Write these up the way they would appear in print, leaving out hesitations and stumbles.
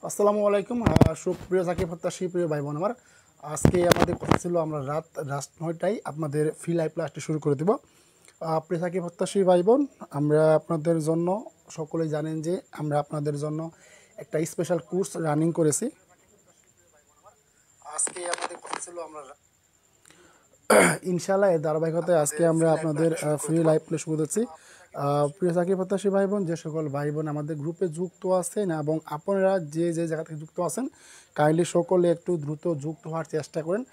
আসসালামু আলাইকুম। সুপ্রিয় জাকির প্রত্যাশী প্রিয় ভাই বোন আমার, আজকে আমাদের কথা ছিল আমরা রাত 9টায় আপনাদের ফ্রি লাইভ ক্লাসটি শুরু করে দেব। প্রিয় জাকির প্রত্যাশী ভাই বোন, আমরা আপনাদের জন্য সকলেই জানেন যে আমরা আপনাদের জন্য একটা স্পেশাল কোর্স রানিং করেছি। আজকে আমাদের কথা ছিল আমরা ইনশাআল্লাহ এর ধারাবাহিকতায় আজকে আমরা আপনাদের ফ্রি লাইভ প্লে শুরু করছি। প্রিয় চাকরি প্রত্যাশী ভাই বোন, যে সকল ভাই বোন আমাদের গ্রুপে যুক্ত আছেন এবং আপনারা যে যে জায়গা থেকে যুক্ত আছেন, কাইন্ডলি সকলে একটু দ্রুত যুক্ত হওয়ার চেষ্টা করেন।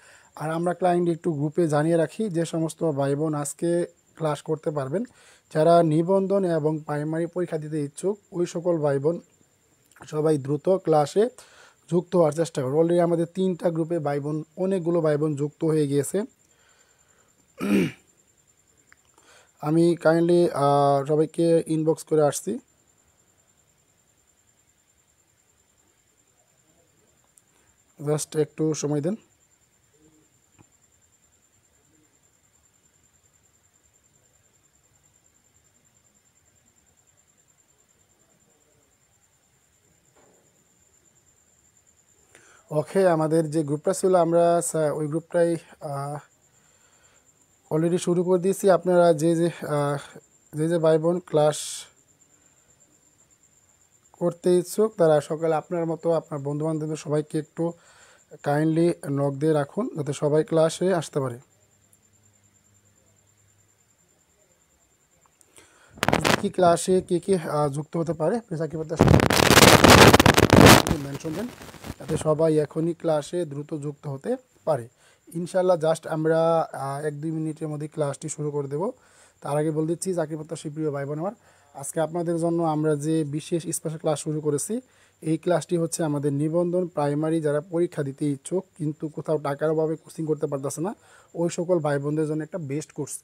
আর আমরা কাইন্ডলি একটু গ্রুপে জানিয়ে রাখি যে সমস্ত ভাই বোন আজকে ক্লাস করতে পারবেন, যারা নিবন্ধন এবং প্রাইমারি পরীক্ষা দিতে ইচ্ছুক, ওই সকল ভাই বোন সবাই দ্রুত ক্লাসে যুক্ত হওয়ার চেষ্টা করুন। অলরেডি আমাদের 3টা গ্রুপে ভাই বোন, অনেকগুলো ভাই বোন যুক্ত হয়ে গিয়েছে। আমি কাইন্ডলি সবাইকে ইনবক্স করে আসছি। জাস্ট একটু সময় দেন। ওকে, আমাদের যে গ্রুপটা ছিল আমরা ওই গ্রুপটাই অলরেডি শুরু করে দিয়েছি। আপনারা যে যে যে ভাই বোন ক্লাস করতে ইচ্ছুক, তারা সকালে আপনার মতো আপনার বন্ধুবান্ধবদের সবাইকে একটু কাইন্ডলি নক দিয়ে রাখুন, যাতে সবাই ক্লাসে আসতে পারে। কি ক্লাসে কে কে যুক্ত হতে পারে মেনশন দেন, যাতে সবাই এখনই ক্লাসে দ্রুত যুক্ত হতে পারে। ইনশাল্লাহ জাস্ট আমরা 1-2 মিনিটের মধ্যে ক্লাসটি শুরু করে দেব। তার আগে বলে দিচ্ছি, চাকরি প্রত্যাশী প্রিয় ভাই বোন আমার, আজকে আপনাদের জন্য আমরা যে বিশেষ স্পেশাল ক্লাস শুরু করেছি, এই ক্লাসটি হচ্ছে আমাদের নিবন্ধন প্রাইমারি যারা পরীক্ষা দিতে ইচ্ছুক কিন্তু কোথাও টাকার অভাবে কোচিং করতে পারতেছে না, ওই সকল ভাই বোনদের জন্য একটা বেস্ট কোর্স।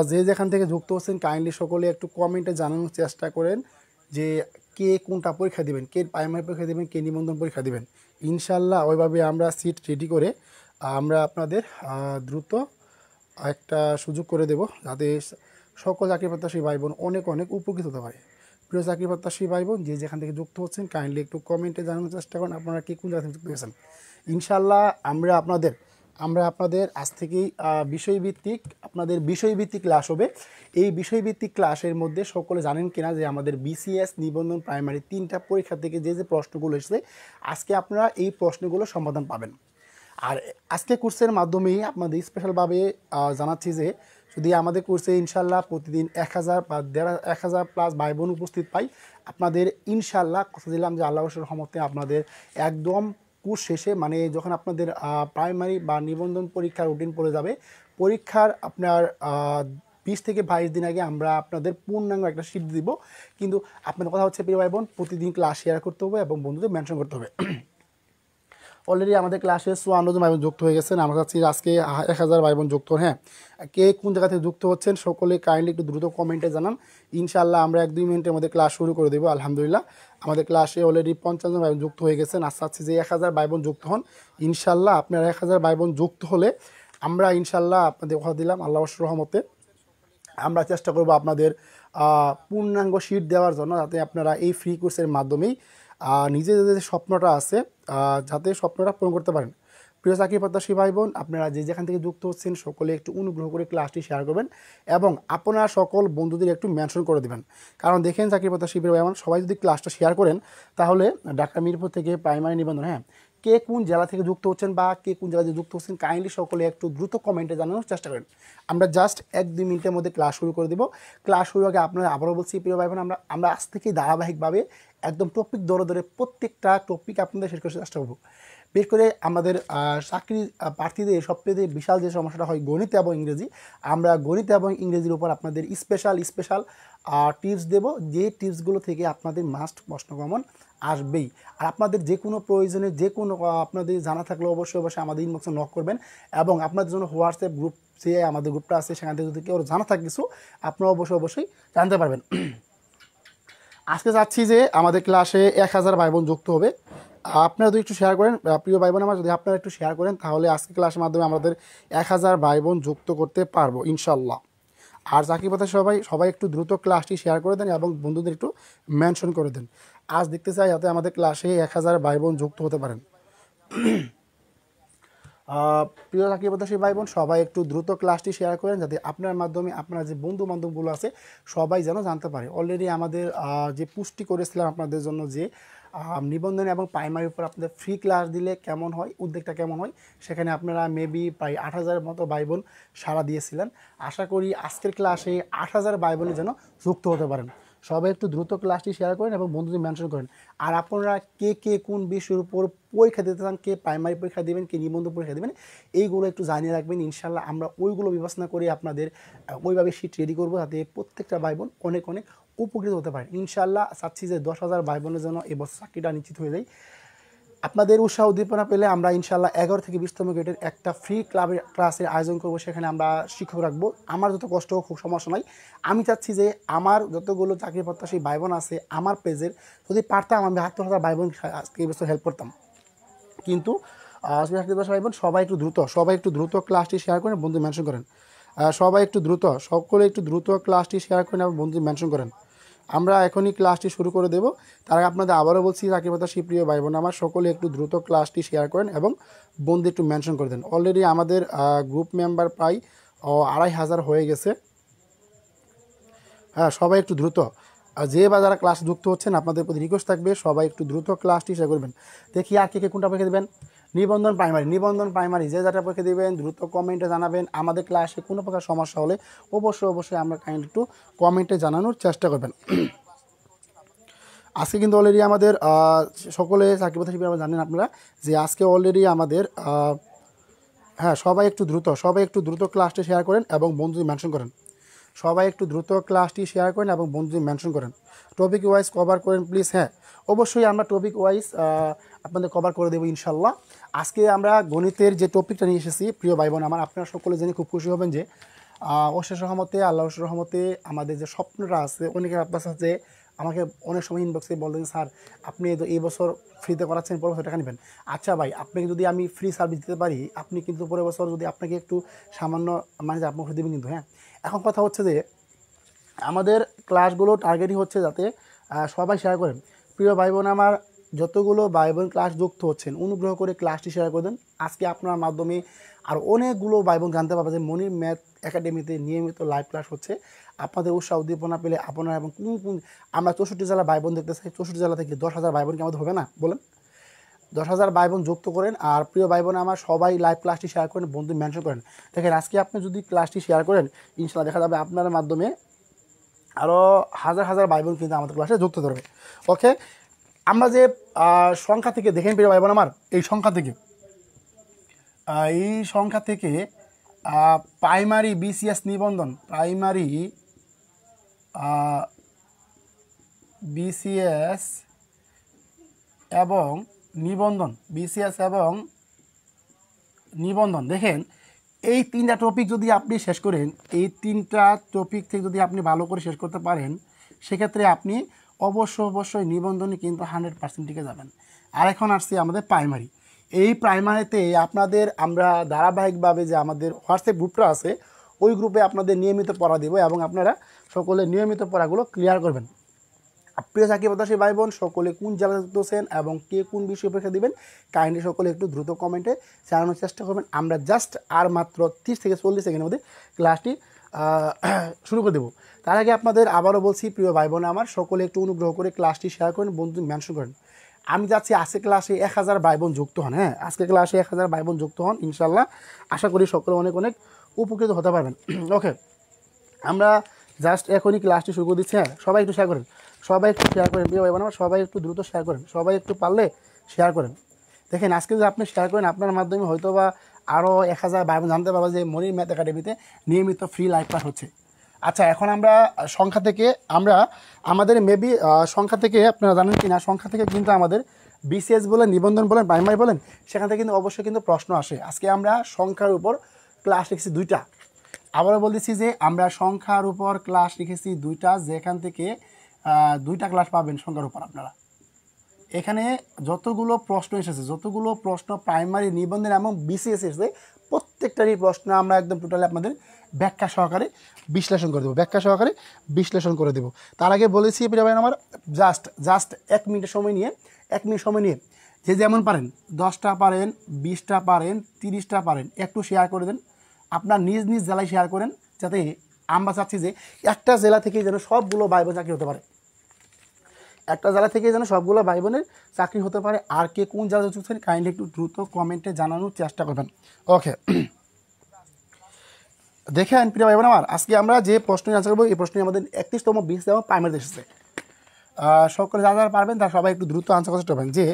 যে যেখান থেকে যুক্ত হচ্ছেন কাইন্ডলি সকলে একটু কমেন্টে জানানোর চেষ্টা করেন যে কে কোনটা পরীক্ষা দিবেন, কে প্রাইমারি পরীক্ষা দিবেন, কে নিবন্ধন পরীক্ষা দিবেন। ইনশাল্লাহ ওইভাবে আমরা সিট রেডি করে আমরা আপনাদের দ্রুত একটা সুযোগ করে দেব, যাতে সকল চাকরি প্রত্যাশী ভাই বোন অনেক অনেক উপকৃত হতে পারে। প্রিয় চাকরি প্রত্যাশী ভাই বোন, যে যেখান থেকে যুক্ত হচ্ছেন কাইন্ডলি একটু কমেন্টে জানানোর চেষ্টা করেন আপনারা কে কোন জায়গা থেকে যুক্ত হয়েছেন। ইনশাল্লাহ আমরা আপনাদের আজ থেকেই বিষয়ভিত্তিক ক্লাস হবে। এই বিষয়ভিত্তিক ক্লাসের মধ্যে সকলে জানেন কিনা যে আমাদের বিসিএস নিবন্ধন প্রাইমারি 3টা পরীক্ষা থেকে যে যে প্রশ্নগুলো এসেছে, আজকে আপনারা এই প্রশ্নগুলো সমাধান পাবেন। আর আজকে কোর্সের মাধ্যমেই আপনাদের স্পেশালভাবে জানাচ্ছি যে যদি আমাদের কোর্সে ইনশাল্লাহ প্রতিদিন 1000 বা 1000 প্লাস ভাই বোন উপস্থিত পাই, আপনাদের ইনশাল্লাহ কথা দিলাম যে আল্লাহর রহমতে আপনাদের একদম কোর্স শেষে, মানে যখন আপনাদের প্রাইমারি বা নিবন্ধন পরীক্ষার রুটিন পড়ে যাবে, পরীক্ষার আপনার 20 থেকে 22 দিন আগে আমরা আপনাদের পূর্ণাঙ্গ একটা শিট দিব। কিন্তু আপনার কথা হচ্ছে প্রিয় ভাই বোন, প্রতিদিন ক্লাস শেয়ার করতে হবে এবং বন্ধুদের মেনশন করতে হবে। অলরেডি আমাদের ক্লাসে 54 জন ভাই বোন যুক্ত হয়ে গেছেন। আমরা চাচ্ছি আজকে 1000 ভাই বোন যুক্ত। হ্যাঁ, কে কোন জায়গা থেকে যুক্ত হচ্ছেন সকলে কাইন্ডলি একটু দ্রুত কমেন্টে জানান। ইনশাআল্লাহ আমরা 1-2 মিনিটের মধ্যে ক্লাস শুরু করে দেবো। আলহামদুলিল্লাহ আমাদের ক্লাসে অলরেডি 50 জন ভাই বোন যুক্ত হয়ে গেছেন। আশা চাচ্ছি যে 1000 ভাই বোন যুক্ত হন। ইনশাআল্লাহ আপনারা 1000 ভাই বোন যুক্ত হলে আমরা ইনশাআল্লাহ আপনাদের কথা দিলাম আল্লাহর রহমতে আমরা চেষ্টা করব আপনাদের পূর্ণাঙ্গ শিট দেওয়ার জন্য, যাতে আপনারা এই ফ্রি কোর্সের মাধ্যমেই নিজেদের যে স্বপ্নটা আছে যাতে স্বপ্নটা পূরণ করতে পারেন। প্রিয় চাকরি প্রত্যাশী ভাই বোন, আপনারা যে যেখান থেকে যুক্ত হচ্ছেন সকলে একটু অনুগ্রহ করে ক্লাসটি শেয়ার করবেন এবং আপনারা সকল বন্ধুদের একটু মেনশন করে দেবেন। কারণ দেখেন চাকরি প্রত্যাশী ভাই বোন, সবাই যদি ক্লাসটা শেয়ার করেন তাহলে ঢাকা মিরপুর থেকে প্রাইমারি নিবন্ধন, হ্যাঁ, কে কোন জেলা থেকে যুক্ত হচ্ছেন বা কে কোন জেলা থেকে যুক্ত হচ্ছেন কাইন্ডলি সকলে একটু দ্রুত কমেন্টে জানানোর চেষ্টা করেন। আমরা জাস্ট 1-2 মিনিটের মধ্যে ক্লাস শুরু করে দেব। ক্লাস শুরু আগে আপনারা আবারও বলছি প্রিয় ভাই বোন, আমরা আজ থেকে ধারাবাহিকভাবে একদম টপিক ধরে ধরে প্রত্যেকটা টপিক আপনাদের শেষ করার চেষ্টা করব। বেশ করে আমাদের চাকরি প্রার্থীদের সবচেয়ে বিশাল যে সমস্যাটা হয় গণিত এবং ইংরেজি, আমরা গণিত এবং ইংরেজির উপর আপনাদের স্পেশাল টিপস দেব, যে টিপসগুলো থেকে আপনাদের মাস্ট প্রশ্ন কমন আসবেই। আর আপনাদের যে কোনো প্রয়োজনে যে কোনো আপনাদের জানা থাকলে অবশ্যই আমাদের ইনবক্সে নক করবেন এবং আপনাদের জন্য হোয়াটসঅ্যাপ গ্রুপ যে আমাদের গ্রুপটা আছে সেখান থেকে যদি কেউ জানা থাকে কিছু, আপনারা অবশ্যই জানতে পারবেন। আজকে চাচ্ছি যে আমাদের ক্লাসে 1000 ভাই বোন যুক্ত হবে। আপনারা যদি একটু শেয়ার করেন প্রিয় ভাই বোন আমার, যদি আপনারা একটু শেয়ার করেন তাহলে আজকে ক্লাসের মাধ্যমে আমাদের 1000 ভাই বোন যুক্ত করতে পারবো ইনশাল্লাহ। আর চাকরি কথা সবাই একটু দ্রুত ক্লাসটি শেয়ার করে দেন এবং বন্ধুদের একটু মেনশন করে দেন। আজ দেখতে চাই যাতে আমাদের ক্লাসে 1000 ভাই বোন যুক্ত হতে পারেন। প্রিয় চাকরি প্রত্যাশী ভাই বোন, সবাই একটু দ্রুত ক্লাসটি শেয়ার করেন যাতে আপনার মাধ্যমে আপনার যে বন্ধু বান্ধবগুলো আছে সবাই যেন জানতে পারে। অলরেডি আমাদের যে পুষ্টি করেছিলাম আপনাদের জন্য যে নিবন্ধন এবং প্রাইমারির উপর আপনাদের ফ্রি ক্লাস দিলে কেমন হয়, উদ্যোগটা কেমন হয়, সেখানে আপনারা মেবি প্রায় 8000 মতো ভাই বোন সাড়া দিয়েছিলেন। আশা করি আজকের ক্লাসে 8000 ভাই বোনের যেন যুক্ত হতে পারেন। সবাই একটু দ্রুত ক্লাসটি শেয়ার করেন এবং বন্ধুদের মেনশন করেন। আর আপনারা কে কোন বিষয়ের উপর পরীক্ষা দিতে চান, কে প্রাইমারি পরীক্ষা দেবেন, কে নিবন্ধন পরীক্ষা দেবেন, এইগুলো একটু জানিয়ে রাখবেন। ইনশাল্লাহ আমরা ওইগুলো বিবেচনা করে আপনাদের ওইভাবে শিট রেডি করবো যাতে প্রত্যেকটা ভাই বোন অনেক উপকৃত হতে পারে। ইনশাল্লাহ চাচ্ছি যে 10,000 ভাই বোনের জন্য এবছর চাকরিটা নিশ্চিত হয়ে যায়। আপনাদের উৎসাহ উদ্দীপনা পেলে আমরা ইনশাল্লাহ 11 থেকে 20তম গ্রেডের একটা ফ্রি ক্লাসের আয়োজন করব। সেখানে আমরা শিক্ষক রাখবো। আমার যত কষ্ট হোক, খুব সমস্যা নাই। আমি চাচ্ছি যে আমার যতগুলো চাকরি প্রত্যাশী ভাই বোন আছে আমার পেজের, যদি পারতাম আমি 70,000 ভাই বোন আজকে এই বছর হেল্প করতাম। কিন্তু ভাই বোন সবাই একটু দ্রুত ক্লাসটি শেয়ার করেন, বন্ধু মেনশন করেন। সকলে একটু দ্রুত ক্লাসটি শেয়ার করেন এবং বন্ধু মেনশন করেন। আমরা এখনই ক্লাসটি শুরু করে দেব। তার আগে আপনাদের আবারও বলছি, চাকরি প্রত্যাশী প্রিয় ভাই বোন আমার, সকলে একটু দ্রুত ক্লাসটি শেয়ার করেন এবং বন্ধু একটু মেনশন করে দেন। অলরেডি আমাদের গ্রুপ মেম্বার প্রায় 2500 হয়ে গেছে। হ্যাঁ, সবাই একটু দ্রুত, যে বা যারা ক্লাস যুক্ত হচ্ছেন আপনাদের প্রতি রিকোয়েস্ট থাকবে সবাই একটু দ্রুত ক্লাসটি শেয়ার করবেন। দেখি আর কে কোনটা পরীক্ষা দেবেন। নিবন্ধন প্রাইমারি যে যারা পরীক্ষা দেবেন দ্রুত কমেন্টে জানাবেন। আমাদের ক্লাসে কোনো প্রকার সমস্যা হলে অবশ্যই আমরা কাইন্ডলি একটু কমেন্টে জানানোর চেষ্টা করবেন। আজকে কিন্তু অলরেডি আমাদের সকলে চাকরি প্রত্যাশী জানেন আপনারা যে আজকে অলরেডি আমাদের হ্যাঁ, সবাই একটু দ্রুত ক্লাসটি শেয়ার করেন এবং বন্ধু মেনশন করেন। সবাই একটু দ্রুত ক্লাসটি শেয়ার করেন এবং বন্ধু মেনশন করেন। টপিক ওয়াইজ কভার করেন প্লিজ। হ্যাঁ, অবশ্যই আমরা টপিক ওয়াইজ আপনাদের কভার করে দেবো ইনশাল্লাহ। আজকে আমরা গণিতের যে টপিকটা নিয়ে এসেছি প্রিয় ভাই বোন আমার, আপনারা সকলে জেনে খুব খুশি হবেন যে অশেষ রহমতে, আল্লাহর রহমতে আমাদের যে স্বপ্নটা আছে, অনেকে আপনার সাথে আমাকে অনেক সময় ইনবক্সে বললেন স্যার আপনি এই বছর ফ্রিতে করাচ্ছেন, পরের বছর টাকা নেবেন। আচ্ছা ভাই, আপনাকে যদি আমি ফ্রি সার্ভিস দিতে পারি, আপনি কিন্তু পরের বছর যদি আপনাকে একটু সামান্য মানে আপনাকে দেবেন কিন্তু। হ্যাঁ, এখন কথা হচ্ছে যে আমাদের ক্লাসগুলো টার্গেটই হচ্ছে যাতে সবাই শেয়ার করেন। প্রিয় ভাই বোন আমার, যতগুলো ভাই বোন ক্লাস যুক্ত হচ্ছেন অনুগ্রহ করে ক্লাসটি শেয়ার করে দেন। আজকে আপনার মাধ্যমে আর অনেকগুলো ভাই বোন জানতে পারবে যে মনির ম্যাথ একাডেমিতে নিয়মিত লাইভ ক্লাস হচ্ছে। আপনাদের উৎসাহ উদ্দীপনা পেলে আপনারা এবং কোন আমরা 64 জেলা ভাই বোন দেখতে চাই। 64 জেলা থেকে 10,000 ভাই বোনকে আমাদের হবে না বলেন? 10,000 ভাই বোন যুক্ত করেন। আর প্রিয় ভাই বোন আমার, সবাই লাইভ ক্লাসটি শেয়ার করেন, বন্ধু মেনশন করেন। দেখেন আজকে আপনি যদি ক্লাসটি শেয়ার করেন ইনশাল্লাহ দেখা যাবে আপনার মাধ্যমে আরও হাজার ভাই বোন কিন্তু আমাদের ক্লাসে যুক্ত ধরবে। ওকে, আমরা যে সংখ্যা থেকে দেখেন প্রিয় ভাই বোন আমার, এই সংখ্যা থেকে প্রাইমারি বিসিএস নিবন্ধন, প্রাইমারি বিসিএস এবং নিবন্ধন দেখেন এই 3টা টপিক যদি আপনি শেষ করেন, এই 3টা টপিক থেকে যদি আপনি ভালো করে শেষ করতে পারেন, সেক্ষেত্রে আপনি অবশ্যই নিবন্ধনে কিন্তু 100% টিকে যাবেন। আর এখন আসছি আমাদের প্রাইমারি। এই প্রাইমারিতে আপনাদের আমরা ধারাবাহিকভাবে যে আমাদের হোয়াটসঅ্যাপ গ্রুপটা আছে, ওই গ্রুপে আপনাদের নিয়মিত পড়া দেব এবং আপনারা সকলে নিয়মিত পড়াগুলো ক্লিয়ার করবেন। প্রিয় চাকরি প্রত্যাশী ভাই বোন সকলে কোন জেলাতে যুক্তছেন এবং কে কোন বিষয়ে পরীক্ষা দেবেন কাইন্ডলি সকলে একটু দ্রুত কমেন্টে জানানোর চেষ্টা করবেন। আমরা জাস্ট আর মাত্র 30 থেকে 40 সেকেন্ডের মধ্যে ক্লাসটি শুরু করে দেবো। তার আগে আপনাদের আবারও বলছি প্রিয় ভাই বোন আমার, সকলে একটু অনুগ্রহ করে ক্লাসটি শেয়ার করেন, বন্ধু মেনশন করেন। আমি যাচ্ছি আজকে ক্লাসে 1000 ভাই বোন যুক্ত হন। হ্যাঁ, আজকে ক্লাসে 1000 ভাই বোন যুক্ত হন ইনশাল্লাহ। আশা করি সকলে অনেক উপকৃত হতে পারবেন। ওকে, আমরা জাস্ট এখনই ক্লাসটি শুরু করে দিচ্ছি। হ্যাঁ, সবাই একটু শেয়ার করেন, প্রিয় ভাই বোন আমার, সবাই একটু দ্রুত শেয়ার করেন, সবাই একটু পারলে শেয়ার করেন। দেখেন আজকে যদি আপনি শেয়ার করেন আপনার মাধ্যমে হয়তো বা আরও 1000 ভাই বোন জানতে পারবে যে মনির ম্যাথ একাডেমিতে নিয়মিত ফ্রি লাইভ ক্লাস হচ্ছে। আচ্ছা, এখন আমরা সংখ্যা থেকে আমাদের মেবি সংখ্যা থেকে আপনারা জানেন কি না, সংখ্যা থেকে কিন্তু আমাদের বিসিএস বলেন, নিবন্ধন বলেন, প্রাইমারি বলেন, সেখান থেকে কিন্তু অবশ্যই কিন্তু প্রশ্ন আসে। আজকে আমরা সংখ্যার উপর ক্লাস লিখেছি 2টা। আবারও বলতেছি যে আমরা সংখ্যার উপর ক্লাস লিখেছি 2টা, যেখান থেকে 2টা ক্লাস পাবেন সংখ্যার উপর আপনারা। এখানে যতগুলো প্রশ্ন এসেছে, যতগুলো প্রশ্ন প্রাইমারি, নিবন্ধন এবং বিসিএস এসেছে, প্রত্যেকটারই প্রশ্ন আমরা একদম টোটালি আপনাদের ব্যাখ্যা সহকারে বিশ্লেষণ করে দেবো, ব্যাখ্যা সহকারে বিশ্লেষণ করে দেবো। তার আগে বলেছি প্রিয় ভাই আমার, জাস্ট 1 মিনিট সময় নিয়ে যে যেমন পারেন 10টা পারেন, 20টা পারেন, 30টা পারেন, একটু শেয়ার করে দেন। আপনার নিজ নিজ জেলায় শেয়ার করেন, যাতে আমরা চাচ্ছি যে একটা জেলা থেকেই যেন সবগুলো ভাই বোন চাকরি হতে পারে, একটা জেলা থেকে যেন সবগুলো ভাই বোনের চাকরি হতে পারে। আর কে কোন জেলায় চুকছেন কাইন্ডলি একটু দ্রুত কমেন্টে জানানোর চেষ্টা করবেন। ওকে, দেখেন প্রিয় ভাই বোন আমার, আজকে আমরা যে প্রশ্নের আনসার করবো এই প্রশ্নে আমাদের 31তম BCS এবং প্রাইমারিতে এসেছে। সকলে যারা যারা পারবেন তারা সবাই একটু দ্রুত আনসার করতে পারবেন যে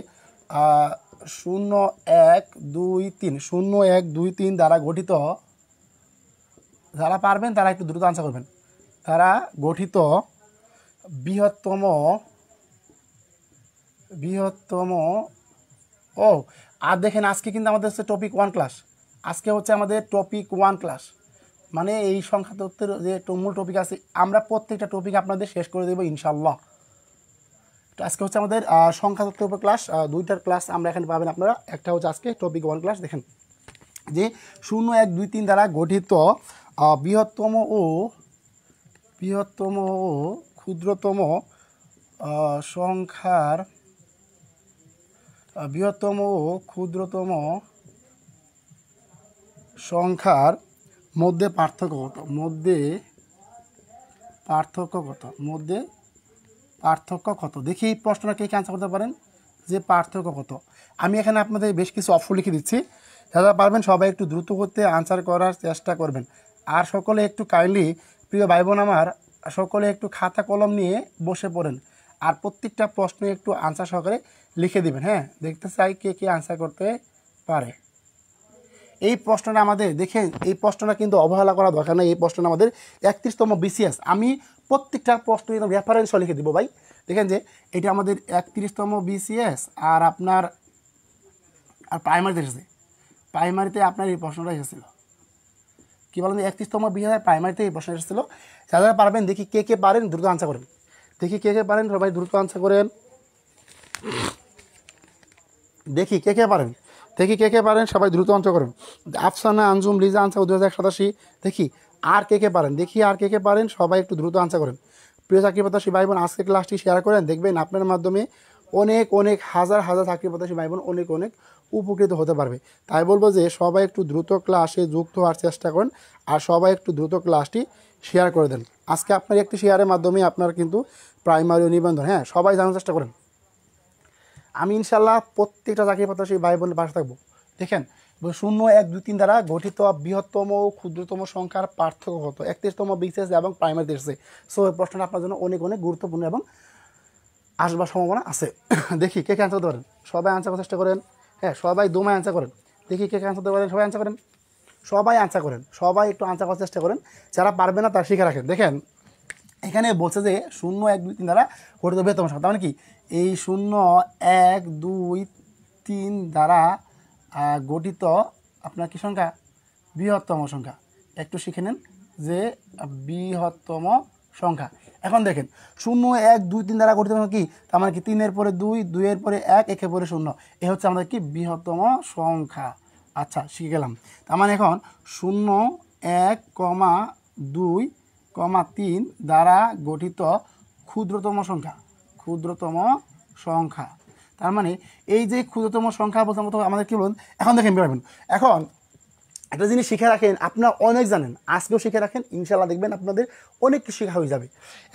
0 1 2 3 0 1 2 3 দ্বারা গঠিত, যারা পারবেন তারা একটু দ্রুত আনসার করবেন, তারা গঠিত বৃহত্তম ও আর দেখেন আজকে কিন্তু আমাদের হচ্ছে টপিক 1 ক্লাস, আজকে হচ্ছে আমাদের টপিক 1 ক্লাস, মানে এই সংখ্যা তত্ত্বের যে মূল টপিক আছে আমরা প্রত্যেকটা টপিক আপনাদের শেষ করে দেবো ইনশাল্লাহ। তো আজকে হচ্ছে আমাদের সংখ্যা তত্ত্বের উপর ক্লাস, 2টার ক্লাস আমরা এখানে পাবেন আপনারা। একটা হচ্ছে আজকে টপিক 1 ক্লাস, দেখেন যে 0 1 2 3 দ্বারা গঠিত বৃহত্তম ও ক্ষুদ্রতম সংখ্যার মধ্যে পার্থক্য কত? দেখি এই প্রশ্নটা কে কে আনসার করতে পারেন যে পার্থক্য কত। আমি এখানে আপনাদের বেশ কিছু অপশন লিখে দিচ্ছি, যারা পারবেন সবাই একটু দ্রুত করতে আনসার করার চেষ্টা করবেন। আর সকলে একটু কাইন্ডলি প্রিয় ভাই বোন আমার, সকলে একটু খাতা কলম নিয়ে বসে পড়েন আর প্রত্যেকটা প্রশ্নে একটু আনসার সহকারে লিখে দিবেন। হ্যাঁ, দেখতে চাই কে কে আনসার করতে পারে। এই প্রশ্নটা আমাদের দেখেন, এই প্রশ্নটা কিন্তু অবহেলা করা দরকার নেই। এই প্রশ্নটা আমাদের 31তম BCS, আমি প্রত্যেকটা প্রশ্ন একদম রেফারেন্সও লিখে দিব ভাই। দেখেন যে এটা আমাদের 31তম BCS আর আপনার প্রাইমারিতে এসেছে, প্রাইমারিতে আপনার এই প্রশ্নটা এসেছিল, কী বলেন 31তম BCS প্রাইমারিতে এই প্রশ্ন এসেছিলো। যারা পারবেন দেখি কে কে পারেন দ্রুত আনসার করেন, দেখি কে কে পারেন সবাই দ্রুত আনসার করেন, দেখি কে কে পারেন সবাই দ্রুত আনসার করেন। আফসানা, আঞ্জুম, লিজা আনসার 2087। দেখি আর কে কে পারেন সবাই একটু দ্রুত আনসার করেন। প্রিয় চাকরি প্রত্যাশী ভাই বোন আজকে ক্লাসটি শেয়ার করেন, দেখবেন আপনার মাধ্যমে অনেক হাজার চাকরি প্রত্যাশী ভাই বোন অনেক উপকৃত হতে পারবে। তাই বলবো যে সবাই একটু দ্রুত ক্লাসে যুক্ত হওয়ার চেষ্টা করেন আর সবাই একটু দ্রুত ক্লাসটি শেয়ার করে দেন। আজকে আপনার একটি শেয়ারের মাধ্যমে আপনার কিন্তু প্রাইমারি নিবন্ধন, হ্যাঁ সবাই জানার চেষ্টা করেন। আমি ইনশাল্লাহ প্রত্যেকটা চাকরি প্রত্যাশী ভাই বোনের পাশে থাকবো। দেখেন 0 1 2 3 দ্বারা গঠিত বৃহত্তম ও ক্ষুদ্রতম সংখ্যার পার্থক্য কত? 31তম BCS এবং প্রাইমারিতে এসেছে। সো এই প্রশ্নটা আপনার জন্য অনেক গুরুত্বপূর্ণ এবং আসবার সম্ভাবনা আছে। দেখি কে আনসার করতে পারেন, সবাই আনসার করার চেষ্টা করেন। হ্যাঁ, সবাই দমায় আনসার করেন, দেখি কে আনসার করতে পারেন, সবাই আনসার করেন, সবাই একটু আনসার করার চেষ্টা করেন। যারা পারবে না তারা শিখে রাখেন। দেখেন এখানে বলছে যে 0 1 2 3 দ্বারা গঠিত বৃহত্তম সংখ্যা, তার মানে কি এই 0 1 2 3 দ্বারা গঠিত আপনার কি সংখ্যা? বৃহত্তম সংখ্যা। একটু শিখে নেন যে বৃহত্তম সংখ্যা। এখন দেখেন 0 1 2 3 দ্বারা গঠিত কি, তার মানে কি 3-এর পরে 2, 2-এর পরে 1, 1-এর পরে 0, এ হচ্ছে আমাদের কি বৃহত্তম সংখ্যা। আচ্ছা, শিখে গেলাম। তার মানে এখন 0 1 2 3 দ্বারা গঠিত ক্ষুদ্রতম সংখ্যা। তার মানে এই যে ক্ষুদ্রতম সংখ্যা বলতে আমাদের কী বলুন, এখন দেখেন বেরোবেন। এখন একটা জিনিস শিখে রাখেন, আপনারা অনেক জানেন, আজকেও শিখে রাখেন, ইনশাল্লাহ দেখবেন আপনাদের অনেক কিছু শেখা হয়ে যাবে।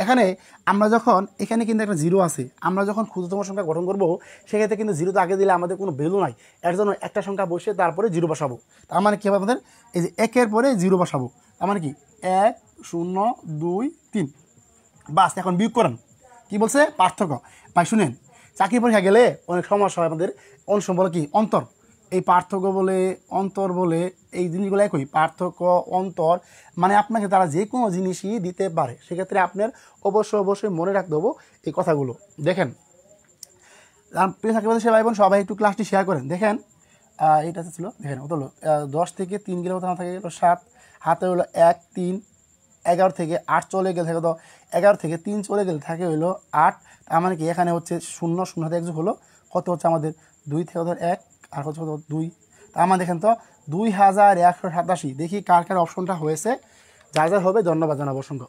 এখানে আমরা যখন এখানে কিন্তু একটা 0 আছে, আমরা যখন ক্ষুদ্রতম সংখ্যা গঠন করবো সেক্ষেত্রে কিন্তু 0 আগে দিলে আমাদের কোনো ভ্যালু নাই, এর জন্য একটা সংখ্যা বসে তারপরে 0 বসাবো। তার মানে কী হবে আমাদের এই যে 1-এর পরে 0 বসাবো, তার মানে কি 1 0 2 3, বাস। এখন বিয়োগ করেন, কি বলছে পার্থক্য। ভাই শুনেন, চাকরি পরীক্ষা গেলে অনেক সমস্যা হয় আমাদের, অনেক সময় বলে কি অন্তর, এই পার্থক্য বলে অন্তর বলে এই জিনিসগুলো একই, পার্থক্য অন্তর মানে আপনাকে তারা যে কোনো জিনিসই দিতে পারে, সেক্ষেত্রে আপনার অবশ্যই মনে রাখতে হবে এই কথাগুলো। দেখেন প্রিয় চাকরি প্রত্যাশী ভাই বোন সবাই একটু ক্লাসটি শেয়ার করেন। দেখেন এটা ছিল, দেখেন কত হলো 10 থেকে 3 গেলে হতো, থাকে গেলো 7, হাতে হলো 1 3, 11 থেকে 8 চলে গেলে থাকে তো 11 থেকে 3 চলে গেলে থাকে হইলো 8। তার মানে কি এখানে হচ্ছে 0 0 হাতে 1 যোগ হলো কত হচ্ছে আমাদের 2 থেকে 1 আর হচ্ছে 2। তার মানে দেখেন তো 2187। দেখি কার অপশনটা হয়েছে, যা যা হবে ধন্যবাদ জানাবো অসংখ্য।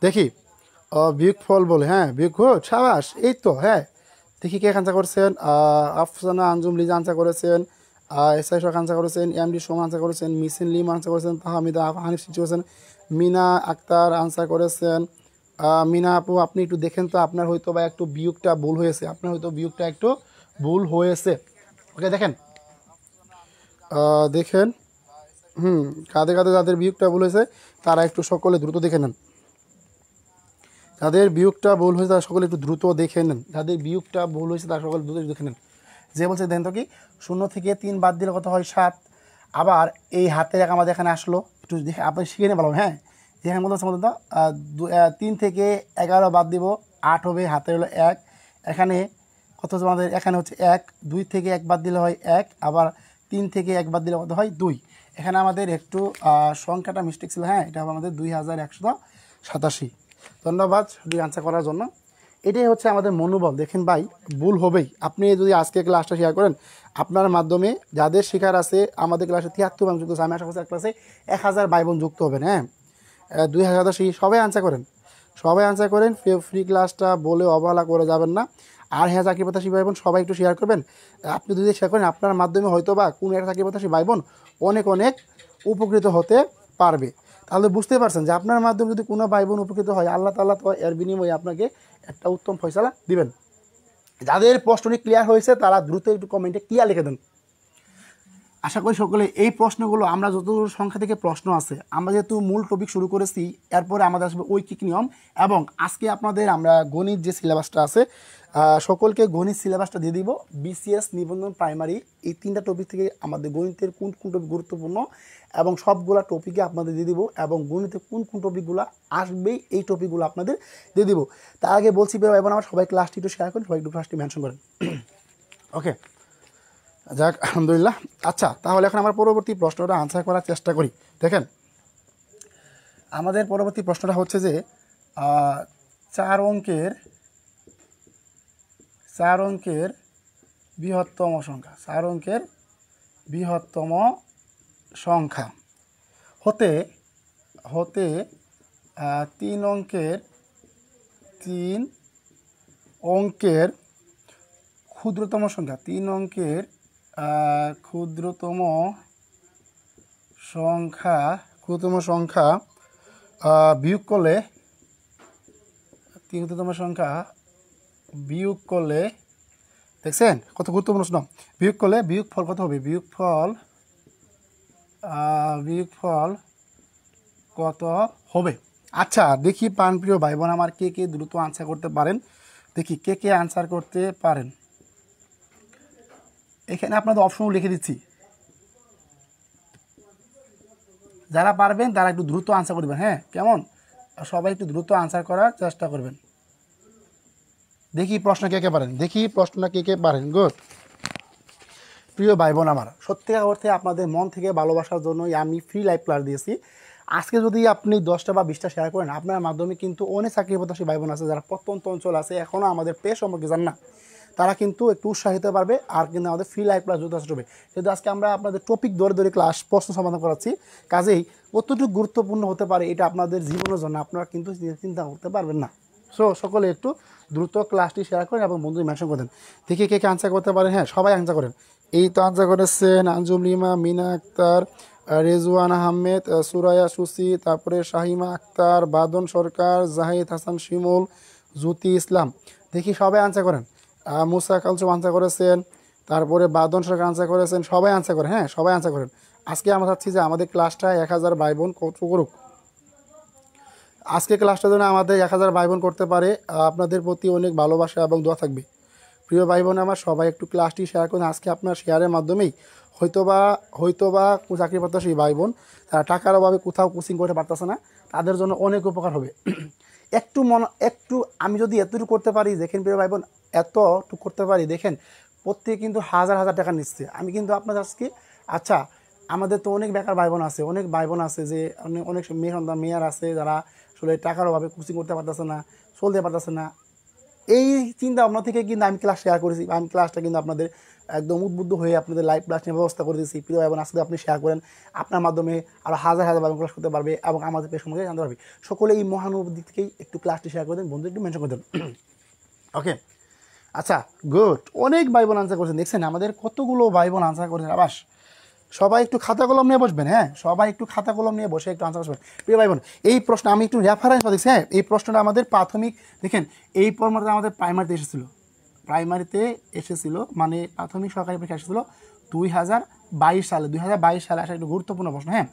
দেখি বিগ ফল বলে, হ্যাঁ বিগ গুড, সাবাস, এই তো, হ্যাঁ। দেখি কে আনসার করেছেন, আফসানা আঞ্জুম লিজা আনসার করেছেন, এসআই শখ আনসার করেছেন, এমডি সোমা আনসার করেছেন, মিসিন লিম আনসার করেছেন, তাহমিদা হানিফ সিটি করেছেন, মিনা আক্তার আনসার করেছেন। মিনা আপু আপনি একটু দেখেন তো, আপনার হয়তো বা একটু বিয়োগটা ভুল হয়েছে, আপনার হয়তো বিয়োগটা একটু ভুল হয়েছে। ওকে দেখেন, দেখেন, কাঁধে কাঁধে যাদের বিয়োগটা ভুল হয়েছে তারা একটু সকলে দ্রুত দেখে নেন। যাদের বিয়োগটা ভুল হয়েছে তারা সকলে একটু দ্রুত দেখে নেন। যাদের বিয়োগটা ভুল হয়েছে তারা সকলে দ্রুত দেখে নেন। যে বলছে দেন তো কি, 0 থেকে 3 বাদ দিলে কত হয় 7। আবার এই হাতের রেখা আমাদের এখানে আসলো, একটু দেখে আপনি শিখে নিয়ে ভালো, হ্যাঁ। যেখানে বলতে মতো 3 থেকে 11 বাদ দিব, 8 হবে, হাতে হলো 1। এখানে কত হচ্ছে আমাদের, এখানে হচ্ছে 1, 2 থেকে 1 বাদ দিলে হয় 1, আবার 3 থেকে 1 বাদ দিলে কত হয় 2। এখানে আমাদের একটু সংখ্যাটা মিস্টেক ছিল, হ্যাঁ। এটা হবে আমাদের 2187। ধন্যবাদ সঠিক আনসার করার জন্য। এটাই হচ্ছে আমাদের মনোবল। দেখেন ভাই, ভুল হবেই। আপনি যদি আজকে ক্লাসটা শেয়ার করেন, আপনার মাধ্যমে যাদের শিকার আছে আমাদের ক্লাসে 73 জন যুক্ত আছে, আমি আশা করছি এক ক্লাসে 1000 ভাই বোন যুক্ত হবেন, হ্যাঁ। 2000 সবাই আনসার করেন, সবাই আনসার করেন। ফ্রি ক্লাসটা বলে অবহেলা করে যাবেন না। আর হ্যাঁ, চাকরি প্রত্যাশী ভাই বোন সবাই একটু শেয়ার করবেন। আপনি যদি শেয়ার করেন, আপনার মাধ্যমে হয়তো বা কোনো একটা চাকরি প্রত্যাশী ভাই বোন অনেক অনেক উপকৃত হতে পারবে। তাহলে বুঝতে পারছেন যে আপনার মাধ্যমে যদি কোনো ভাই বোন উপকৃত হয়, আল্লাহ তাআলা তো এর বিনিময়ে আপনাকে একটা উত্তম ফয়সালা দিবেন। যাদের প্রশ্নটি ক্লিয়ার হয়েছে তারা দ্রুত একটু কমেন্টে ক্লিয়ার লিখে দেন। আশা করি সকলে এই প্রশ্নগুলো, আমরা যতগুলো সংখ্যা থেকে প্রশ্ন আছে, আমরা যেহেতু মূল টপিক শুরু করেছি, এরপরে আমাদের আসবে ঐকিক নিয়ম, এবং আজকে আপনাদের আমরা গণিত যে সিলেবাসটা আছে, সকলকে গণিত সিলেবাসটা দিয়ে দিব। বিসিএস নিবন্ধন প্রাইমারি এই 3টা টপিক থেকে আমাদের গণিতের কোন কোন টপিক গুরুত্বপূর্ণ এবং সবগুলা টপিকে আপনাদের দিয়ে দিব, এবং গণিতের কোন কোন টপিকগুলো আসবেই এই টপিকগুলো আপনাদের দিয়ে দিব। তার আগে বলছি এবং আমার সবাই ক্লাসটি একটু শেয়ার করেন, সবাই একটু ক্লাসটি মেনশন করেন। ওকে, যাক আলহামদুলিল্লাহ। আচ্ছা, তাহলে এখন আমার পরবর্তী প্রশ্নটা আনসার করার চেষ্টা করি। দেখেন, আমাদের পরবর্তী প্রশ্নটা হচ্ছে যে 4 অঙ্কের বৃহত্তম সংখ্যা, 4 অঙ্কের বৃহত্তম সংখ্যা হতে 3 অঙ্কের ক্ষুদ্রতম সংখ্যা, 3 অঙ্কের ক্ষুদ্রতম সংখ্যা বিয়োগ করলে, দেখছেন কত গুরুত্বপূর্ণ প্রশ্ন। বিয়োগ করলে বিয়োগফল কত হবে, বিয়োগফল কত হবে। আচ্ছা, দেখি প্রাণপ্রিয় ভাই বোন আমার কে কে দ্রুত আনসার করতে পারেন, দেখি কে কে আনসার করতে পারেন। এখানে আপনাদের অপশন লিখে দিচ্ছি, যারা পারবেন তারা একটু দ্রুত আনসার করবেন, হ্যাঁ। কেমন, সবাই একটু দ্রুত আনসার করার চেষ্টা করবেন। দেখি প্রশ্ন কে কে পারেন, গুড। প্রিয় ভাই বোন আমার, সত্যিকার অর্থে আপনাদের মন থেকে ভালোবাসার জন্যই আমি ফ্রি লাইভ ক্লাস দিয়েছি। আজকে যদি আপনি 10টা বা 20টা শেয়ার করেন, আপনার মাধ্যমে কিন্তু অনেক চাকরি প্রত্যাশী ভাই বোন আছে যারা প্রত্যন্ত অঞ্চল আছে, এখনও আমাদের পে সম্পর্কে জান না, তারা কিন্তু একটু উৎসাহিত পারবে, আর কিন্তু আমাদের ফ্রি লাইভ ক্লাস যথেষ্ট হবে। যেহেতু আজকে আমরা আপনাদের টপিক ধরে ধরে ক্লাস প্রশ্ন সমাধান করাচ্ছি, কাজেই কতটুকু গুরুত্বপূর্ণ হতে পারে এটা আপনাদের জীবনের জন্য আপনারা কিন্তু চিন্তা করতে পারবেন না। সো সকলে একটু দ্রুত ক্লাসটি শেয়ার করেন এবং বন্ধু মেনশন করে দেন। দেখি কে কে আনসার করতে পারেন, হ্যাঁ সবাই আনসার করেন। এই তো আনসার করেছেন আঞ্জুম লিমা, মিনা আক্তার, রেজওয়ান আহমেদ, সুরায়া সুসি, তারপরে শাহিমা আক্তার, বাদন সরকার, জাহিদ হাসান শিমুল, জ্যোতি ইসলাম। দেখি সবাই আনসার করেন। মুসা কালসুম আনসার করেছেন, তারপরে বাদন সরকার আনসার করেছেন, সবাই আনসার করেন, হ্যাঁ সবাই আনসার করেন। আজকে আমরা চাচ্ছি যে আমাদের ক্লাসটা 1000 ভাই বোন করুক। আজকে ক্লাসটা যেন আমাদের 1000 ভাই বোন করতে পারে, আপনাদের প্রতি অনেক ভালোবাসা এবং দোয়া থাকবে। প্রিয় ভাই বোন আমার, সবাই একটু ক্লাসটি শেয়ার করুন। আজকে আপনার শেয়ারের মাধ্যমেই হয়তোবা চাকরি প্রত্যাশী ভাই বোন তারা টাকার অভাবে কোথাও কোচিং করতে পারতেছে না, তাদের জন্য অনেক উপকার হবে। একটু আমি যদি এতটুকু করতে পারি, দেখেন প্রিয় ভাই বোন, এতটুকু করতে পারি, দেখেন প্রত্যেকে কিন্তু 1000 টাকা নিচ্ছে। আমি কিন্তু আপনাদের আজকে, আচ্ছা আমাদের তো অনেক বেকার ভাই বোন আছে, অনেক ভাই বোন আছে যে অনেক মেয়ার আছে যারা আসলে টাকার অভাবে কোচিং করতে পারতেছে না, চলতে পারতেছে না। এই চিন্তা ভাবনা থেকে কিন্তু আমি ক্লাস শেয়ার করেছি, আমি ক্লাসটা কিন্তু আপনাদের একদম উদ্বুদ্ধ হয়ে আপনাদের লাইভ ক্লাস নিয়ে ব্যবস্থা করে দিয়েছি। প্রিয় ভাই বোন, আজকে আপনি শেয়ার করেন, আপনার মাধ্যমে আরও হাজার হাজার ভাই বোন ক্লাস করতে পারবে এবং আমাদের পেশ সম্পর্কে জানতে পারবে। সকলে এই মহানুভব দিক থেকেই একটু ক্লাসটি শেয়ার করে দেন, বন্ধু একটু মেনশন করে দেন। ওকে, আচ্ছা গুড, অনেক ভাই বোন আনসার করেছেন, দেখছেন আমাদের কতগুলো ভাই বোন আনসার করেছেন। আবাস সবাই একটু খাতা কলম নিয়ে বসবেন, হ্যাঁ সবাই একটু খাতা কলম নিয়ে বসে একটু আনসার করবেন। প্রিয় ভাই বোন, এই প্রশ্ন আমি একটু রেফারেন্স দিচ্ছি, হ্যাঁ এই প্রশ্নটা আমাদের প্রাথমিক, দেখেন এই ফর্মুলাটা আমাদের প্রাইমারিতে এসেছিল, মানে প্রাথমিক সরকারি পরীক্ষা এসেছিল 2022 সালে। 2022 সালে আসা একটু গুরুত্বপূর্ণ প্রশ্ন। হ্যাঁ,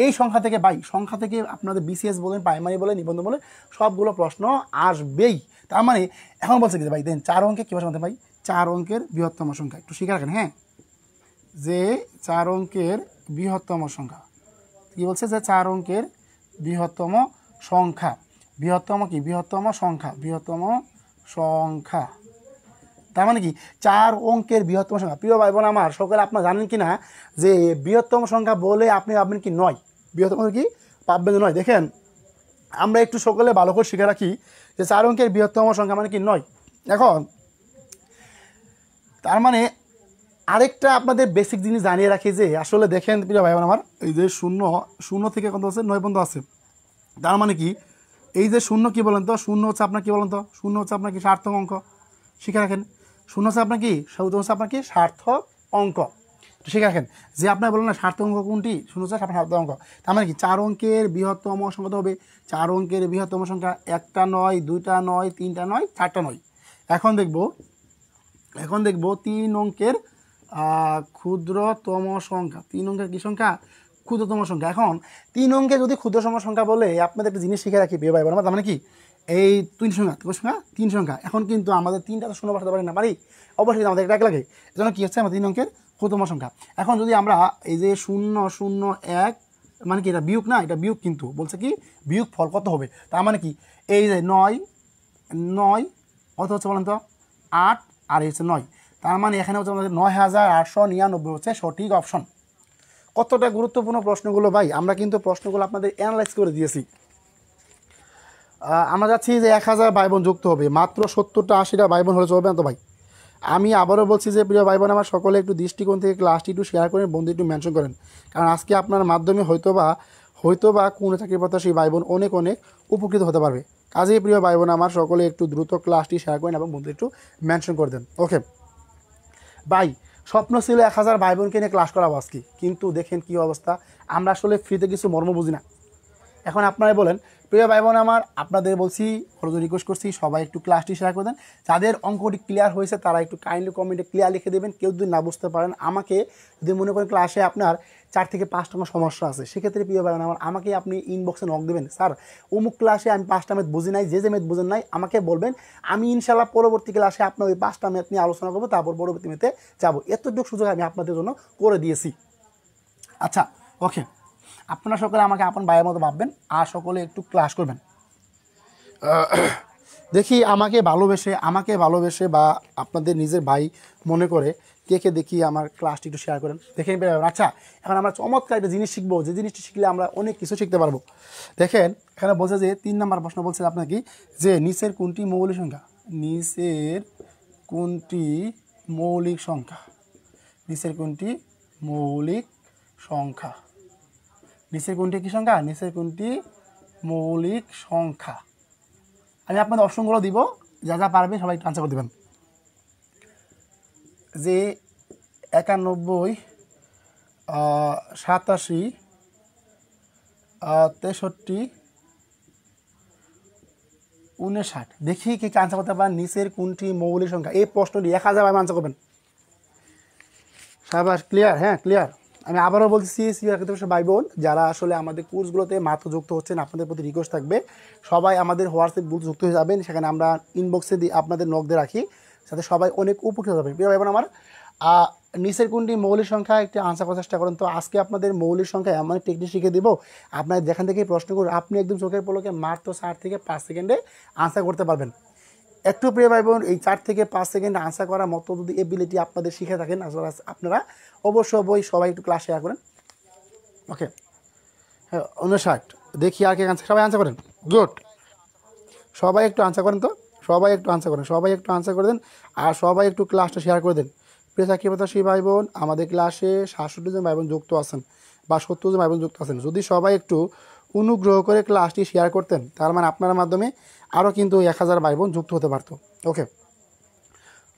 এই সংখ্যা থেকে আপনাদের বিসিএস বলেন, প্রাইমারি বলেন, নিবন্ধন বলেন, সবগুলো প্রশ্ন আসবেই। তার মানে এখন বলছে কি ভাই দেন 4 অঙ্কের কী ভাষা বলতে ভাই, 4 অঙ্কের বৃহত্তম সংখ্যা একটু শিখে রাখেন। হ্যাঁ, যে 4 অঙ্কের বৃহত্তম সংখ্যা কী বলছে, যে 4 অঙ্কের বৃহত্তম সংখ্যা, বৃহত্তম সংখ্যা, তার মানে কি 4 অঙ্কের বৃহত্তম সংখ্যা। প্রিয় ভাই বোন আমার সকলে আপনারা জানেন কি না যে বৃহত্তম সংখ্যা বলে আপনি পাবেন কি 9, বৃহত্তম কি পাবেন 9। দেখেন আমরা একটু সকলে ভালো করে শিখে রাখি যে 4 অঙ্কের বৃহত্তম সংখ্যা মানে কি 9। এখন তার মানে আরেকটা আপনাদের বেসিক জিনিস জানিয়ে রাখি যে আসলে দেখেন প্রিয় ভাই বোন আমার, এই যে শূন্য থেকে কত আছে 9 পর্যন্ত আছে। তার মানে কি এই যে শূন্য কি বলেন তো, শূন্য হচ্ছে আপনার কি বলেন তো, শূন্য হচ্ছে আপনার কি সার্থক অঙ্ক, শিখে রাখেন। শূন্য হচ্ছে আপনার কি আপনার কি সার্থক অঙ্ক, শিখে রাখেন। যে আপনার বলেন না সার্থক অঙ্ক কোনটি, শূন্য হচ্ছে আপনার সার্থক অঙ্ক। তার মানে কি 4 অঙ্কের বৃহত্তম সংখ্যা হবে, 4 অঙ্কের বৃহত্তম সংখ্যা 1টা 9, 2টা 9, 3টা 9, 4টা 9। এখন দেখব 3 অঙ্কের ক্ষুদ্রতম সংখ্যা, 3 অঙ্কের কি সংখ্যা, ক্ষুদ্রতম সংখ্যা। এখন 3 অঙ্কে যদি ক্ষুদ্রতম সংখ্যা বলে আপনাদের একটা জিনিস শিখে রাখি প্রিয় ভাই বোন, তার মানে কি এই 3 সংখ্যা। এখন কিন্তু আমাদের 3টা তো শূন্য বসাতে পারি না, পারি অবশ্যই আমাদের একটা এক লাগে, এজন্য কি হচ্ছে আমাদের 3 অঙ্কের ক্ষুদ্রতম সংখ্যা। এখন যদি আমরা এই যে 0 0 1 মানে কি এটা বিয়োগ না, এটা বিয়োগ, কিন্তু বলছে কি বিয়োগ ফল কত হবে। তার মানে কি এই যে 9 কত হচ্ছে বলেন তো 8, আর এই হচ্ছে 9, তার মানে এখানে হচ্ছে আমাদের 9899 হচ্ছে সঠিক অপশন। কতটা গুরুত্বপূর্ণ প্রশ্নগুলো ভাই, আমরা কিন্তু প্রশ্নগুলো আপনাদের অ্যানালাইজ করে দিয়েছি। আমরা যাচ্ছি যে 1000 ভাই বোন যুক্ত হবে, মাত্র 70টা 80টা ভাই বোন হলে চলবে না তো ভাই। আমি আবারও বলছি যে প্রিয় ভাই বোন আমার সকলে একটু দৃষ্টিকোণ থেকে ক্লাসটি একটু শেয়ার করেন, বন্ধু একটু মেনশন করেন, কারণ আজকে আপনার মাধ্যমে হয়তোবা কোনো চাকরি প্রত্যাশী ভাই বোন অনেক উপকৃত হতে পারবে। কাজেই প্রিয় ভাই বোন আমার সকলে একটু দ্রুত ক্লাসটি শেয়ার করেন এবং বন্ধু একটু মেনশন করে দেন। ওকে ভাই, স্বপ্ন ছিল 1000 ভাই বোনকে নিয়ে ক্লাস করাবো আজকে, কিন্তু দেখেন কি অবস্থা, আমরা আসলে ফ্রিতে কিছু মর্ম বুঝি না। এখন আপনারাই বলেন প্রিয় ভাই বোন আমার, আপনাদের বলছি রিকোয়েস্ট করছি সবাই একটু ক্লাসটি শেয়ার করে দেন। যাদের অঙ্কটি ক্লিয়ার হয়েছে তারা একটু কাইন্ডলি কমেন্টে ক্লিয়ার লিখে দেবেন। কেউ যদি না বুঝতে পারেন আমাকে যদি মনে করেন ক্লাসে আপনার 4 থেকে 5টা সমস্যা আছে, সেক্ষেত্রে প্রিয় ভাই বোন আমার আমাকে আপনি ইনবক্সে নক দেবেন, স্যার অমুক ক্লাসে আমি 5টা ম্যাথ বুঝি নাই, যে ম্যাথ বুঝেন নাই আমাকে বলবেন, আমি ইনশাল্লাহ পরবর্তী ক্লাসে আপনার ওই 5টা ম্যাথ নিয়ে আলোচনা করবো, তারপর পরবর্তী ম্যাথে যাবো। এতটুকু সুযোগ আমি আপনাদের জন্য করে দিয়েছি। আচ্ছা ওকে, আপনারা সকলে আমাকে আপন ভাইয়ের মতো ভাববেন আর সকলে একটু ক্লাস করবেন। দেখি আমাকে ভালোবেসে বা আপনাদের নিজের ভাই মনে করে কে দেখি আমার ক্লাসটি একটু শেয়ার করেন, দেখে নিবেন। আচ্ছা এখন আমরা চমৎকার একটা জিনিস শিখবো, যে জিনিসটি শিখলে আমরা অনেক কিছু শিখতে পারবো। দেখেন এখানে বলছে যে 3 নম্বর প্রশ্ন বলছে আপনার কি, যে নিচের কোনটি মৌলিক সংখ্যা, নিচের কোনটি মৌলিক সংখ্যা কি সংখ্যা, নিচের কোনটি মৌলিক সংখ্যা। আমি আপনাদের অপশনগুলো দিব, যা যা পারবে সবাই আনসার করে দেবেন। যে 91, 87, 63, 59, দেখি কে আনসার করতে পারেন নিচের কোনটি মৌলিক সংখ্যা। এই প্রশ্নটি 1000 ভাবে আনসার করবেন। সবাই ক্লিয়ার? হ্যাঁ ক্লিয়ার। আমি আবারও বলছি ভাই বোন যারা আসলে আমাদের কোর্সগুলোতে মাত্র যুক্ত হচ্ছেন, আপনাদের প্রতি রিকোয়েস্ট থাকবে সবাই আমাদের হোয়াটসঅ্যাপ গ্রুপ যুক্ত হয়ে যাবেন, সেখানে আমরা ইনবক্সে দিয়ে আপনাদের নক দিয়ে রাখি, যাতে সবাই অনেক উপকৃত হবেন। প্রিয় ভাই বোন আমার, নিচের কোনটি মৌলিক সংখ্যা একটি আনসার করার চেষ্টা করেন। তো আজকে আপনাদের মৌলিক সংখ্যা এমন টেকনিক শিখে দেবো, আপনার যেখান থেকে প্রশ্ন করুন আপনি একদম চোখের পলকে মাত্র 4 থেকে 5 সেকেন্ডে আনসার করতে পারবেন। একটু প্রিয় ভাই বোন এই 4 থেকে 5 সেকেন্ডে আনসার করার মতো যদি এবিলিটি আপনাদের শিখে থাকেন আপনারা অবশ্যই সবাই একটু ক্লাস শেয়ার করেন। ওকে হ্যাঁ 59, দেখি আর কে আনসার, সবাই আনসার করেন। গুড, সবাই একটু আনসার করেন, তো সবাই একটু আনসার করে দেন, আর সবাই একটু ক্লাসটা শেয়ার করে দেন। প্রিয় চাকরি প্রত্যাশী ভাই বোন, আমাদের ক্লাসে 67 জন ভাই বোন যুক্ত আছেন বা 70 জন ভাই বোন যুক্ত আছেন। যদি সবাই একটু অনুগ্রহ করে ক্লাসটি শেয়ার করতেন, তার মানে আপনার মাধ্যমে আরও কিন্তু 1000 ভাই বোন যুক্ত হতে পারতো। ওকে,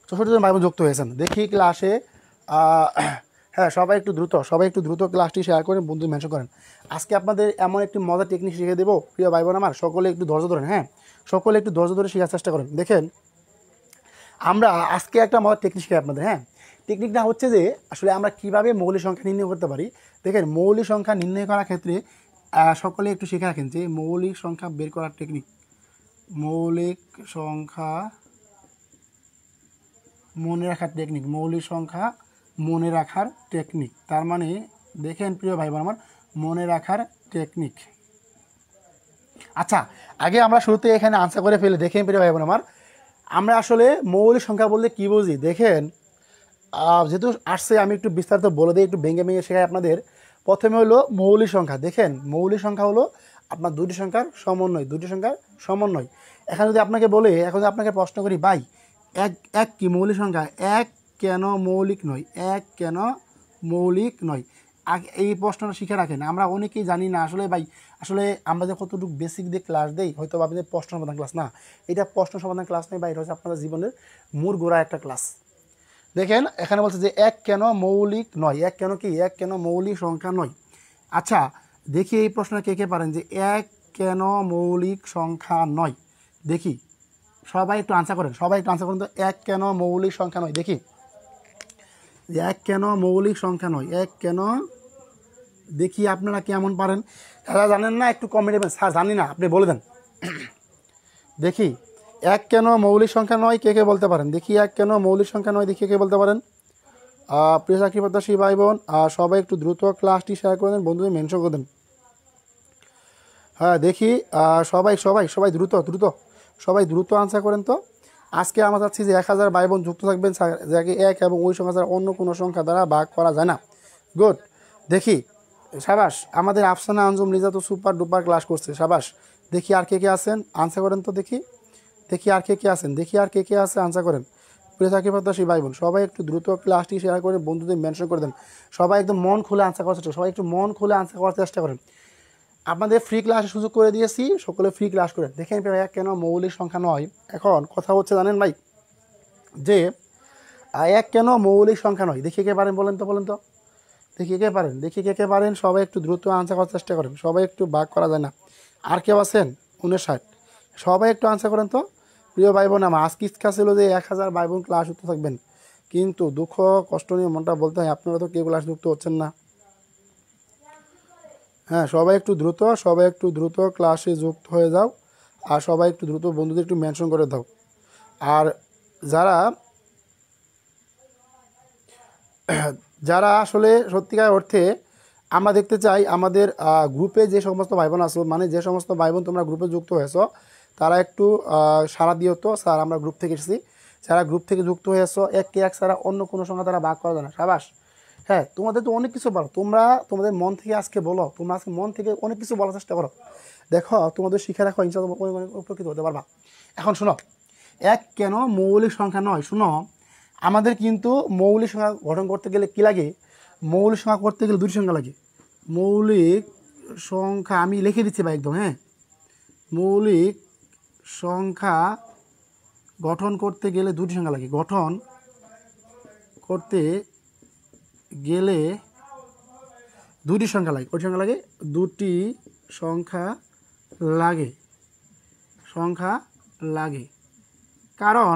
64 জন ভাই বোন যুক্ত হয়েছেন। দেখি ক্লাসে হ্যাঁ, সবাই একটু দ্রুত ক্লাসটি শেয়ার করেন, বন্ধু মেনশন করেন। আজকে আপনাদের এমন একটি মজার টেকনিক শিখে দেবো প্রিয় ভাই বোন আমার, সকলে একটু ধৈর্য ধরেন। হ্যাঁ, সকলে একটু ধৈর্য ধরে শেখার চেষ্টা করেন। দেখেন, আমরা আজকে একটা মজার টেকনিক শিখাই আপনাদের। হ্যাঁ, টেকনিকটা হচ্ছে যে আসলে আমরা কীভাবে মৌলিক সংখ্যা নির্ণয় করতে পারি। দেখেন, মৌলিক সংখ্যা নির্ণয় করার ক্ষেত্রে সকলে একটু শিখে রাখেন যে মৌলিক সংখ্যা বের করার টেকনিক। মৌলিক সংখ্যা মনে রাখার টেকনিক, মৌলিক সংখ্যা মনে রাখার টেকনিক। তার মানে দেখেন প্রিয় ভাই বোন আমার, মনে রাখার টেকনিক। আচ্ছা, আগে আমরা শুরুতে এখানে আনসার করে ফেলে দেখেন প্রিয় ভাই বোন আমার, আমরা আসলে মৌলিক সংখ্যা বলতে কী বুঝি। দেখেন, যেহেতু আসছে আমি একটু বিস্তারিত বলে দিই, একটু ভেঙে ভেঙে শেখাই আপনাদের। প্রথমে হলো মৌলিক সংখ্যা। দেখেন, মৌলিক সংখ্যা হলো আপনার দুটি সংখ্যার সমন্বয়। এখন যদি আপনাকে বলে, এখন যদি আপনাকে প্রশ্ন করি, ভাই এক কি মৌলিক সংখ্যা, এক কেন মৌলিক নয়, এক কেন মৌলিক নয়, এই প্রশ্নটা শিখে রাখেন। আমরা অনেকেই জানি না আসলে ভাই, আসলে আমরা যে কতটুকু বেসিক দিয়ে ক্লাস দেই, হয়তো আপনাদের প্রশ্ন সমাধান ক্লাস না, এটা প্রশ্ন সমাধান ক্লাস নয়, বা এটা হচ্ছে আপনাদের জীবনের মূল গোড়া একটা ক্লাস। দেখেন, এখানে বলছে যে এক কেন মৌলিক নয়, এক কেন কি, এক কেন মৌলিক সংখ্যা নয়। আচ্ছা, দেখি এই প্রশ্ন কে কে পারেন যে এক কেন মৌলিক সংখ্যা নয়। দেখি সবাই একটু আনসার করেন, তো এক কেন মৌলিক সংখ্যা নয়। দেখি এক কেন মৌলিক সংখ্যা নয়, এক কেন, দেখি আপনারা কেমন পারেন। যারা জানেন না একটু কমেন্ট দেবেন, স্যার জানি না, আপনি বলে দেন। দেখি এক কেন মৌলিক সংখ্যা নয় কে কে বলতে পারেন। দেখি এক কেন মৌলিক সংখ্যা নয়, দেখি কে বলতে পারেন। প্রিয় চাকরি প্রত্যাশী ভাই বোন, সবাই একটু দ্রুত ক্লাসটি শেয়ার করে দেন, বন্ধুদের মেনশন করে দেন। হ্যাঁ, দেখি সবাই দ্রুত আনসার করেন তো। আজকে আমরা চাচ্ছি যে 1000 ভাই বোন যুক্ত থাকবেন, যাকে এক এবং ওই সংখ্যা ছাড়া অন্য কোনো সংখ্যা দ্বারা ভাগ করা যায় না। গুড, দেখি সাবাস, আমাদের আফসানা আঞ্জুম লিজা তো সুপার ডুপার ক্লাস করছে, সাবাস। দেখি আর কে কে আছেন, আনসার করেন তো। দেখি আর কে কে আছে, আনসার করেন। প্রিয় চাকরি প্রত্যাশী ভাই বোন, সবাই একটু দ্রুত ক্লাসটি শেয়ার করে বন্ধুদের মেনশন করে দেন। সবাই একদম মন খুলে আনসার করার চেষ্টা করেন। আপনাদের ফ্রি ক্লাসের সুযোগ করে দিয়েছি, সকলে ফ্রি ক্লাস করেন। দেখেন এক কেন মৌলিক সংখ্যা নয়। এখন কথা হচ্ছে জানেন ভাই, যে এক কেন মৌলিক সংখ্যা নয়। দেখি কে পারেন, বলেন তো। দেখি কে পারেন, সবাই একটু দ্রুত আনসার করার চেষ্টা করেন। সবাই একটু ভাগ করা যায় না। আর কেউ আছেন 59? সবাই একটু আনসার করেন তো। প্রিয় ভাই বোন, আমার আজকে ইচ্ছা ছিল যে 1000 ভাই বোন ক্লাস যুক্ত থাকবেন, কিন্তু দুঃখ কষ্ট নিয়ে মনটা বলতে হয়, আপনারা তো কেউ ক্লাস যুক্ত হচ্ছেন না। হ্যাঁ, সবাই একটু দ্রুত ক্লাসে যুক্ত হয়ে যাও, আর সবাই একটু দ্রুত বন্ধুদের একটু মেনশন করে দাও। আর যারা আসলে সত্যিকার অর্থে আমরা দেখতে চাই আমাদের গ্রুপে যে সমস্ত ভাই বোন আসো, মানে যে সমস্ত ভাই বোন তোমরা গ্রুপে যুক্ত হয়েছো, তারা একটু সাড়া দিও তো, স্যার আমরা গ্রুপ থেকে এসেছি। যারা গ্রুপ থেকে যুক্ত হয়েছো, এক ছাড়া অন্য কোনো সংখ্যা তারা ভাগ করা যায় না, সাবাস। হ্যাঁ, তোমাদের তো অনেক কিছু বলো, তোমরা তোমাদের মন থেকে আজকে বলো, তোমরা আজকে মন থেকে অনেক কিছু বলার চেষ্টা করো। দেখো, তোমাদের শিখে রাখো, ইনশাআল্লাহ উপকৃত হতে পারবা। এখন শোনো, এক কেন মৌলিক সংখ্যা নয়। শোনো, আমাদের কিন্তু মৌলিক সংখ্যা গঠন করতে গেলে কী লাগে? মৌলিক সংখ্যা করতে গেলে দুটি সংখ্যা লাগে। মৌলিক সংখ্যা আমি লিখে দিচ্ছি ভাই একদম। হ্যাঁ, মৌলিক সংখ্যা গঠন করতে গেলে দুটি সংখ্যা লাগে। গঠন করতে গেলে দুটি সংখ্যা লাগে। কত সংখ্যা লাগে? দুটি সংখ্যা লাগে। কারণ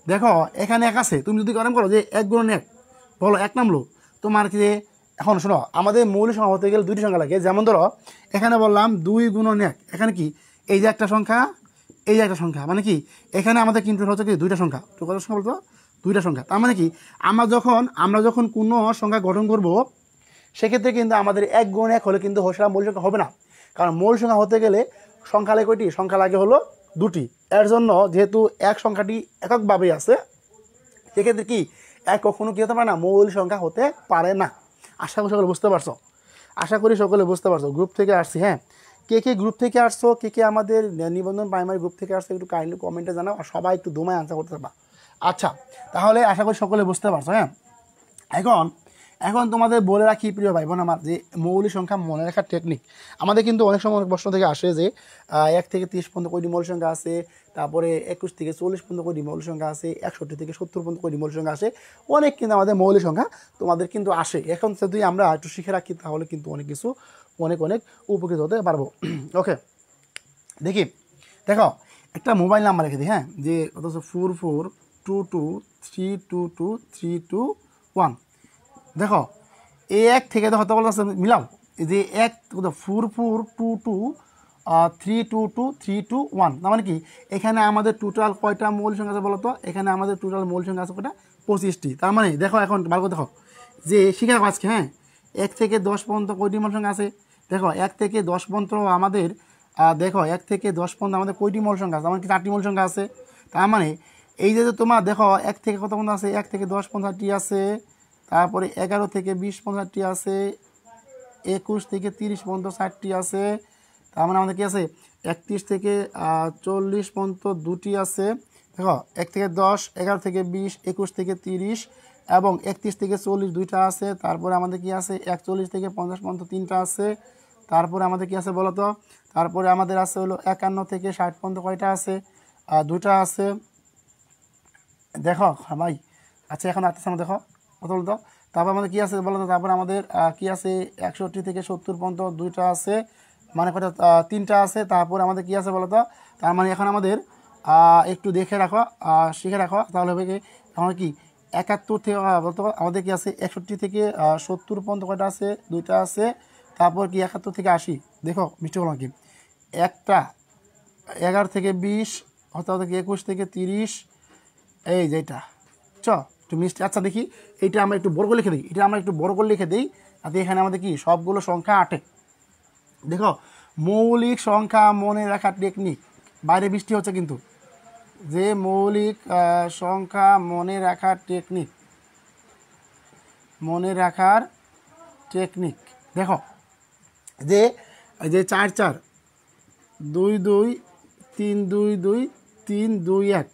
দেখো, এখানে এক আছে, তুমি যদি গরম করো যে 1 গুণন 1, বলো 1 নামলো তোমার কি? এখন শোনো, আমাদের মৌলিক সংখ্যা হতে গেলে দুটি সংখ্যা লাগে। যেমন ধরো এখানে বললাম 2 গুণন 1, এখানে কি এই যে একটা সংখ্যা, এই যে একটা সংখ্যা, মানে কি এখানে আমাদের কিন্তু হচ্ছে কি দুইটা সংখ্যা। তো কত সংখ্যা বলতো? দুইটা সংখ্যা। তার মানে কি আমরা যখন কোনো সংখ্যা গঠন করব, সেক্ষেত্রে কিন্তু আমাদের 1 গুণ 1 হলে কিন্তু সেটা মৌলিক সংখ্যা হবে না। কারণ মৌলিক সংখ্যা হতে গেলে সংখ্যা লাগে কয়টি? সংখ্যা লাগে হলো দুটি। এর জন্য যেহেতু এক সংখ্যাটি এককভাবেই আছে, সেক্ষেত্রে কি এক কখনো কী হতে পারে না? মৌলিক সংখ্যা হতে পারে না। আশা করি সকলে বুঝতে পারছো। গ্রুপ থেকে আসছি। হ্যাঁ, কে গ্রুপ থেকে আসছো, কে আমাদের নিবন্ধন প্রাইমারি গ্রুপ থেকে আসছো, একটু কাইন্ডলি কমেন্টে জানাও, আর সবাই একটু দমায় আনসার করতে পারবা। আচ্ছা, তাহলে আশা করি সকলে বুঝতে পারছো। হ্যাঁ, এখন এখন তোমাদের বলে রাখি প্রিয় ভাই বোন আমার, যে মৌলিক সংখ্যা মনে রাখার টেকনিক আমাদের কিন্তু অনেক সময় অনেক প্রশ্ন থেকে আসে যে 1 থেকে 30 পর্যন্ত কয়টি মৌলিক সংখ্যা আছে, তারপরে 21 থেকে 40 পর্যন্ত কয়টি মৌলিক সংখ্যা আছে, 61 থেকে 70 পর্যন্ত কয়টি মৌলিক সংখ্যা আসে, অনেক কিন্তু আমাদের মৌলিক সংখ্যা তোমাদের কিন্তু আসে। এখন যদি আমরা একটু শিখে রাখি তাহলে কিন্তু অনেক কিছু অনেক উপকৃত হতে পারবো। ওকে, দেখো একটা মোবাইল নাম্বার রেখে দিই, হ্যাঁ, যে অথচ 4422322321। দেখো এই এক থেকে দেখো তো বলতে মিলাও, যে 4422322321, তার মানে কি এখানে আমাদের টোটাল কয়টা মৌলিক সংখ্যা আছে বলো তো? এখানে আমাদের টোটাল মৌলিক সংখ্যা আছে কয়টা? 25টি। তার মানে দেখো এখন বার করে দেখো যে শিখে রাখো আজকে, হ্যাঁ, 1 থেকে 10 পর্যন্ত কয়টি মৌলিক সংখ্যা আছে? দেখো 1 থেকে 10 পর্যন্ত আমাদের দেখো 1 থেকে 10 পর্যন্ত আমাদের কয়টি মৌলিক সংখ্যা আছে? আমার কি 4টি মৌলিক সংখ্যা আছে। তার মানে এই যে তোমার দেখো 1 থেকে কত পর্যন্ত আছে? 1 থেকে 10 পর্যন্তটি আছে, তারপরে 11 থেকে 20 পর্যন্তটি আছে, 21 থেকে 30 পর্যন্ত 60টি আছে, তার মানে আমাদের কি আছে 31 থেকে 40 পর্যন্ত 2টি আছে। দেখো 1 থেকে 10, 11 থেকে 20, 21 থেকে 30 এবং 31 থেকে 40 2টা আছে। তারপরে আমাদের কি আছে 41 থেকে 50 পর্যন্ত 3টা আছে। তারপরে আমাদের কি আছে বলো তো? তারপরে আমাদের আছে হলো 51 থেকে 60 পর্যন্ত কয়টা আছে? 2টা আছে। দেখো ভাই, আচ্ছা এখন আসতেছে আমরা, দেখো কত বলতো? তারপর আমাদের কি আছে বলো তো? তারপর আমাদের কি আছে 61 থেকে 70 পর্যন্ত 2টা আছে, মানে কয়টা? 3টা আছে। তারপর আমাদের কি আছে বলো তো? তার মানে এখন আমাদের একটু দেখে রাখো, শিখে রাখো, তাহলে হবে কি আমরা কি 71 থেকে বলতো আমাদের কি আছে 61 থেকে 70 পর্যন্ত কয়টা আছে? 2টা আছে। তারপর কি 71 থেকে 80, দেখো মিষ্টি বললাম কি একটা, 11 থেকে 20 অর্থাৎ 21 থেকে 30, এই যেটা একটু মিষ্টি। আচ্ছা দেখি এইটা আমরা একটু বড় করে লিখে দিই, এটা আমরা একটু বড় করে লিখে দিই, তাতে এখানে আমাদের কি সবগুলো সংখ্যা আটে। দেখো মৌলিক সংখ্যা মনে রাখার টেকনিক, বাইরে বৃষ্টি হচ্ছে কিন্তু, যে মৌলিক সংখ্যা মনে রাখার টেকনিক দেখো যে 4 4 2 2 3 2 2 3 2 1।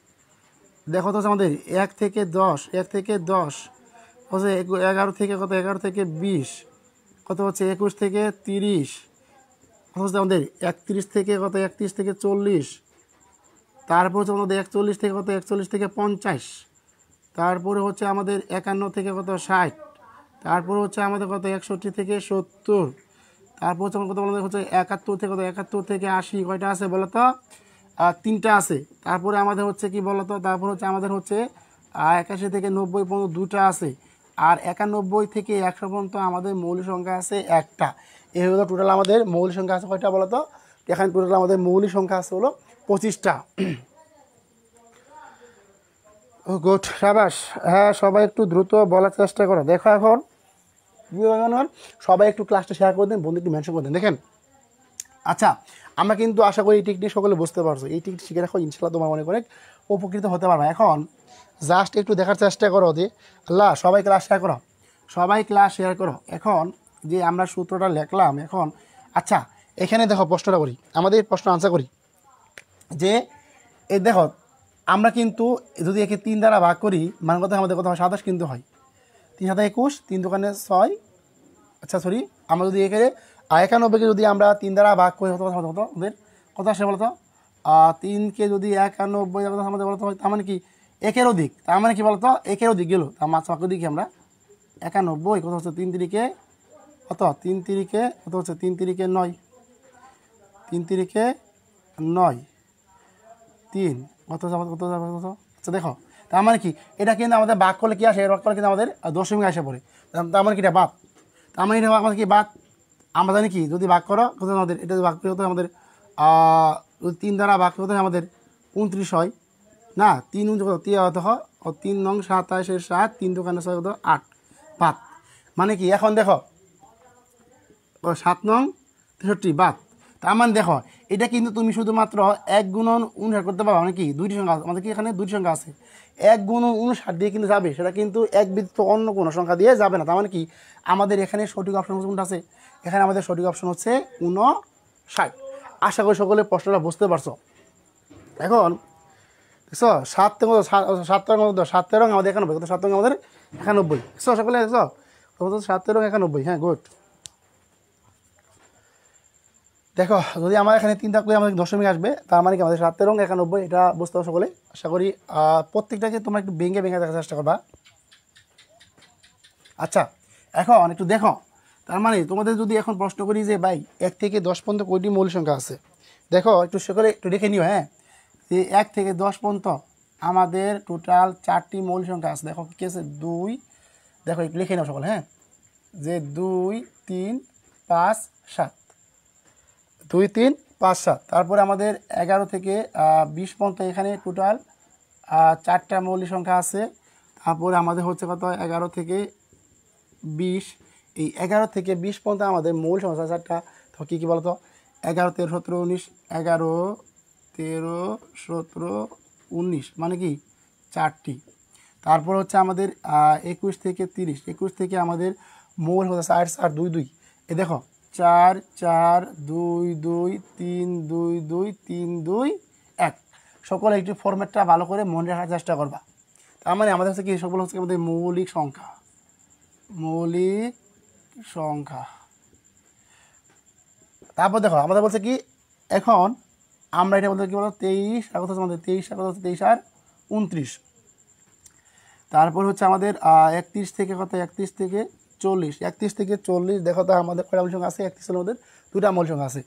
দেখো তো আমাদের 1 থেকে 10 হচ্ছে 11 থেকে কত? 11 থেকে 20 কত হচ্ছে? 21 থেকে 30 কত হচ্ছে আমাদের? 31 থেকে কত? 31 থেকে 40। তারপর হচ্ছে আমাদের 41 থেকে কত? 41 থেকে 50। তারপরে হচ্ছে আমাদের 51 থেকে কত? 60। তারপর হচ্ছে আমাদের কত? 61 থেকে 70। তারপর হচ্ছে আমার কত বলা হচ্ছে 71 থেকে কত? 71 থেকে 80 কয়টা আছে বলো তো? 3টা আছে। তারপরে আমাদের হচ্ছে কি বলো তো? তারপর হচ্ছে আমাদের হচ্ছে 81 থেকে 90 পর্যন্ত 2টা আছে, আর 91 থেকে 100 পর্যন্ত আমাদের মৌলিক সংখ্যা আছে একটা। এই হলো টোটাল আমাদের মৌলিক সংখ্যা আছে কয়টা বলো তো? এখানে টোটাল আমাদের মৌলিক সংখ্যা আছে হলো 25টা। ও গুড, সাবাস। হ্যাঁ, সবাই একটু দ্রুত বলার চেষ্টা করো। দেখো এখন সবাই একটু ক্লাসটা শেয়ার করে দেন, বন্ধু একটু মেনশন করে দেন। দেখেন আচ্ছা, আমরা কিন্তু আশা করি এই টেকনিক সকলে বুঝতে পারছো। এই টেকনিক শিখে রাখো, ইনশাল্লাহ তোমার অনেক উপকৃত হতে পারবে। এখন জাস্ট একটু দেখার চেষ্টা করো যে আল্লাহ সবাই ক্লাস শেয়ার করো। এখন যে আমরা সূত্রটা লিখলাম এখন, আচ্ছা এখানে দেখো প্রশ্নটা করি, আমাদের প্রশ্ন আনসার করি যে এই দেখো আমরা কিন্তু যদি একে 3 দ্বারা ভাগ করি, মানে কথা আমাদের কথা হয় 27 কিন্তু হয়। 3 7 21, 3 দোকানে 6। আচ্ছা সরি, আমরা যদি এখানে 91কে যদি আমরা 3 দ্বারা ভাগ করি হতো আমাদের কত আসে বলতো? 3কে যদি 91 আমাদের বলতো হয়, তার মানে কি 1-এর অধিক, তার মানে কি বলতো 1-এর অধিক গেল, তার মাছ ভাগ দিকে আমরা 91 কত হচ্ছে 3 তিরিকে কত? 3 তিরিকে কত হচ্ছে? 3 তিরিকে 9, 3 তিরিকে 9, 3 কত কত? আচ্ছা দেখো, তার মানে কি এটা কিন্তু আমাদের ভাগ করলে কি আসে? ভাগ করলে কিন্তু আমাদের দশমিক আসে পড়ে, তার মানে কি এটা বাদ, তার মানে এটা আমাদের কি বাদ। আমরা জানি কি যদি ভাগ করো কত আমাদের, এটা ভাগ করে হতো আমাদের 3 দ্বারা ভাগ করতে আমাদের 29 হয় না? 3 কত? 3 হতে হয় 3 নং 27 7, 3 দোকানে 6 কত? 8 বাদ। মানে কি এখন দেখো 7 নং 63 বাদ। তার মানে দেখো এটা কিন্তু তুমি শুধুমাত্র 1 গুণন 59 করতে পারো, মানে কি 2টি সংখ্যা আমাদের কি এখানে 2টি সংখ্যা আছে, 1 গুণন 59 দিয়ে কিন্তু যাবে, সেটা কিন্তু এক ব্যতীত অন্য কোনো সংখ্যা দিয়ে যাবে না। তার মানে কি আমাদের এখানে সঠিক অপশন কোনটা আছে? এখানে আমাদের সঠিক অপশন হচ্ছে 59। আশা করি সকলে প্রশ্নটা বুঝতে পারছো। এখন দেখছো 7 থেকে 7 তেরো 7 তেরো আমাদের 91, কত 7 আমাদের 91, দেখছো সকলে দেখছো কত 7 তেরো 91, হ্যাঁ গুড। দেখো যদি আমার এখানে 3 থাকলে আমাদের দশমিক আসবে, তার মানে কি আমাদের 7 তেরো 91, এটা বুঝতে পারো সকলে। আশা করি প্রত্যেকটাকে তোমরা একটু ভেঙে ভেঙে দেখার চেষ্টা করবা। আচ্ছা এখন একটু দেখো, তার মানে তোমাদের যদি এখন প্রশ্ন করি যে ভাই 1 থেকে 10 পর্যন্ত কয়টি মৌলিক সংখ্যা আছে, দেখো একটু সকলে একটু দেখে নিও, হ্যাঁ যে 1 থেকে 10 পর্যন্ত আমাদের টোটাল 4টি মৌলিক সংখ্যা আছে। দেখো কি আছে 2, দেখো একটু লিখে নাও সকলে, হ্যাঁ যে 2 3 5 7, 2 3 5 7। তারপরে আমাদের 11 থেকে 20 পর্যন্ত এখানে টোটাল 4টা মৌলিক সংখ্যা আছে। তারপরে আমাদের হচ্ছে কত 11 থেকে 20, এই 11 থেকে 20 পর্যন্ত আমাদের মৌলিক সংখ্যা 4টা। তো কী কী বলতো 11 13 17 19, 11 13 17 19 মানে কি 4টি। তারপর হচ্ছে আমাদের 21 থেকে 30, 21 থেকে আমাদের মৌলিক সংখ্যা 4 4 2 2, এ দেখো 4 4 2 2 3 2 2 3 2 1। সকলে একটু ফরম্যাটটা ভালো করে মনে রাখার চেষ্টা করবা। তার মানে আমাদের হচ্ছে কি সকল হচ্ছে আমাদের মৌলিক সংখ্যা, মৌলিক সংখ্যা। তারপর দেখো আমাদের বলছে কি এখন আমরা এটা বলতে কি বলো 23, কত হচ্ছে আমাদের 23 কত হচ্ছে 23 আর 29। তারপর হচ্ছে আমাদের 31 থেকে কত 31 থেকে 40, 31 থেকে 40 দেখো তো আমাদের কয়টা মৌলিক সংখ্যা আছে, 31 এর মধ্যে 2টা মৌলিক সংখ্যা আছে।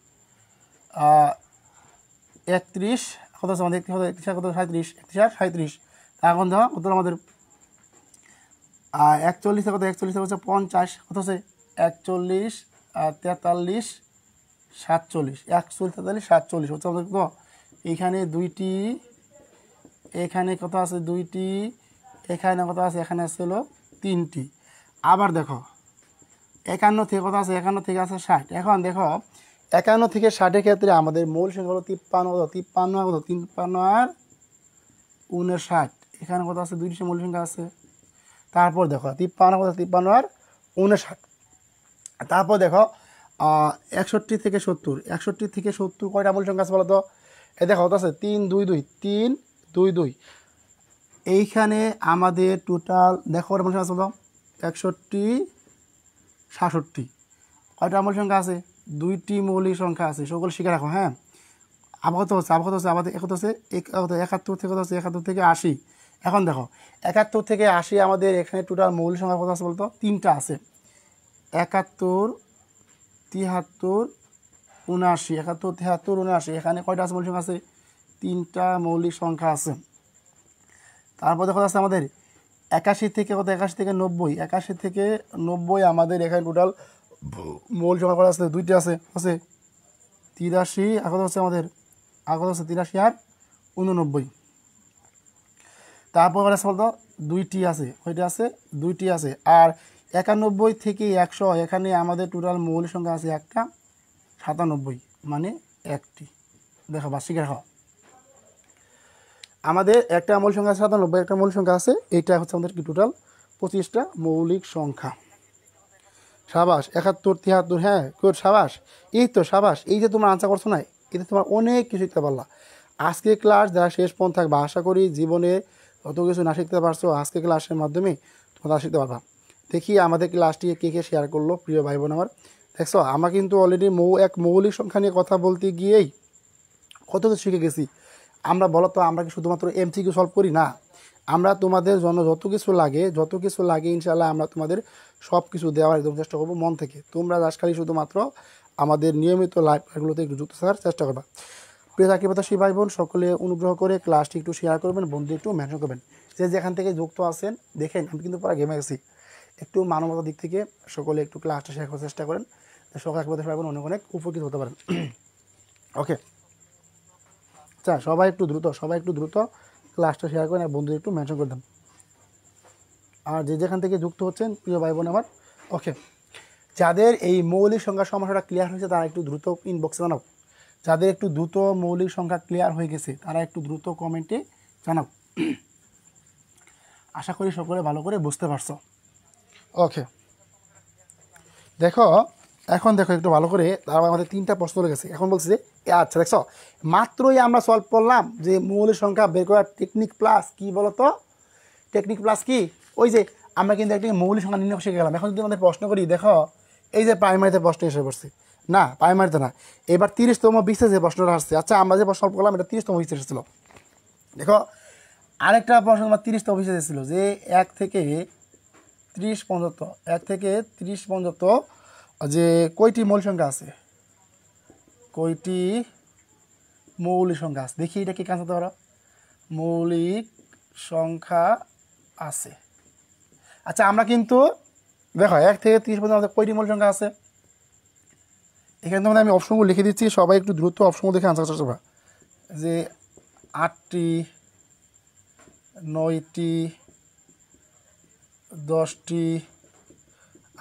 31 কত হচ্ছে আমাদের 31 কত 37, 31 আর 37। এখন দেখো কত আমাদের 41 কত 41 হচ্ছে 50, কত হচ্ছে 41 43 47, 41 43 47 হচ্ছে আমাদের কত এইখানে 2টি, এখানে কত আছে 2টি, এখানে কত আছে এখানে আছে হলো 3টি। আবার দেখো 51 থেকে কত আছে 51 থেকে আছে 60। এখন দেখো 51 থেকে 60-এর ক্ষেত্রে আমাদের মৌলিক সংখ্যা হলো 53, কত 53 কত 53 আর 59, এখানে কত আছে 2টি মৌলিক সংখ্যা আছে। তারপর দেখো 53 কত 53 আর 59। তারপর দেখো 61 থেকে 70, 61 থেকে 70 কয়টা মৌলিক সংখ্যা আছে বলো তো, এই দেখো কত আছে 3 2 2 3 2 2। এইখানে আমাদের টোটাল দেখো মৌলিক সংখ্যা আছে বলো 61 67, কয়টা মৌলিক সংখ্যা আছে 2টি মৌলিক সংখ্যা আছে, সকল শিখে রাখো, হ্যাঁ। আবগত হচ্ছে আমাদের কত হচ্ছে 71 থেকে কত হচ্ছে 71 থেকে 80। এখন দেখো 71 থেকে 80 আমাদের এখানে টোটাল মৌলিক সংখ্যা কত আছে বলতো 3টা আছে, 71 73 79, 71 73 79, এখানে কয়টা আছে মৌলিক সংখ্যা আছে 3টা মৌলিক সংখ্যা আছে। তারপর দেখো আছে আমাদের 81 থেকে কত 81 থেকে 90, 81 থেকে 90 আমাদের এখানে টোটাল মৌলিক সংখ্যা কত আছে 2টা আছে 83, এখন হচ্ছে আমাদের আগত হচ্ছে 83 আর 89। তারপর আছে বলতো 2টি আছে, কয়টা আছে 2টি আছে। আর 91 থেকে 100 এখানে আমাদের টোটাল মৌলিক সংখ্যা আছে একটা 97, মানে 1টি। দেখো বার্ষিক রাখো আমাদের একটা মৌলিক সংখ্যা আছে 97, একটা মৌলিক সংখ্যা আছে, এইটা হচ্ছে আমাদের কি টোটাল 25টা মৌলিক সংখ্যা। সাবাস 71 73, হ্যাঁ গুড সাবাস, এই তো সাবাস, এই যে তোমরা আনসার করছো না, এতে তোমার অনেক কিছু শিখতে পারলা। আজকে ক্লাস যারা শেষ পর্যন্ত থাকবে আশা করি জীবনে যত কিছু না শিখতে পারছো আজকে ক্লাসের মাধ্যমে তোমরা শিখতে পারবা। দেখি আমাদের ক্লাসটি কে কে শেয়ার করলো প্রিয় ভাই বোন আমার। দেখছো আমরা কিন্তু অলরেডি এক মৌলিক সংখ্যা নিয়ে কথা বলতে গিয়েই কত কিছু শিখে গেছি। আমরা বলো তো আমরা কি শুধুমাত্র এমসিকিউ সলভ করি না, আমরা তোমাদের জন্য যত কিছু লাগে ইনশাআল্লাহ আমরা তোমাদের সব কিছু দেওয়ার একদম চেষ্টা করবো মন থেকে। তোমরা খালি শুধুমাত্র আমাদের নিয়মিত লাইভগুলোতে একটু যুক্ত থাকার চেষ্টা করবা। প্রিয় চাকরিপ্রত্যাশী ভাই বোন সকলে অনুগ্রহ করে ক্লাসটি একটু শেয়ার করবেন, বন্ধু একটু মেনশন করবেন, যে যেখান থেকে যুক্ত আছেন। দেখেন আমি কিন্তু পুরো গেমে গেছি, একটু মানবতার দিক থেকে সকলে একটু ক্লাসটা শেয়ার করার চেষ্টা করেন, সকল চাকরিপ্রত্যাশী ভাই বোন অনেক অনেক উপকৃত হতে পারেন। ওকে আচ্ছা সবাই একটু দ্রুত ক্লাসটা শেয়ার করেন আর বন্ধু একটু মেনশন করে দেন। আর যে যেখান থেকে যুক্ত হচ্ছেন প্রিয় ভাই বোন আমার, ওকে যাদের এই মৌলিক সংখ্যার সমস্যাটা ক্লিয়ার হয়েছে তারা একটু দ্রুত ইনবক্সে জানাও, যাদের একটু দ্রুত মৌলিক সংখ্যা ক্লিয়ার হয়ে গেছে তারা একটু দ্রুত কমেন্টে জানাও। আশা করি সকলে ভালো করে বুঝতে পারছো। ওকে দেখো এখন দেখো একটু ভালো করে, তারপর আমাদের 3টা প্রশ্ন রয়ে গেছে। এখন বলছে যে আচ্ছা দেখছো, মাত্রই আমরা সলভ করলাম যে মৌলিক সংখ্যা বের করার টেকনিক প্লাস কি বলতো, টেকনিক প্লাস কি, ওই যে আমরা কিন্তু একটি মৌলিক সংখ্যা নির্ণয় শিখে গেলাম। এখন যদি আমাদের প্রশ্ন করি, দেখো এই যে প্রাইমারিতে প্রশ্ন এসে পড়ছে, না প্রাইমারিতে না, এবার 30তম বিসিএস যে প্রশ্নটা আসছে। আচ্ছা আমরা যে প্রশ্ন করলাম এটা 30তম বিসিএস এসেছিল। দেখো আরেকটা প্রশ্ন তোমার 30তম বিসিএস এসেছিল যে 1 থেকে 30 পর্যন্ত, 1 থেকে 30 পর্যন্ত যে কয়টি মৌলিক সংখ্যা আছে, কয়টি মৌলিক সংখ্যা আছে, দেখি এটা কি কাজ করতে পারো, মৌলিক সংখ্যা আছে। আচ্ছা আমরা কিন্তু দেখো 1 থেকে 30 পর্যন্ত আমাদের কয়টি মৌলিক সংখ্যা আছে, এখানে তোমাদের আমি অপশনগুলো লিখে দিচ্ছি, সবাই একটু দ্রুত অপশনগুলো দেখে আনসার চেষ্টা করবা। যে 8টি, 9টি, 10টি,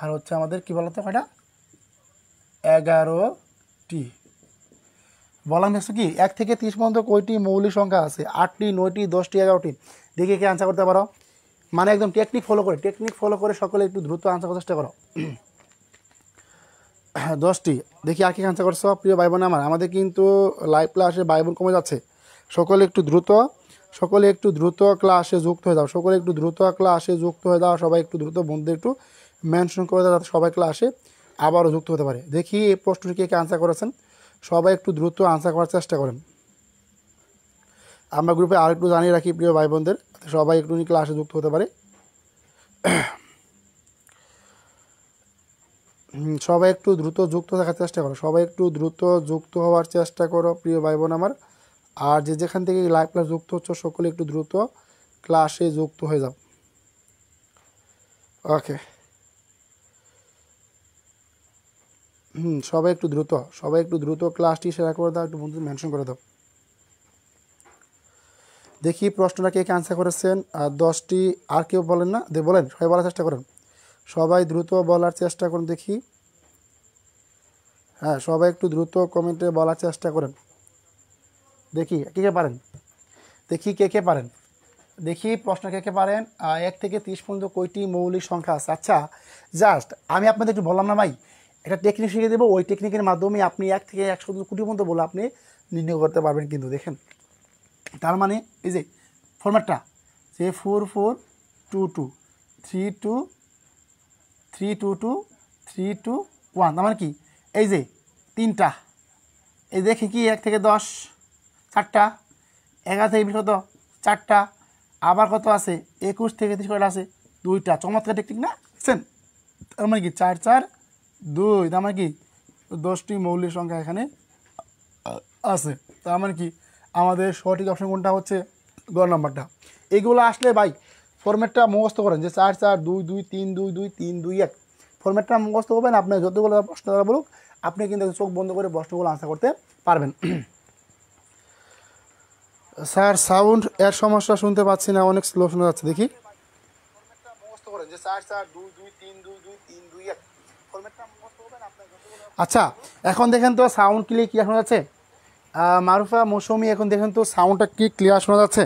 আর হচ্ছে আমাদের কী বলতো কয়টা, 11টি। বললাম দেখছো কি 1 থেকে 30 পর্যন্ত কয়টি মৌলিক সংখ্যা আছে, 8টি, 9টি, 10টি, 11টি। দেখে কি আনসার করতে পারো, মানে একদম টেকনিক ফলো করে সকলে একটু দ্রুত আনসার করার চেষ্টা করো। 10টি, দেখি আর কি আনসার করছো প্রিয় ভাই বোন আমার। আমাদের কিন্তু লাইভ ক্লাসে ভাই বোন কমে যাচ্ছে, সকলে একটু দ্রুত ক্লাসে যুক্ত হয়ে যাও, সকলে একটু দ্রুত ক্লাসে যুক্ত হয়ে যাও, সবাই একটু দ্রুত বন্ধুদের একটু মেনশন করে দাও যাতে সবাই ক্লাসে আবারও যুক্ত হতে পারে। দেখি এই প্রশ্নটি কে আনসার করেছেন, সবাই একটু দ্রুত আনসার করার চেষ্টা করেন। আমরা গ্রুপে আরেকটু জানিয়ে রাখি প্রিয় ভাই বোনদের, সবাই একটু ক্লাসে যুক্ত হতে পারে। সবাই একটু দ্রুত যুক্ত থাকার চেষ্টা করো, সবাই একটু দ্রুত যুক্ত হওয়ার চেষ্টা করো প্রিয় ভাই বোন আমার। আর যে যেখান থেকে লাইভ ক্লাস যুক্ত হচ্ছে সকলে একটু দ্রুত ক্লাসে যুক্ত হয়ে যাও। ওকে, সবাই একটু দ্রুত ক্লাসটি শেয়ার করে দাও, একটু বন্ধু মেনশন করে দাও। দেখি প্রশ্নটা কে আনসার করেছেন, 10টি, আর কেউ বলেন না, বলেন সবাই বলার চেষ্টা করেন, সবাই দ্রুত বলার চেষ্টা করুন দেখি। হ্যাঁ সবাই একটু দ্রুত কমেন্টে বলার চেষ্টা করেন, দেখি কে পারেন, দেখি কে পারেন, দেখি প্রশ্ন কে পারেন। 1 থেকে 30 পর্যন্ত কয়টি মৌলিক সংখ্যা আছে। আচ্ছা জাস্ট আমি আপনাদের একটু বললাম না ভাই, একটা টেকনিক শিখে দেবো, ওই টেকনিকের মাধ্যমে আপনি 1 থেকে 100 কোটি পর্যন্ত বলে আপনি নির্ণয় করতে পারবেন। কিন্তু দেখেন তার মানে এই যে ফরম্যাটটা, যে 4 4 2 2 3 2 3 2 2 3 2 1, তার মানে কি এই যে 3টা, এই দেখি কি 1 থেকে 10 4টা, 11 থেকে 20 কত 4টা, আবার কত আছে 21 থেকে 30 কয়টা আছে 2টা। চমৎকার টেকনিক না, বুঝছেন? তার মানে কি 4 4 2, তার মানে কি 10টি মৌলিক সংখ্যা এখানে আছে। তার মানে কি আমাদের সঠিক অপশন কোনটা হচ্ছে গ নাম্বারটা। এগুলো আসলে ভাই ফরম্যাটটা মুখস্থ করেন, যে 4 4 2 2 3 2 2 3 2 1, ফরম্যাটটা মুখস্থ করবেন, আপনার যতগুলো প্রশ্ন তারা বলুক আপনি কিন্তু চোখ বন্ধ করে প্রশ্নগুলো আনসার করতে পারবেন। স্যার সাউন্ড এর সমস্যা শুনতে পাচ্ছি না, অনেক স্লো শোনা যাচ্ছে, দেখি। আচ্ছা এখন দেখেন তো সাউন্ড ক্লিয়ার শোনা যাচ্ছে, মারুফা মৌসুমি, এখন দেখেন তো সাউন্ডটা কি ক্লিয়ার শোনা যাচ্ছে,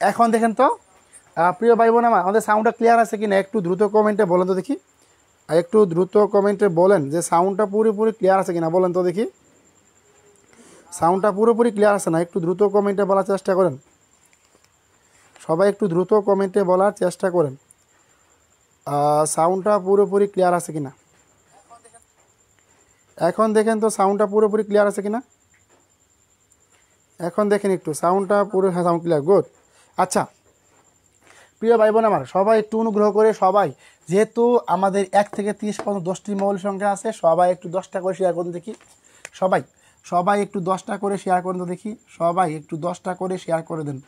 এখন দেখেন তো প্রিয় ভাই বোন আমাদের সাউন্ডটা ক্লিয়ার আছে কি না, একটু দ্রুত কমেন্টে বলেন তো দেখি, একটু দ্রুত কমেন্টে বলেন যে সাউন্ডটা পুরোপুরি ক্লিয়ার আছে কিনা, বলেন তো দেখি সাউন্ডটা পুরোপুরি ক্লিয়ার আছে না, একটু দ্রুত কমেন্টে বলার চেষ্টা করেন, সবাই একটু দ্রুত কমেন্টে বলার চেষ্টা করেন সাউন্ডটা পুরোপুরি ক্লিয়ার আছে কিনা। এখন দেখেন তো সাউন্ডটা পুরোপুরি ক্লিয়ার আছে কিনা, এখন দেখেন একটু সাউন্ডটা পুরো, হ্যাঁ সাউন্ড ক্লিয়ার, গুড। আচ্ছা প্রিয় ভাই বোন আমার, সবাই একটু অনুগ্রহ করে, সবাই যেহেতু আমাদের 1 থেকে 30 পর্যন্ত 10টি মৌলিক সংখ্যা আছে, সবাই একটু 10টা করে শেয়ার করুন দেখি, সবাই একটু 10টা করে শেয়ার করুন তো দেখি, সবাই একটু 10টা করে শেয়ার করে দেন,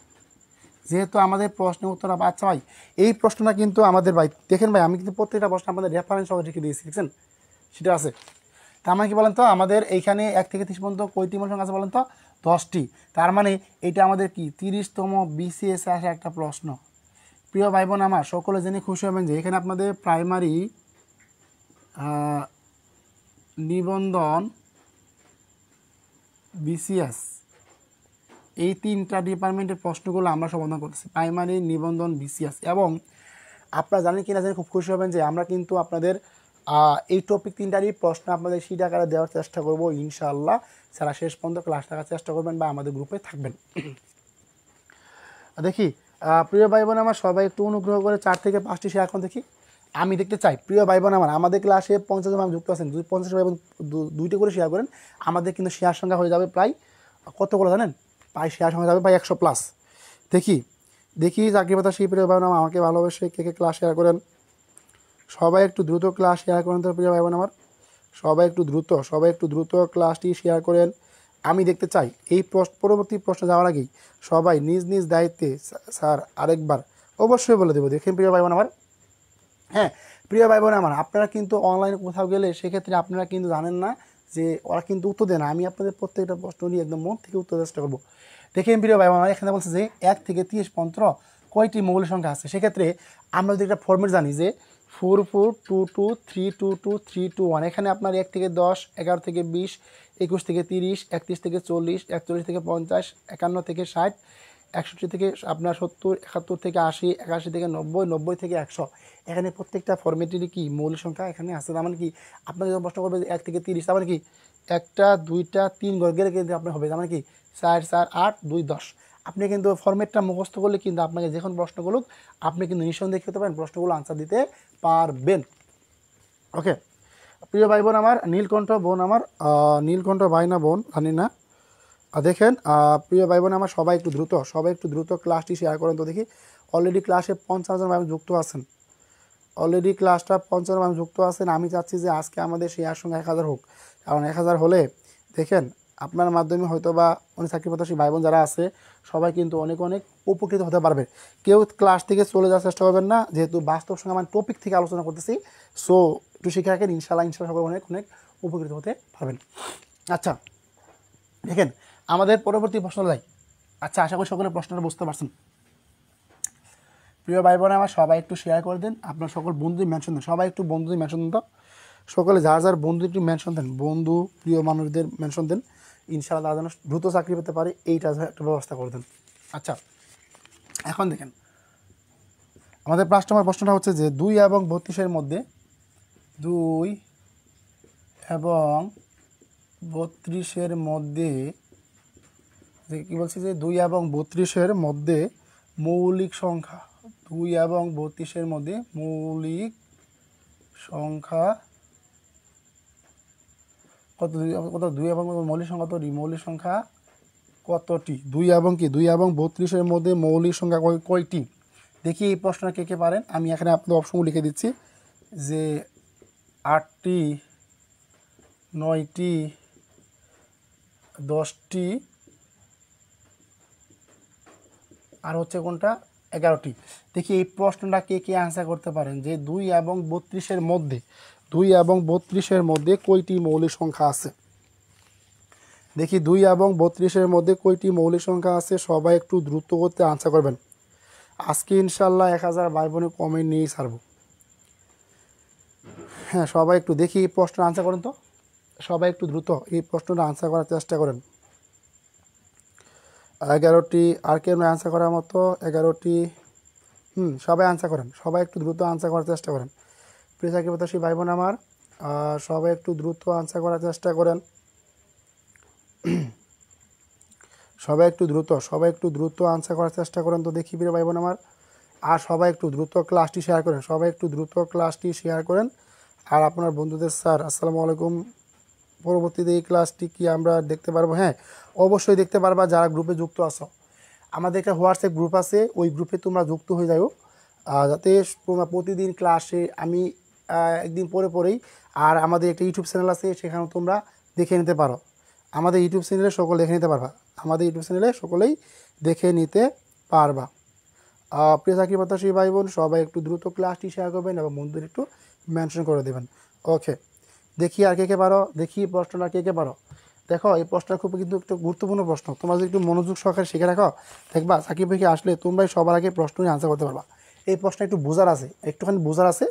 যেহেতু আমাদের প্রশ্নের উত্তরটা। আচ্ছা ভাই এই প্রশ্নটা কিন্তু আমাদের ভাই দেখেন ভাই, আমি কিন্তু প্রত্যেকটা প্রশ্ন আমাদের রেফারেন্স সহ রেখে দিয়েছি, দেখছেন সেটা আছে। তার মানে কি বলেন তো, আমাদের এইখানে 1 থেকে 30 পর্যন্ত কয়টি মৌলিক সংখ্যা আছে বলেন তো, 10টি। তার মানে এটা আমাদের কি 30তম বিসিএস আসা একটা প্রশ্ন। প্রিয় ভাই বোন আমার, সকলে জেনে খুশি হবেন যে এখানে আপনাদের প্রাইমারি নিবন্ধন বিসিএস এই 3টা ডিপার্টমেন্টের প্রশ্নগুলো আমরা সমাধান করতেছি, প্রাইমারি নিবন্ধন বিসিএস। এবং আপনারা জানেন কিনা জানি খুব খুশি হবেন যে আমরা কিন্তু আপনাদের এই টপিক তিনটারই প্রশ্ন আপনাদের শীট আকারে দেওয়ার চেষ্টা করবো ইনশাআল্লাহ। সারা শেষ পর্যন্ত ক্লাস থাকার চেষ্টা করবেন বা আমাদের গ্রুপে থাকবেন। দেখি প্রিয় ভাই বোন আমার সবাই একটু অনুগ্রহ করে 4 থেকে 5টি শেয়ার করুন দেখি, আমি দেখতে চাই। প্রিয় ভাই বোন আমার আমাদের ক্লাসে 50 জন যুক্ত আছেন, যদি 50 ভাই বোন 2টি করে শেয়ার করেন আমাদের কিন্তু শেয়ার সংখ্যা হয়ে যাবে প্রায় কতগুলো জানেন, প্রায় শেয়ার সংখ্যা যাবে প্রায় 100+। দেখি চাকরি পাতা সেই প্রিয় ভাই বোন আমাকে ভালোবেসে কে কে ক্লাস শেয়ার করেন, সবাই একটু দ্রুত ক্লাস শেয়ার করেন তো প্রিয় ভাই বোন আমার, সবাই একটু দ্রুত ক্লাসটি শেয়ার করেন, আমি দেখতে চাই। এই পরবর্তী প্রশ্ন যাওয়ার আগেই সবাই নিজ নিজ দায়িত্বে স্যার আরেকবার অবশ্যই বলে দেবো। দেখেন প্রিয় ভাই বোন আমার, হ্যাঁ প্রিয় ভাই বোন আমার, আপনারা কিন্তু অনলাইনে কোথাও গেলে সেক্ষেত্রে আপনারা কিন্তু জানেন না যে ওরা কিন্তু উত্তর দেয় না। আমি আপনাদের প্রত্যেকটা প্রশ্ন নিয়ে একদম মন থেকে উত্তর চেষ্টা করবো। দেখেন প্রিয় ভাই বোন আমার, এখানে বলছে যে 1 থেকে 30 পর্যন্ত কয়টি মৌলিক সংখ্যা আছে। সেক্ষেত্রে আমরা যদি একটা ফর্মেট জানি যে 4 4 2 2 3 2 2 3 2 1, এখানে আপনার 1 থেকে 10, 11 থেকে 20, 21 থেকে 30, 31 থেকে 40, 41 থেকে 50, 51 থেকে 60, 61 থেকে আপনার 70, 71 থেকে 80, 81 থেকে 90, 90 থেকে 100। এখানে প্রত্যেকটা ফর্মেটেরই কি মৌলিক সংখ্যা এখানে আছে। তার মানে কি আপনাকে যখন প্রশ্ন করবে 1 থেকে 30, তার মানে কি 1টা 2টা 3 গেলে কিন্তু আপনার হবে, তার মানে কি 4 4 8 2 10। আপনি কিন্তু ফর্মেটটা মুখস্থ করলে কিন্তু আপনাকে যখন প্রশ্নগুলো আপনি কিন্তু নিঃসন্দেহে করতে পারেন, প্রশ্নগুলো আনসার দিতে পারবেন। ওকে প্রিয় ভাই বোন আমার, নীলকণ্ঠ বোন আমার, নীলকণ্ঠ ভাই না বোন জানি না। দেখেন প্রিয় ভাই বোন আমার, সবাই একটু দ্রুত ক্লাসটি শেয়ার করেন তো দেখি। অলরেডি ক্লাসে 50 জন ভাই যুক্ত আছেন, অলরেডি ক্লাসটা 50 জন ভাই যুক্ত আছেন। আমি চাচ্ছি যে আজকে আমাদের শেয়ার সংখ্যা 1000 হোক, কারণ 1000 হলে দেখেন আপনার মাধ্যমে হয়তো বা অনেক চাকরি প্রত্যাশী ভাই বোন যারা আছে সবাই কিন্তু অনেক উপকৃত হতে পারবে। কেউ ক্লাস থেকে চলে যাওয়ার চেষ্টা করবেন না, যেহেতু বাস্তব সঙ্গে আমার টপিক থেকে আলোচনা করতেছি। সো একটু শিখে রাখেন, ইনশাল্লাহ সকলে অনেক উপকৃত হতে পারবেন। আচ্ছা দেখেন আমাদের পরবর্তী প্রশ্ন যাই। আচ্ছা আশা করি সকলে প্রশ্নটা বুঝতে পারছেন। প্রিয় ভাই বোন আমার সবাই একটু শেয়ার করে দেন, আপনার সকল বন্ধুই মেনশন দেন, সবাই একটু বন্ধুই মেনশন দেন তো, সকলে যার বন্ধু একটু মেনশন দেন, বন্ধু প্রিয় মানুষদের মেনশন দেন, ইনশাআল্লাহ তারা যেন দ্রুত চাকরি পেতে পারে এইটা একটা ব্যবস্থা করে দেন। আচ্ছা এখন দেখেন আমাদের প্রশ্নটা হচ্ছে যে 2 এবং 32-এর মধ্যে 2 এবং 32-এর মধ্যে কি বলছে যে 2 এবং 32-এর মধ্যে মৌলিক সংখ্যা, 2 এবং 32-এর মধ্যে মৌলিক সংখ্যা কত, 2 এবং মৌলিক সংখ্যা কতটি, মৌলিক সংখ্যা কতটি, 2 এবং 32-এর মধ্যে মৌলিক সংখ্যা কয়টি। দেখি এই প্রশ্নটা কে কে পারেন। আমি এখানে আপনাদের অপশন লিখে দিচ্ছি যে 8টি, 9টি, 10টি আর হচ্ছে কোনটা 11টি। দেখি এই প্রশ্নটা কে কে আনসার করতে পারেন যে 2 এবং 32-এর মধ্যে, 2 এবং 32-এর মধ্যে কয়টি মৌলিক সংখ্যা আছে। দেখি 2 এবং 32-এর মধ্যে কয়টি মৌলিক সংখ্যা আছে, সবাই একটু দ্রুত করতে আনসার করবেন। আজকে ইনশাল্লাহ 1000 ভাই বোনের কমেন্ট নিয়েই ছাড়বো। হ্যাঁ সবাই একটু দেখি এই প্রশ্নটা আনসার করেন তো, সবাই একটু দ্রুত এই প্রশ্নটা আনসার করার চেষ্টা করেন। 11টি, আর কেউ আনসার করার মতো 11টি, সবাই আনসার করেন, সবাই একটু দ্রুত আনসার করার চেষ্টা করেন। প্রিয় চাকরি প্রত্যাশী ভাই বোন আমার, সবাই একটু দ্রুত আনসার করার চেষ্টা করেন, সবাই একটু দ্রুত আনসার করার চেষ্টা করেন তো দেখি প্রিয় ভাই বোন আমার। আর সবাই একটু দ্রুত ক্লাসটি শেয়ার করেন, আর আপনার বন্ধুদের স্যার আসসালামু আলাইকুম, পরবর্তীতে এই ক্লাসটি কি আমরা দেখতে পারবো? হ্যাঁ অবশ্যই দেখতে পারবা, যারা গ্রুপে যুক্ত আছো। আমাদের একটা হোয়াটসঅ্যাপ গ্রুপ আছে, ওই গ্রুপে তোমরা যুক্ত হয়ে যাও, যাতে তোমরা প্রতিদিন ক্লাসে আমি একদিন পরেই, আর আমাদের একটা ইউটিউব চ্যানেল আছে, সেখানেও তোমরা দেখে নিতে পারো। আমাদের ইউটিউব চ্যানেলে সকলে দেখে নিতে পারবা, সকলেই দেখে নিতে পারবা। প্রিয় চাকরি প্রত্যাশী ভাই বোন সবাই একটু দ্রুত ক্লাসটি শেয়ার করবেন এবং বন্ধুদের একটু মেনশন করে দেবেন। ওকে দেখি আর কে পারো, দেখি প্রশ্নটা কে পারো। দেখো এই প্রশ্নটা খুব কিন্তু একটু গুরুত্বপূর্ণ প্রশ্ন, তোমরা যদি একটু মনোযোগ সহকারে শিখে রাখো দেখবা চাকরি পরীক্ষা আসলে তোমরাই সবার আগে প্রশ্ন নিয়ে আনসার করতে পারবা। এই প্রশ্নটা একটুখানি বোঝার আছে,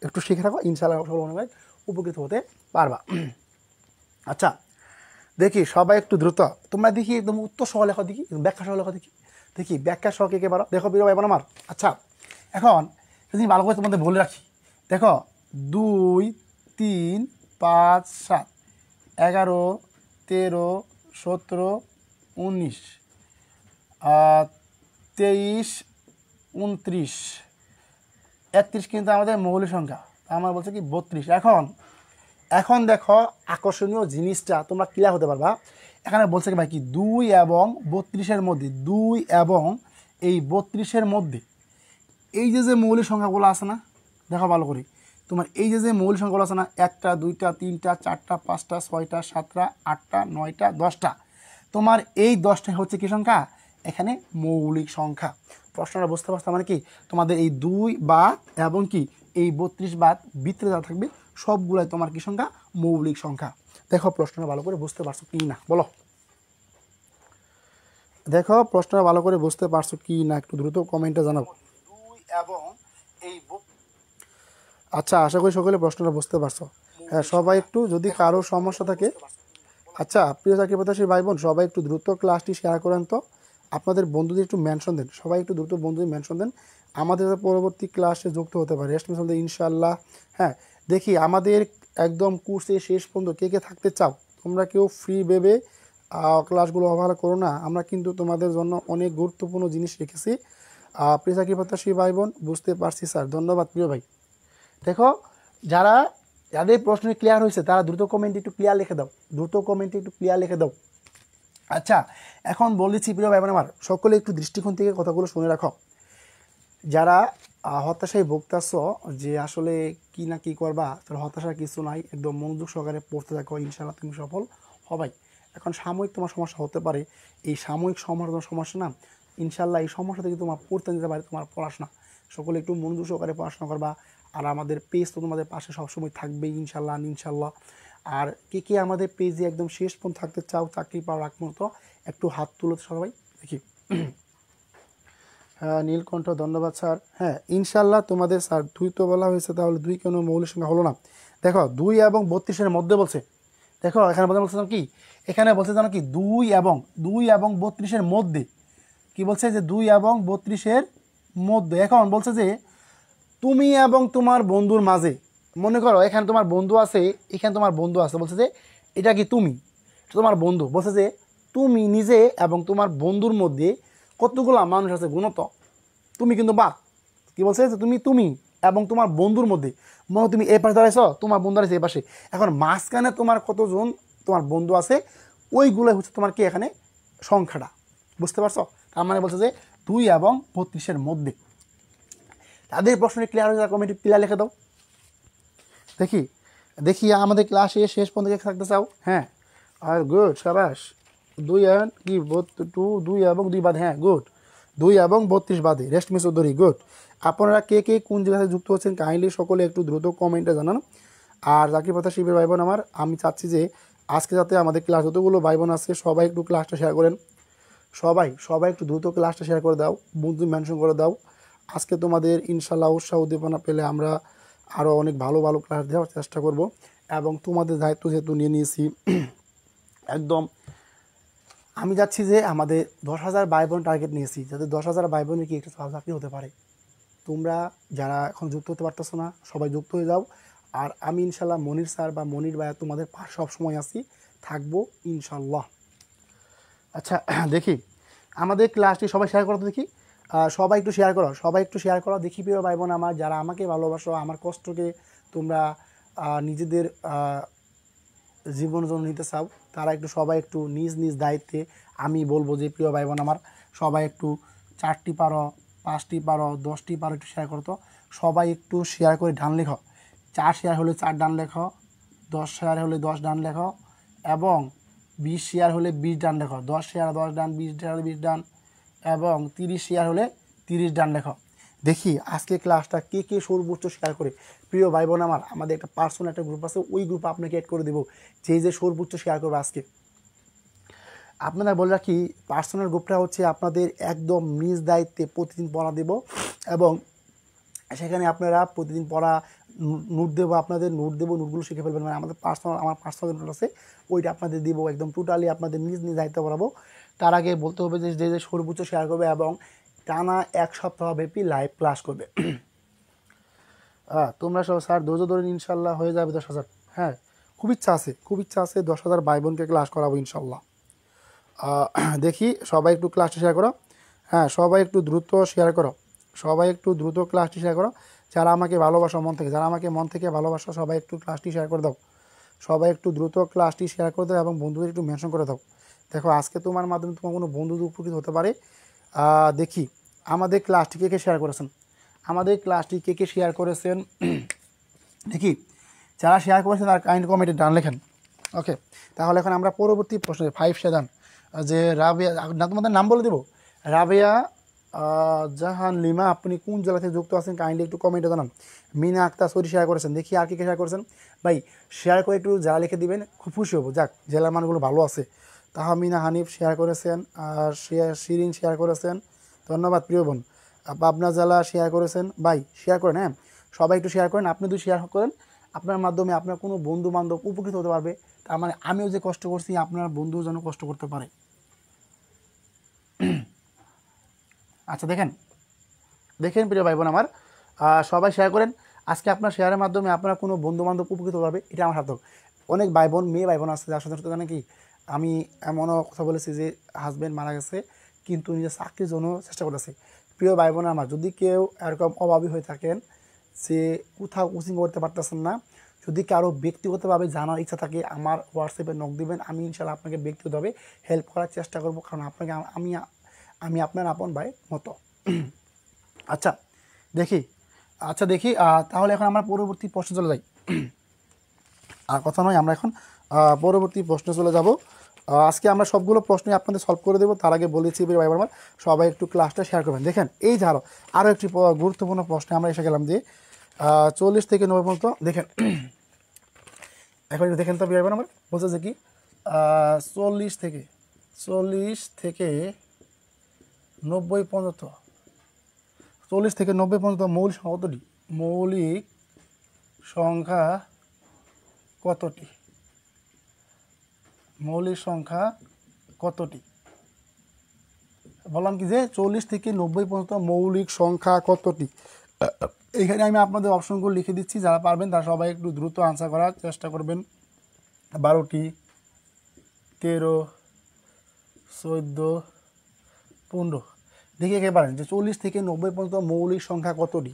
একটু শিখে রাখো, ইনশাআল্লাহ সবাই উপকৃত হতে পারবা। আচ্ছা দেখি সবাই একটু দ্রুত, তোমরা দেখি একদম উত্তর সহ লেখা, দেখি ব্যাখ্যা সহ লেখা, দেখি ব্যাখ্যা সহ কে পারো। দেখো প্রিয় ভাই বোন আমার, আচ্ছা এখন যদি ভালো করে তোমাদের বলে রাখি, দেখো 2 3 5 7 11 13 17 19 23 29 31 কিন্তু আমাদের মৌলিক সংখ্যা, আমার বলছে কি 32। এখন দেখো আকর্ষণীয় জিনিসটা তোমরা ক্লিয়ার হতে পারবা। এখানে বলছে কি ভাই কি 2 এবং 32-এর মধ্যে, 2 এবং এই 32-এর মধ্যে এই যে মৌলিক সংখ্যাগুলো আছে না, দেখো ভালো করে, তোমার এই যে মৌলিক সংখ্যাগুলো আছে না, 1টা 2টা 3টা 4টা 5টা 6টা 7টা 8টা 9টা 10টা, তোমার এই 10টা হচ্ছে কি সংখ্যা, এখানে মৌলিক সংখ্যা। প্রশ্নটা বুঝতে পারছো, মানে কি তোমাদের এই 2 বাদ এবং কি এই 32 বাদ ভিতরে যা থাকবে সবগুলাই তোমার কি সংখ্যা, মৌলিক সংখ্যা। দেখো প্রশ্নটা ভালো করে বুঝতে পারছো কি না বলো, দেখো প্রশ্নটা ভালো করে বুঝতে পারছো কি না একটু দ্রুত কমেন্টে জানাবো। 2 এবং এই, আচ্ছা আশা করি সকলে প্রশ্নটা বুঝতে পারছো। হ্যাঁ সবাই একটু, যদি কারো সমস্যা থাকে, আচ্ছা প্রিয় চাকরি প্রত্যাশী ভাই বোন সবাই একটু দ্রুত ক্লাসটি শেয়ার করেন তো, আপনাদের বন্ধুদের একটু মেনশন দেন, সবাই একটু দ্রুত বন্ধুদের মেনশন দেন, আমাদের পরবর্তী ক্লাসে যুক্ত হতে পারে রেস্ট মিশন ইনশাল্লাহ। হ্যাঁ দেখি আমাদের একদম কোর্সে শেষ পর্যন্ত কে কে থাকতে চাও, তোমরা কেউ ফ্রি ভেবে ক্লাসগুলো অবহেলা করো না, আমরা কিন্তু তোমাদের জন্য অনেক গুরুত্বপূর্ণ জিনিস রেখেছি। প্রিয় চাকরি প্রত্যাশী ভাই বোন বুঝতে পারছি স্যার, ধন্যবাদ প্রিয় ভাই। দেখো যাদের প্রশ্ন ক্লিয়ার হয়েছে তারা দ্রুত কমেন্টে একটু ক্লিয়ার লিখে দাও, দ্রুত কমেন্টে একটু ক্লিয়ার লিখে দাও। আচ্ছা এখন বলেছি প্রিয় ভাই বোন আমার, সকলে একটু দৃষ্টিকোণ থেকে কথাগুলো শুনে রাখো। যারা হতাশায় ভুগতেছ যে আসলে কি না কি করবা, তাহলে হতাশার কিছু নাই, একদম মনোযোগ সহকারে পড়তে থাকো, ইনশাআল্লাহ তুমি সফল হবাই। এখন সাময়িক তোমার সমস্যা হতে পারে, এই সাময়িক সমস্যা না, ইনশাআল্লাহ এই সমস্যা থেকে তোমার পড়তে নিতে পারে তোমার পড়াশোনা। সকলে একটু মনোযোগ সহকারে পড়াশোনা করবা, আর আমাদের পেজ তো তোমাদের পাশে সবসময় থাকবেই ইনশাআল্লাহ ইনশাআল্লাহ। আর কে কে আমাদের পেজে একদম শেষ পর্যন্ত থাকতে চাও চাকরি পাওয়ার আগ মুহূর্ত, একটু হাত তুলো সবাই দেখি। হ্যাঁ নীলকণ্ঠ ধন্যবাদ স্যার। হ্যাঁ ইনশাল্লাহ তোমাদের স্যার 2 তো বলা হয়েছে, তাহলে 2 কেন মৌলিক সংখ্যা হলো না? দেখো 2 এবং 32-এর মধ্যে বলছে, দেখো এখানে বলছিলাম কি, এখানে বলছে জানো কি 2 এবং 32-এর মধ্যে, কি বলছে যে 2 এবং 32-এর মধ্যে। এখন বলছে যে তুমি এবং তোমার বন্ধুর মাঝে, মনে করো এখানে তোমার বন্ধু আছে, এখানে তোমার বন্ধু আছে, বলছে যে এটা কি তুমি, তোমার বন্ধু, বলছে যে তুমি নিজে এবং তোমার বন্ধুর মধ্যে কতগুলা মানুষ আছে গুণত, তুমি কিন্তু বাদ, কি বলছে যে তুমি এবং তোমার বন্ধুর মধ্যে, মনে তুমি এই পাশে দাঁড়াইছ, তোমার বন্ধু দাঁড়াইছে এই পাশে, এখন মাঝখানে তোমার কতজন তোমার বন্ধু আছে, ওইগুলোই হচ্ছে তোমার কি এখানে সংখ্যাটা, বুঝতে পারছো? তার মানে বলছে যে 2 এবং 32-এর মধ্যে। তাদের প্রশ্নে ক্লিয়ার হয়ে যায়, কমেন্টে ক্লিয়ার লিখে দাও দেখি, দেখি আমাদের ক্লাসে শেষ পর্যন্ত থাকতে চাও। হ্যাঁ আর গুড সাবাস, 2 এবং কি 2 এবং 2 বাদে, হ্যাঁ গুড, 2 এবং 32 বাদে রেস্ট মিস ধরি, গুড। আপনারা কে কে কোন জায়গায় যুক্ত হচ্ছেন কাইন্ডলি সকলে একটু দ্রুত কমেন্টে জানান। আর চাকরি প্রত্যাশী ভাই বোন আমার, আমি চাচ্ছি যে আজকে যাতে আমাদের ক্লাস যতগুলো ভাই বোন আছে সবাই একটু ক্লাসটা শেয়ার করেন, সবাই একটু দ্রুত ক্লাসটা শেয়ার করে দাও, বন্ধু মেনশন করে দাও। আজকে তোমাদের ইনশাল্লাহ উৎসাহ উদ্দীপনা পেলে আমরা আরও অনেক ভালো ভালো ক্লাস দেওয়ার চেষ্টা করব, এবং তোমাদের দায়িত্ব যেহেতু নিয়ে নিয়েছি একদম, আমি যাচ্ছি যে আমাদের 10,000 ভাই বোন টার্গেট নিয়েছি, যাতে 10,000 ভাই বোনের কি একটু চাকরি হতে পারে। তোমরা যারা এখন যুক্ত হতে পারতেছো না সবাই যুক্ত হয়ে যাও, আর আমি ইনশাল্লাহ মনির স্যার বা মনির ভাইয়া তোমাদের পাশে সবসময় আছি, থাকবো ইনশাল্লাহ। আচ্ছা দেখি আমাদের ক্লাসটি সবাই শেয়ার করো তো দেখি, সবাই একটু শেয়ার করো, সবাই একটু শেয়ার করো দেখি প্রিয় ভাই বোন আমার, যারা আমাকে ভালোবাসো, আমার কষ্টকে তোমরা নিজেদের জীবনের জন্য নিতে চাও, তারা একটু সবাই একটু নিজ নিজ দায়িত্বে, আমি বলবো যে প্রিয় ভাই বোন আমার সবাই একটু 4টি পারো 5টি পারো 10টি পারো একটু শেয়ার করো তো, সবাই একটু শেয়ার করে ডান লেখো, 4 শেয়ার হলে 4 ডান লেখো, 10 শেয়ার হলে 10 ডান লেখো, এবং 20 শেয়ার হলে 20 ডান লেখো, 10 শেয়ার 10 ডান, 20 শেয়ার 20 ডান, এবং 30 শেয়ার হলে 30 ডান লেখো। দেখি আজকে ক্লাসটা কে কে সর্বোচ্চ শেয়ার করে। প্রিয় ভাই বোন আমার, আমাদের একটা পার্সোনাল একটা গ্রুপ আছে, ওই গ্রুপে আপনাকে অ্যাড করে দেবো, যে সর্বোচ্চ শেয়ার করবে আজকে। আপনারা বলে রাখি পার্সোনাল গ্রুপটা হচ্ছে আপনাদের একদম নিজ দায়িত্বে প্রতিদিন পড়া দেব, এবং সেখানে আপনারা প্রতিদিন পড়া নোট দেবো, আপনাদের নোট দেবো, নোটগুলো শিখে ফেলবেন, মানে আমাদের আমার পার্সোনাল নোট আছে ওইটা আপনাদের দিব, একদম টোটালি আপনাদের নিজ নিজ দায়িত্ব পড়াবো। তার আগে বলতে হবে যে সর্বোচ্চ শেয়ার করবে এবং টানা 1 সপ্তাহ ব্যাপী লাইভ ক্লাস করবে। তোমরা সব স্যার ধৈর্য ধরে ইনশাল্লাহ হয়ে যাবে 10,000। হ্যাঁ, খুব ইচ্ছা আছে, খুব ইচ্ছা আছে 10,000 ভাই বোনকে ক্লাস করাবো ইনশাল্লাহ। দেখি সবাই একটু ক্লাসটি শেয়ার করো। হ্যাঁ, সবাই একটু দ্রুত শেয়ার করো, সবাই একটু দ্রুত ক্লাসটি শেয়ার করো। যারা আমাকে ভালোবাসো মন থেকে, যারা আমাকে মন থেকে ভালোবাসো, সবাই একটু ক্লাসটি শেয়ার করে দাও। সবাই একটু দ্রুত ক্লাসটি শেয়ার করে দাও এবং বন্ধুদের একটু মেনশন করে দাও। দেখো আজকে তোমার মাধ্যমে তোমার কোনো বন্ধু উপকৃত হতে পারে। দেখি আমাদের ক্লাসটি কে কে শেয়ার করেছেন, আমাদের ক্লাসটি কে কে শেয়ার করেছেন দেখি। যারা শেয়ার করেছেন তারা কাইন্ড কমেন্টে ডান লেখেন। ওকে, তাহলে এখন আমরা পরবর্তী প্রশ্ন 5 সেদান যে রাবেয়া, না তোমাদের নাম বলে দেবো, রাবেয়া জাহান লিমা, আপনি কোন জেলা থেকে যুক্ত আছেন কাইন্ডলি একটু কমেন্টে জানান। মিনা আক্তার সরি শেয়ার করেছেন। দেখি আর কে কে শেয়ার করেছেন ভাই, শেয়ার করে একটু জেলা লিখে দিবেন, খুব খুশি হবো। যাক, জেলার মানগুলো ভালো আছে। তাহমিনা হানিফ শেয়ার করেছেন, আর শিরিন শেয়ার করেছেন, ধন্যবাদ প্রিয় বোন। পাবনা জেলা শেয়ার করেছেন, ভাই শেয়ার করেন। হ্যাঁ, সবাই একটু শেয়ার করেন। আপনি যদি শেয়ার করেন আপনার মাধ্যমে আপনার কোনো বন্ধু বান্ধব উপকৃত হতে পারবে। তার মানে আমিও যে কষ্ট করছি আপনার বন্ধুও যেন কষ্ট করতে পারে। আচ্ছা দেখেন দেখেন প্রিয় ভাই বোন আমার, সবাই শেয়ার করেন। আজকে আপনার শেয়ারের মাধ্যমে আপনার কোনো বন্ধু বান্ধব উপকৃত হবে, এটা আমার সার্থক। অনেক ভাই বোন, মেয়ে ভাই বোন আছে যার সাথে জানে কি, আমি এমনও কথা বলেছি যে হাজব্যান্ড মারা গেছে কিন্তু নিজের চাকরির জন্য চেষ্টা করতেছে। প্রিয় ভাই বোন আমার, যদি কেউ এরকম অভাবী হয়ে থাকেন যে কোথাও কোচিং করতে পারতেছেন না, যদি কারো ব্যক্তিগতভাবে জানার ইচ্ছা থাকে আমার হোয়াটসঅ্যাপে নক দিবেন, আমি ইনশাল্লাহ আপনাকে ব্যক্তিগতভাবে হেল্প করার চেষ্টা করব, কারণ আপনাকে আমি আপনার আপন ভাই মতো। আচ্ছা দেখি, তাহলে এখন আমরা পরবর্তী প্রশ্নে চলে যাই। আর কথা নয়, আমরা এখন পরবর্তী প্রশ্নে চলে যাব। আজকে আমরা সবগুলো প্রশ্নই আপনাদের সলভ করে দেবো। তার আগে বলেছি ভাই আমার, সবাই একটু ক্লাসটা শেয়ার করবেন। দেখেন এই যে আরও একটি গুরুত্বপূর্ণ প্রশ্নে আমরা এসে গেলাম যে 40 থেকে 90 পর্যন্ত। দেখেন এখন একটু দেখেন তো ভাই আমার বলছে যে কি 40 থেকে 90 পর্যন্ত, 40 থেকে 90 পর্যন্ত মৌলিক সংখ্যা কতটি? মৌলিক সংখ্যা কতটি? বললাম কি যে 40 থেকে 90 পর্যন্ত মৌলিক সংখ্যা কতটি? এখানে আমি আপনাদের অপশনগুলো লিখে দিচ্ছি, যারা পারবেন তারা সবাই একটু দ্রুত আনসার করার চেষ্টা করবেন। 12টি, 13, 14, 15। দেখে কে পারেন যে 40 থেকে 90 পর্যন্ত মৌলিক সংখ্যা কতটি?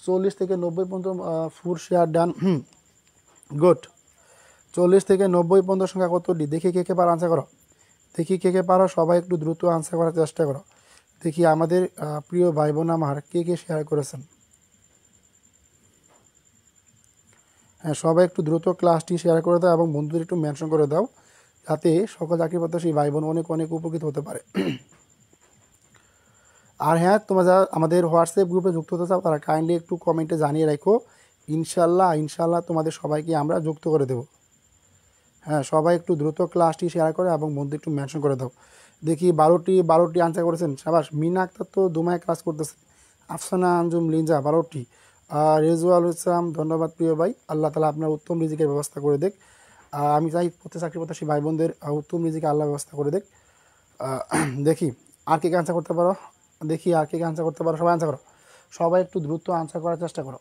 40 থেকে 90 পর্যন্ত ফুড শেয়ার ডান। গুড। 40 থেকে 90 পর্যন্ত সংখ্যা কতটি? দেখি কে কে পারো আনসার করো। দেখি কে কে পারো, সবাই একটু দ্রুত আনসার করার চেষ্টা করো। দেখি আমাদের প্রিয় ভাই বোন আমার কে কে শেয়ার করেছেন। হ্যাঁ, সবাই একটু দ্রুত ক্লাসটি শেয়ার করে দাও এবং বন্ধুদের একটু মেনশন করে দাও, যাতে সকল চাকরি প্রত্যাশী ভাই বোন অনেক অনেক উপকৃত হতে পারে। আর হ্যাঁ, তোমরা যারা আমাদের হোয়াটসঅ্যাপ গ্রুপে যুক্ত হতে চাও তারা কাইন্ডলি একটু কমেন্টে জানিয়ে রাখো। ইনশাল্লাহ তোমাদের সবাইকে আমরা যুক্ত করে দেব। হ্যাঁ, সবাই একটু দ্রুত ক্লাসটি শেয়ার করে এবং বন্ধু একটু মেনশন করে দাও। দেখি 12টি আনসার করেছেন, সাবাস। মিনা আক্তার তো দুমায় ক্লাস করতেছে। আফসানা আঞ্জুম লিঞ্জা 12টি। রেজওয়াল ইসলাম ধন্যবাদ প্রিয় ভাই, আল্লাহ তালা আপনার উত্তম রিজিকের ব্যবস্থা করে দেখ। আমি চাই প্রত্যেক চাকরি প্রত্যাশী ভাই বোনদের উত্তম রিজিকে আল্লাহ ব্যবস্থা করে দেখ। দেখি আর কে আনসার করতে পারো, সবাই আনসার করো, সবাই একটু দ্রুত আনসার করার চেষ্টা করো।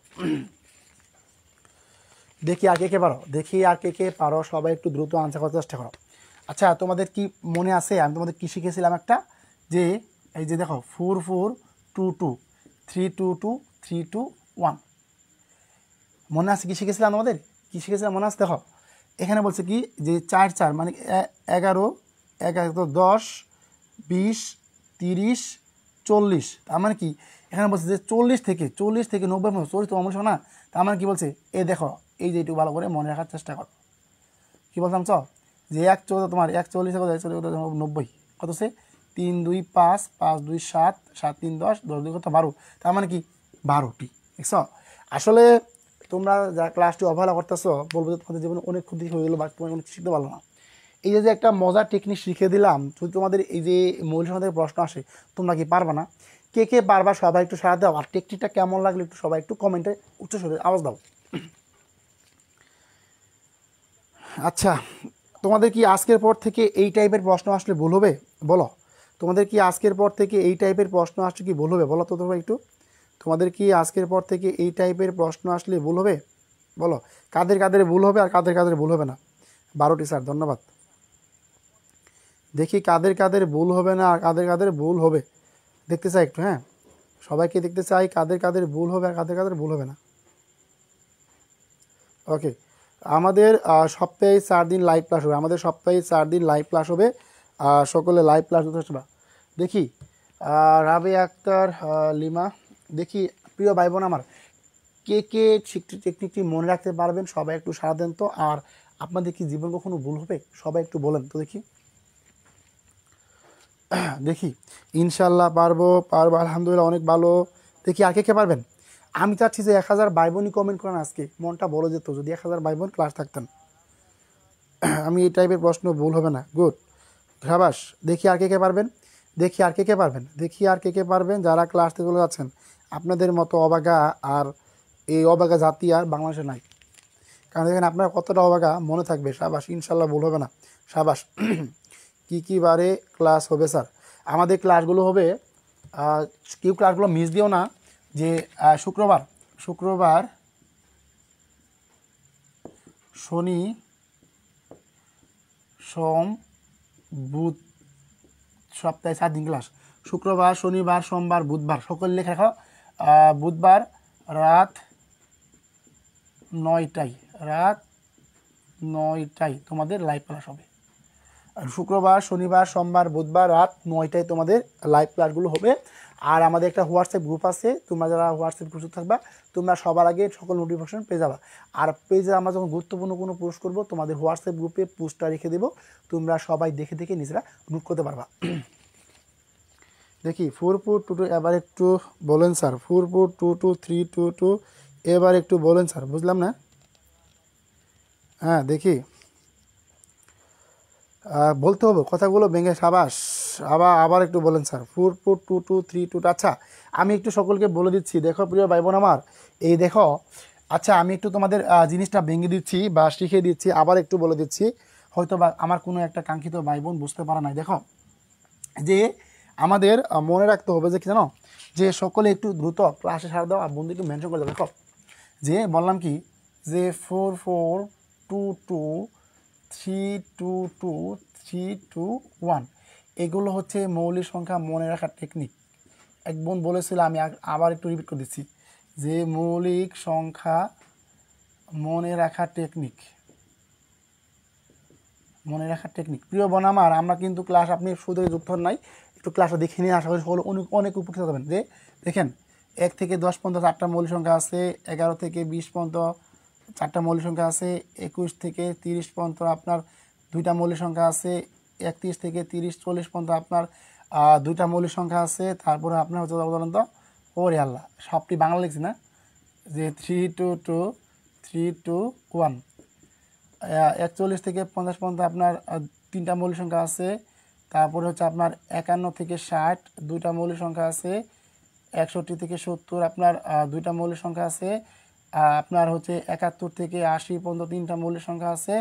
দেখি আর কে কে পারো, সবাই একটু দ্রুত আনসার করার চেষ্টা করো। আচ্ছা, তোমাদের কি মনে আছে আমি তোমাদের কি শিখেছিলাম একটা, যে এই যে দেখো 4 4 2 2 3 2 2 3 2 1, মনে আছে কি শিখেছিলাম? আমাদের কি শিখেছিলাম মনে আছে? দেখো এখানে বলছে কি যে 4 4 মানে 11 11 10 20 30 40। তার মানে কি এখানে বলছে যে 40 থেকে 90 পর্যন্ত 40 তো অবশ্য না। তার মানে কি বলছে, এই দেখো এই যে একটু ভালো করে মনে রাখার চেষ্টা করো। কী বলতাম যে 1 90 কত সে 3 2 5 5 2 7 7 3 10 10 2 কত 12। তার মানে কি 12টি। দেখছ, আসলে তোমরা যা ক্লাসটি অবহেলা করতেছো বলবো যে তোমাদের জীবনে অনেক ক্ষতি হয়ে গেলো বা তোমার অনেক শিখতে পারলো না। এই যে একটা মজার টেকনিক শিখিয়ে দিলাম, যদি তোমাদের এই যে মৌলিক সংখ্যা থেকে প্রশ্ন আসে তোমরা কি পারবা না? কে পারবা সবাই একটু সাড়া দাও। আর টেকনিকটা কেমন লাগলো একটু সবাই একটু কমেন্টে উচ্চস্বরে আওয়াজ দাও। আচ্ছা, তোমাদের কি আজকের পর থেকে এই টাইপের প্রশ্ন আসলে ভুল হবে? বলো, তোমাদের কি আজকের পর থেকে এই টাইপের প্রশ্ন আসলে কি ভুল হবে? বলো তো তোমরা একটু। তোমাদের কি আজকের পর থেকে এই টাইপের প্রশ্ন আসলে ভুল হবে? বলো কাদের কাদের ভুল হবে আর কাদের কাদের ভুল হবে না। 12টি স্যার, ধন্যবাদ। দেখি কাদের কাদের ভুল হবে না আর কাদের কাদের ভুল হবে, দেখতে চাই একটু। হ্যাঁ, সবাইকে দেখতে চাই কাদের কাদের ভুল হবে আর কাদের কাদের ভুল হবে না। ওকে, আমাদের সপ্তাহে 4 দিন লাইভ ক্লাস হবে, আমাদের সপ্তাহে 4 দিন লাইভ ক্লাস হবে। সকলে লাইভ ক্লাস দিতে আসবা। দেখি রাবে আক্তার, লিমা, দেখি প্রিয় ভাই বোন আমার, কে কে টেকনিকটি মনে রাখতে পারবেন সবাই একটু সাড়া দেন তো। আর আপনাদের কি জীবন কখনো ভুল হবে? সবাই একটু বলেন তো দেখি। দেখি, ইনশাল্লাহ পারবো, আলহামদুলিল্লাহ, অনেক ভালো। দেখি আর কে কে পারবেন। আমি চাচ্ছি যে 1000 ভাই বোনই কমেন্ট করেন। আজকে মনটা বলে যেত যদি 1000 ভাই বোন ক্লাস থাকতেন। আমি এই টাইপের প্রশ্ন ভুল হবে না। গুড, সাবাস। দেখি আর কে কে পারবেন, দেখি আর কে কে পারবেন, দেখি আর কে কে পারবেন যারা ক্লাস থেকে যাচ্ছেন। আপনাদের মতো অবাগা আর এই অবাগা জাতি আর বাংলাদেশে নাই। কারণ দেখেন আপনার কতটা অবাগা মনে থাকবে। সাবাস, ইনশাল্লাহ ভুল হবে না। সাবাস। কী বারে ক্লাস হবে স্যার? আমাদের ক্লাসগুলো হবে, কেউ ক্লাসগুলো মিস দিও না, যে শুক্রবার, শনি, সোম, বুধ, সপ্তাহে 4 দিন ক্লাস। শুক্রবার, শনিবার, সোমবার, বুধবার, সকল লেখা রাখো। বুধবার রাত 9টায় তোমাদের লাইভ ক্লাস হবে। শুক্রবার, শনিবার, সোমবার, বুধবার রাত 9টায় তোমাদের লাইভ ক্লাসগুলো হবে। আর আমাদের একটা হোয়াটসঅ্যাপ গ্রুপ আছে, তোমরা যারা হোয়াটসঅ্যাপ গ্রুপে থাকবা তোমরা সবার আগে সকল নোটিফিকেশন পেয়ে যাবা। আর পেজে আমরা যখন গুরুত্বপূর্ণ কোনো পোস্ট করবো তোমাদের হোয়াটসঅ্যাপ গ্রুপে পোস্টটা রেখে দেবো, তোমরা সবাই দেখে দেখে নিজেরা নোট করতে পারবা। দেখি 4.2 এবার একটু বলেন স্যার। 4.2 3.2 এবার একটু বলেন স্যার, বুঝলাম না। হ্যাঁ দেখি, বলতে হবে কথাগুলো ভেঙে। সাবাস, আবার একটু বলেন স্যার। 4.2 3.2। আচ্ছা, আমি একটু সকলকে বলে দিচ্ছি। দেখো প্রিয় ভাই বোন আমার, এই দেখো, আচ্ছা আমি একটু তোমাদের জিনিসটা ভেঙে দিচ্ছি বা শিখিয়ে দিচ্ছি, আবার একটু বলে দিচ্ছি। হয়তো বা আমার কোনো একটা কাঙ্ক্ষিত ভাই বোন বুঝতে পারে নাই। দেখো যে আমাদের মনে রাখতে হবে যে কি জানো, যে সকলে একটু দ্রুত ক্লাসে সার দাও আর বন্ধু একটু মেনশন করে দাও। দেখো যে বললাম কি, যে 4.4.2.2 3.2.2 3.2.1 এগুলো হচ্ছে মৌলিক সংখ্যা মনে রাখার টেকনিক। এক বোন বলেছিল, আমি আবার একটু রিপিট করে দিচ্ছি, যে মৌলিক সংখ্যা মনে রাখার টেকনিক, প্রিয় বোন আমার, আমরা কিন্তু ক্লাস, আপনি শুধু যুক্ত হন নাই, একটু ক্লাসটা দেখে নিয়ে আশা করি সকলে অনেক উপকৃত হবেন। যে দেখেন 1 থেকে 10 পর্যন্ত 4টা মৌলিক সংখ্যা আছে, 11 থেকে 20 পর্যন্ত 4টা মৌলিক সংখ্যা আছে, 21 থেকে 30 পর্যন্ত আপনার 2টা মৌলিক সংখ্যা আছে, 31 থেকে 30-40 পর্যন্ত আপনার 2টা মৌলিক সংখ্যা আছে। তারপরে আপনার হচ্ছে বলেন তো, ওরে আল্লাহ, সবটি বাংলা লিখছি না, যে 3.2.2 3.2.1। 41 থেকে 50 পর্যন্ত আপনার 3টা মৌলিক সংখ্যা আছে। তারপরে হচ্ছে আপনার 51 থেকে 60 2টা মৌলিক সংখ্যা আছে। 61 থেকে 70 আপনার 2টা মৌলিক সংখ্যা আছে। আপনার হচ্ছে 71 থেকে 80 পর্যন্ত 3টা মৌলিক সংখ্যা আছে।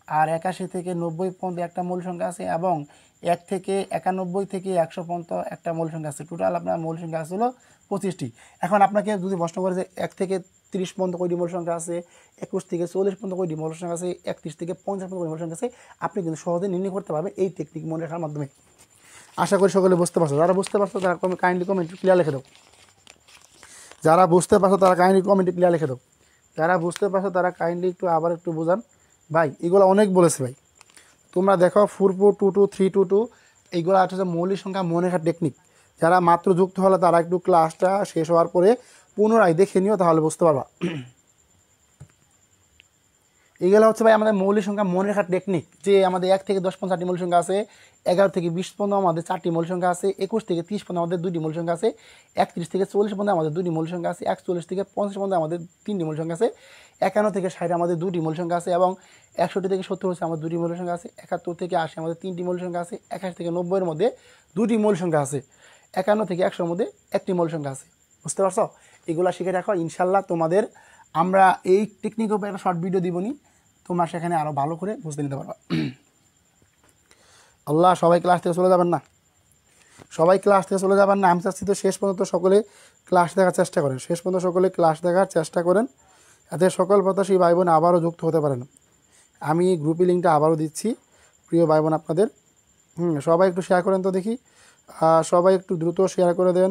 আর 81 থেকে 90 পর্যন্ত একটা মৌলিক সংখ্যা আছে, এবং 1 থেকে 91 থেকে 100 পর্যন্ত একটা মৌলিক সংখ্যা আছে। টোটাল আপনার মৌলিক সংখ্যা আছে হলো 25টি। এখন আপনাকে যদি প্রশ্ন করে যে 1 থেকে 30 পর্যন্ত কয়টি মৌলিক সংখ্যা আছে, 21 থেকে 40 পর্যন্ত কয়টি মৌলিক সংখ্যা আছে, 31 থেকে 50 পর্যন্ত কয়টি মৌলিক সংখ্যা আছে, আপনি কিন্তু সহজে নির্ণয় করতে পারবেন এই টেকনিক মনে রাখার মাধ্যমে। আশা করি সকলে বুঝতে পারছো। যারা বুঝতে পারছো তারা কাইন্ডলি কমেন্ট ক্লিয়ার লিখে দাও। যারা বুঝতে পারছো তারা কাইন্ডলি কমেন্টে ক্লিয়ার লিখে দাও। যারা বুঝতে পারছো তারা কাইন্ডলি একটু আবার একটু বোঝান। ভাই এগুলো অনেক বলেছে ভাই, তোমরা দেখো 4.2 3.2 এইগুলো হচ্ছে মৌলিক সংখ্যা মনে রাখার টেকনিক। যারা মাত্র যুক্ত হলো তারা একটু ক্লাসটা শেষ হওয়ার পরে পুনরায় দেখে নিও, তাহলে বুঝতে পারবা। এগুলো হচ্ছে ভাই আমাদের মৌলিক সংখ্যা মনে রাখার টেকনিক। যে আমাদের 1 থেকে 10 পর্যন্ত 4টি মৌলিক সংখ্যা আছে, 11 থেকে 20 পর্যন্ত আমাদের 4টি মৌলিক সংখ্যা আছে, 21 থেকে 30 পর্যন্ত আমাদের 2টি মৌলিক সংখ্যা আছে, 31 থেকে 40 পর্যন্ত আমাদের 2টি মৌলিক সংখ্যা আছে, 41 থেকে 50 পর্যন্ত আমাদের 3টি মৌলিক সংখ্যা আছে, 51 থেকে 60 আমাদের 2টি মৌলিক সংখ্যা আছে, এবং 61 থেকে 70 হচ্ছে আমাদের 2টি মৌলিক সংখ্যা আছে, 71 থেকে 80 আমাদের 3টি মৌলিক সংখ্যা আছে, 81 থেকে 90 এর মধ্যে 2টি মৌলিক সংখ্যা আছে, 51 থেকে 100 এর মধ্যে 1টি মৌলিক সংখ্যা আছে। বুঝতে পারছো? এগুলো শিখে রাখো, ইনশাল্লাহ তোমাদের আমরা এই টেকনিকের উপর একটা শর্ট ভিডিও দিবনি, তোমরা সেখানে আরও ভালো করে বুঝতে নিতে পারবা। আল্লাহ, সবাই ক্লাস থেকে চলে যাবেন না। সবাই ক্লাস থেকে চলে যাবার না, আমি চাচ্ছি তো শেষ পর্যন্ত সকলে ক্লাস দেখার চেষ্টা করেন, শেষ পর্যন্ত সকলে ক্লাস দেখার চেষ্টা করেন, যাতে সকল প্রত্যাশী ভাই বোন আবারও যুক্ত হতে পারেন। আমি গ্রুপে লিঙ্কটা আবারও দিচ্ছি প্রিয় ভাই বোন আপনাদের। সবাই একটু শেয়ার করেন তো দেখি, সবাই একটু দ্রুত শেয়ার করে দেন।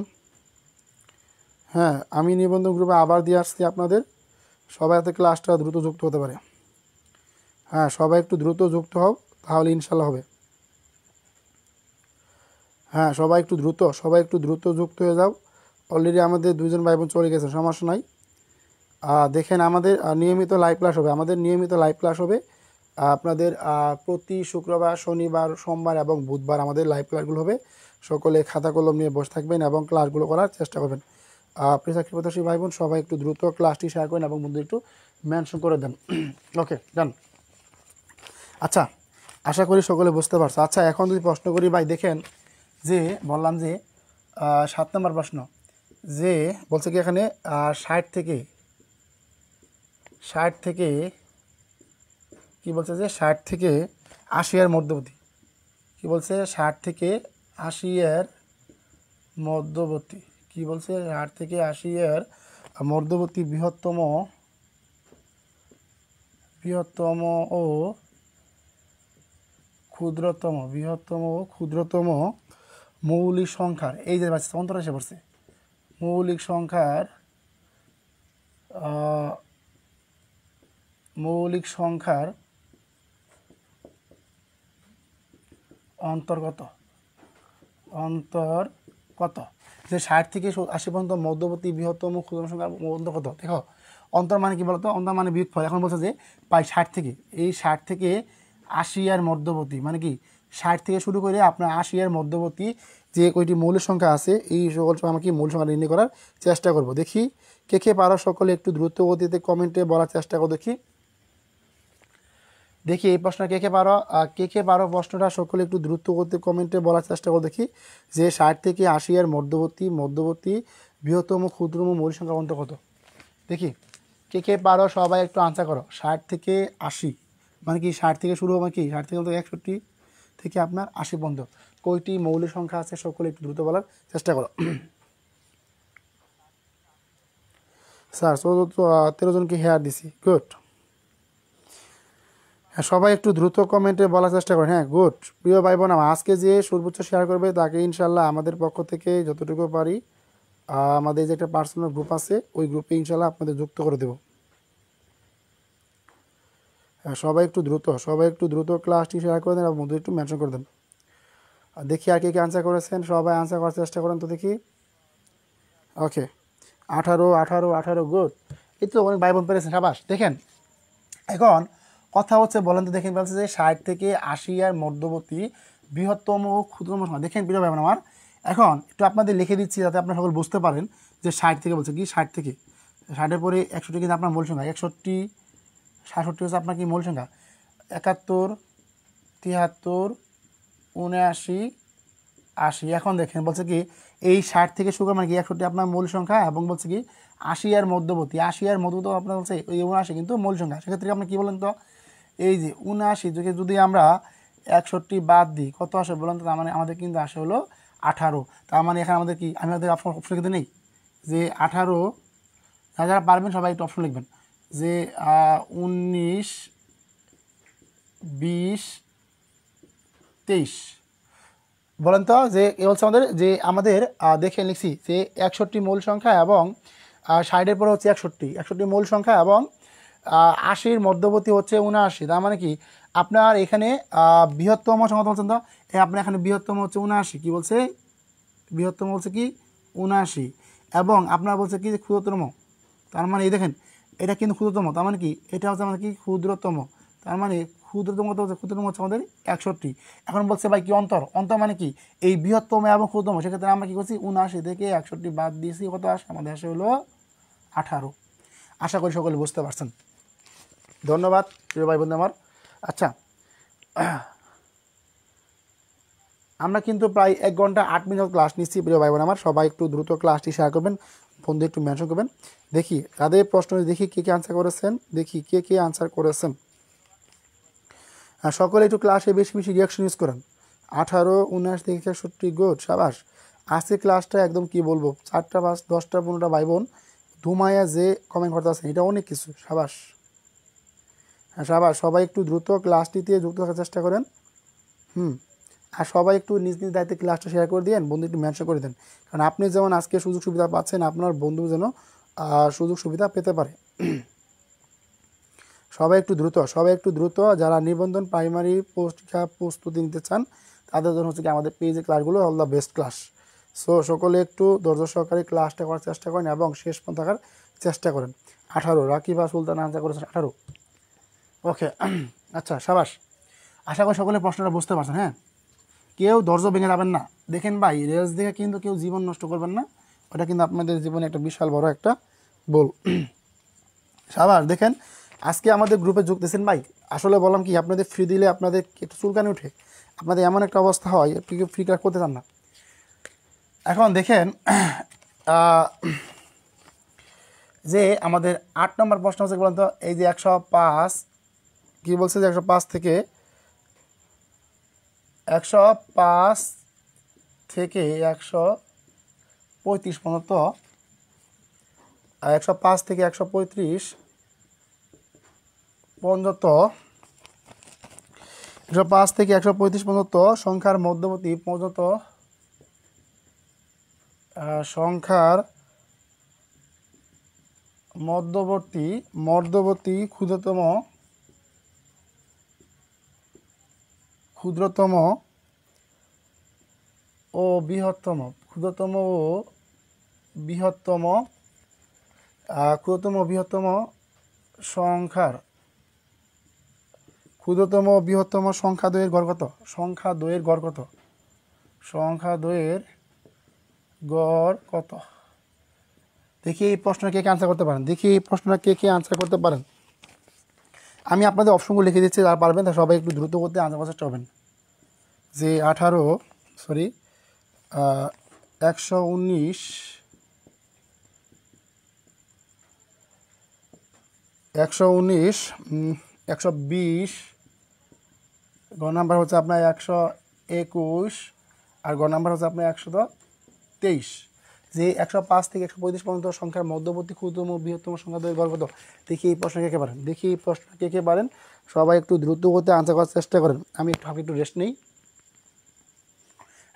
হ্যাঁ, আমি নিবন্ধন গ্রুপে আবার দিয়ে আসছি আপনাদের, সবাই যাতে ক্লাসটা দ্রুত যুক্ত হতে পারে। হ্যাঁ, সবাই একটু দ্রুত যুক্ত হও, তাহলে ইনশাল্লাহ হবে। হ্যাঁ, সবাই একটু দ্রুত যুক্ত হয়ে যাও। অলরেডি আমাদের 2 জন ভাই বোন চলে গেছে, সমস্যা নাই। দেখেন আমাদের নিয়মিত লাইভ ক্লাস হবে, আপনাদের প্রতি শুক্রবার, শনিবার, সোমবার এবং বুধবার আমাদের লাইভ ক্লাসগুলো হবে। সকলে খাতা কলম নিয়ে বসে থাকবেন এবং ক্লাসগুলো করার চেষ্টা করবেন। প্রিয় চাকরি প্রত্যাশী ভাই বোন, সবাই একটু দ্রুত ক্লাসটি শেয়ার করেন এবং বন্ধু একটু মেনশন করে দেন। ওকে, ডান। আচ্ছা, আশা করি সকলে বুঝতে পারছো। আচ্ছা, এখন যদি প্রশ্ন করি ভাই, দেখেন যে বললাম যে 7 নম্বর প্রশ্ন, যে বলছে কি এখানে 60 থেকে কি বলছে, যে 60 থেকে 80 এর মধ্যবর্তী, কি বলছে 60 থেকে 80 এর মধ্যবর্তী, কি বলছে 60 থেকে 80 এর মধ্যবর্তী বৃহত্তম ও ক্ষুদ্রতম মৌলিক সংখ্যার, এই যে অন্তর এসে পড়ছে, মৌলিক সংখ্যার অন্তর কত, যে 60 থেকে 80 পর্যন্ত মধ্যবর্তী বৃহত্তম ক্ষুদ্রতম সংখ্যার অন্তর কত। দেখো, অন্তর মানে কি বলতো, অন্তর মানে বিয়োগফল। এখন বলছে যে প্রায় 60 থেকে, এই 60 থেকে 80 এর মধ্যবর্তী, মানে কি 60 থেকে শুরু করে আপনার 80 এর মধ্যবর্তী যে কয়টি মৌলিক সংখ্যা আছে, এই সকল আমাকে মৌলিক সংখ্যা নির্ণয় করার চেষ্টা করব। দেখি কে পারো, সকলে একটু দ্রুত গতিতে কমেন্টে বলার চেষ্টা করো। দেখি এই প্রশ্ন কে পারো প্রশ্নটা সকলে একটু দ্রুত গতিতে কমেন্টে বলার চেষ্টা করো। দেখি যে 60 থেকে 80 এর মধ্যবর্তী বৃহত্তম ক্ষুদ্রতম মৌলিক সংখ্যা অন্তর কত। দেখি কে পারো, সবাই একটু আনসার করো। 60 থেকে 80 মানে কি 60 থেকে শুরু হবে, কি 60 থেকে 61 থেকে আপনার 80 পর্যন্ত কয়টি মৌলিক সংখ্যা আছে, সকলে একটু দ্রুত বলার চেষ্টা করো। স্যার 13 জনকে হেয়ার দিছি, গুড। সবাই একটু দ্রুত কমেন্টে বলার চেষ্টা করেন। হ্যাঁ, গুড। প্রিয় ভাই বোন, আজকে যে সর্বোচ্চ শেয়ার করবে তাকে ইনশাল্লাহ আমাদের পক্ষ থেকে যতটুকু পারি, আমাদের যে একটা পার্সোনাল গ্রুপ আছে, ওই গ্রুপে ইনশাল্লাহ আপনাদের যুক্ত করে দেব। সবাই একটু দ্রুত ক্লাসটি শেয়ার করে দেন এবং মধ্যে একটু মেনশন করে দেন। দেখি আর কে আনসার করেছেন, সবাই আনসার করার চেষ্টা করেন তো দেখি। ওকে, 18, গুড। এই তো অনেক ভাই বোন পেরেছেন, সাবাস। দেখেন এখন কথা হচ্ছে, বলেন তো, দেখেন বলছে যে 60 থেকে 80 এর মধ্যবর্তী বৃহত্তম ও ক্ষুদ্রতম সংখ্যা। দেখেন প্রিয় ভাই বোন আমার, এখন একটু আপনাদের লিখে দিচ্ছি যাতে আপনারা সকল বুঝতে পারেন যে 60 থেকে বলছে কি, 60 থেকে 60-এর পরে 61 কিন্তু আপনার মূল সংখ্যা, 61, 67 হচ্ছে আপনার কি মূল সংখ্যা, 71, 73, 79, 80। এখন দেখেন বলছে কি এই 60 থেকে শুরু মানে কি 61 আপনার মূল সংখ্যা, এবং বলছে কি 80 এর মধ্যবর্তী, 80 এর মধ্যবর্তী আপনার বলছে ওই 79 কিন্তু মূল সংখ্যা। সেক্ষেত্রে আপনি কি বলেন তো, এই যে 79 থেকে যদি আমরা 61 বাদ দিই কত আসে বলেন তো, তার মানে আমাদের কিন্তু আসে হলো 18। তার মানে এখানে আমাদের কি, আমি আমাদের অপশন কিন্তু নেই যে 18, যারা পারবেন সবাই একটু অপশন লিখবেন যে 19, 20, 23। বলেন তো যে এ হচ্ছে আমাদের দেখে লিখছি যে 61 মূল সংখ্যা এবং 60-এর পরে হচ্ছে 61 মূল সংখ্যা এবং 80-র মধ্যবর্তী হচ্ছে 79। তার মানে কি আপনার এখানে বৃহত্তম সংখ্যা বলছেন তো, আপনার এখানে বৃহত্তম হচ্ছে 79। কি বলছে, বৃহত্তম বলছে কি 79, এবং আপনার বলছে কি ক্ষুদ্রতম। তার মানে এই দেখেন এটা কিন্তু ক্ষুদ্রতম, তার মানে কি এটা হচ্ছে আমাদের কি ক্ষুদ্রতম। তার মানে ক্ষুদ্রতম হচ্ছে আমাদের 61। এখন বলছে ভাই কি অন্তর মানে কি এই বৃহত্তম এবং ক্ষুদ্রতম। সেক্ষেত্রে আমরা কি করছি 79 থেকে 61 বাদ দিয়েছি, কত আসে আমাদের আসে হলো 18। আশা করি সকলে বুঝতে পারছেন। ধন্যবাদ প্রিয় ভাই বন্ধু আমার। আচ্ছা, আমরা কিন্তু প্রায় 1 ঘন্টা 8 মিনিট ক্লাস নিচ্ছি প্রিয় ভাই বোন আমার। সবাই একটু দ্রুত ক্লাসটি শেয়ার করবেন, বন্ধু একটু মেনশন করবেন। দেখি তাদের প্রশ্ন দেখি কে আনসার করেছেন, দেখি কে আনসার করেছেন। সকলে একটু ক্লাসে বেশি রিয়াকশন ইউজ করেন। 18, 19 থেকে 61, গুড, সাবাস। আজকে ক্লাসটা একদম কি বলবো, 4টা 5 10টা 15টা ভাই বোন ধুমায়া যে কমেন্ট করতে আসেন, এটা অনেক কিছু, সাবাস। হ্যাঁ সাবাস, সবাই একটু দ্রুত ক্লাসটিতে যুক্ত থাকার চেষ্টা করেন। আর সবাই একটু নিজ নিজ দায়িত্বে ক্লাসটা শেয়ার করে দিন, বন্ধু একটু মেনশন করে দেন, কারণ আপনি যেমন আজকে সুযোগ সুবিধা পাচ্ছেন, আপনার বন্ধু যেন সুযোগ সুবিধা পেতে পারে। সবাই একটু দ্রুত যারা নিবন্ধন প্রাইমারি পরীক্ষা প্রস্তুতি নিতে চান তাদের জন্য হচ্ছে কি আমাদের পেজে ক্লাসগুলো all the best class. So সকলে একটু ধৈর্য সহকারে ক্লাসটা করার চেষ্টা করেন এবং শেষ পর্যন্ত থাকার চেষ্টা করেন। 18, রাকিবা সুলতান আনসার করেছেন 18। ওকে, আচ্ছা সাবাস। আশা করি সকলে প্রশ্নটা বুঝতে পারছেন। হ্যাঁ, কেউ ধৈর্য ভেঙে যাবেন না। দেখেন ভাই, রেলস দেখে কিন্তু কেউ জীবন নষ্ট করবেন না, ওটা কিন্তু আপনাদের জীবনে একটা বিশাল বড় একটা বল। সাবাস। দেখেন আজকে আমাদের গ্রুপে যোগ দিয়েছেন ভাই, আসলে বললাম কি আপনাদের ফ্রি দিলে আপনাদের একটু চুলকানি উঠে, আপনাদের এমন একটা অবস্থা হয় আপনি ফ্রি ক্লাস করতে চান না। এখন দেখেন যে আমাদের 8 নম্বর প্রশ্ন হচ্ছে বলেন তো, এই যে 105 কি বলছে যে 105 থেকে 135 পর্যন্ত, 105 থেকে 135 পর্যন্ত, 105 থেকে 135 পর্যন্ত সংখ্যার মধ্যবর্তী পর্যন্ত সংখ্যার মধ্যবর্তী ক্ষুদ্রতম ও বৃহত্তম সংখ্যার সংখ্যা দ্বয়ের গড় কত? সংখ্যা দ্বয়ের গড় কত? দেখি এই প্রশ্নটা কে আনসার করতে পারেন। আমি আপনাদের অপশনগুলো লিখে দিচ্ছি, যারা পারবেন তারা সবাই একটু দ্রুত করতে আনসার করার চেষ্টা করবেন। যে 119, 120, গ নাম্বার হচ্ছে আপনার 121, আর গ নাম্বার হচ্ছে আপনার 123। যে 105 থেকে 135 পর্যন্ত সংখ্যার মধ্যবর্তী ক্ষুদ্রতম বৃহত্তম সংখ্যা দ্বয়ের গড় কত? দেখি এই প্রশ্ন কে কে পারেন। সবাই একটু দ্রুত করতে আনসার করার চেষ্টা করেন। আমি একটু রেস্ট নেই।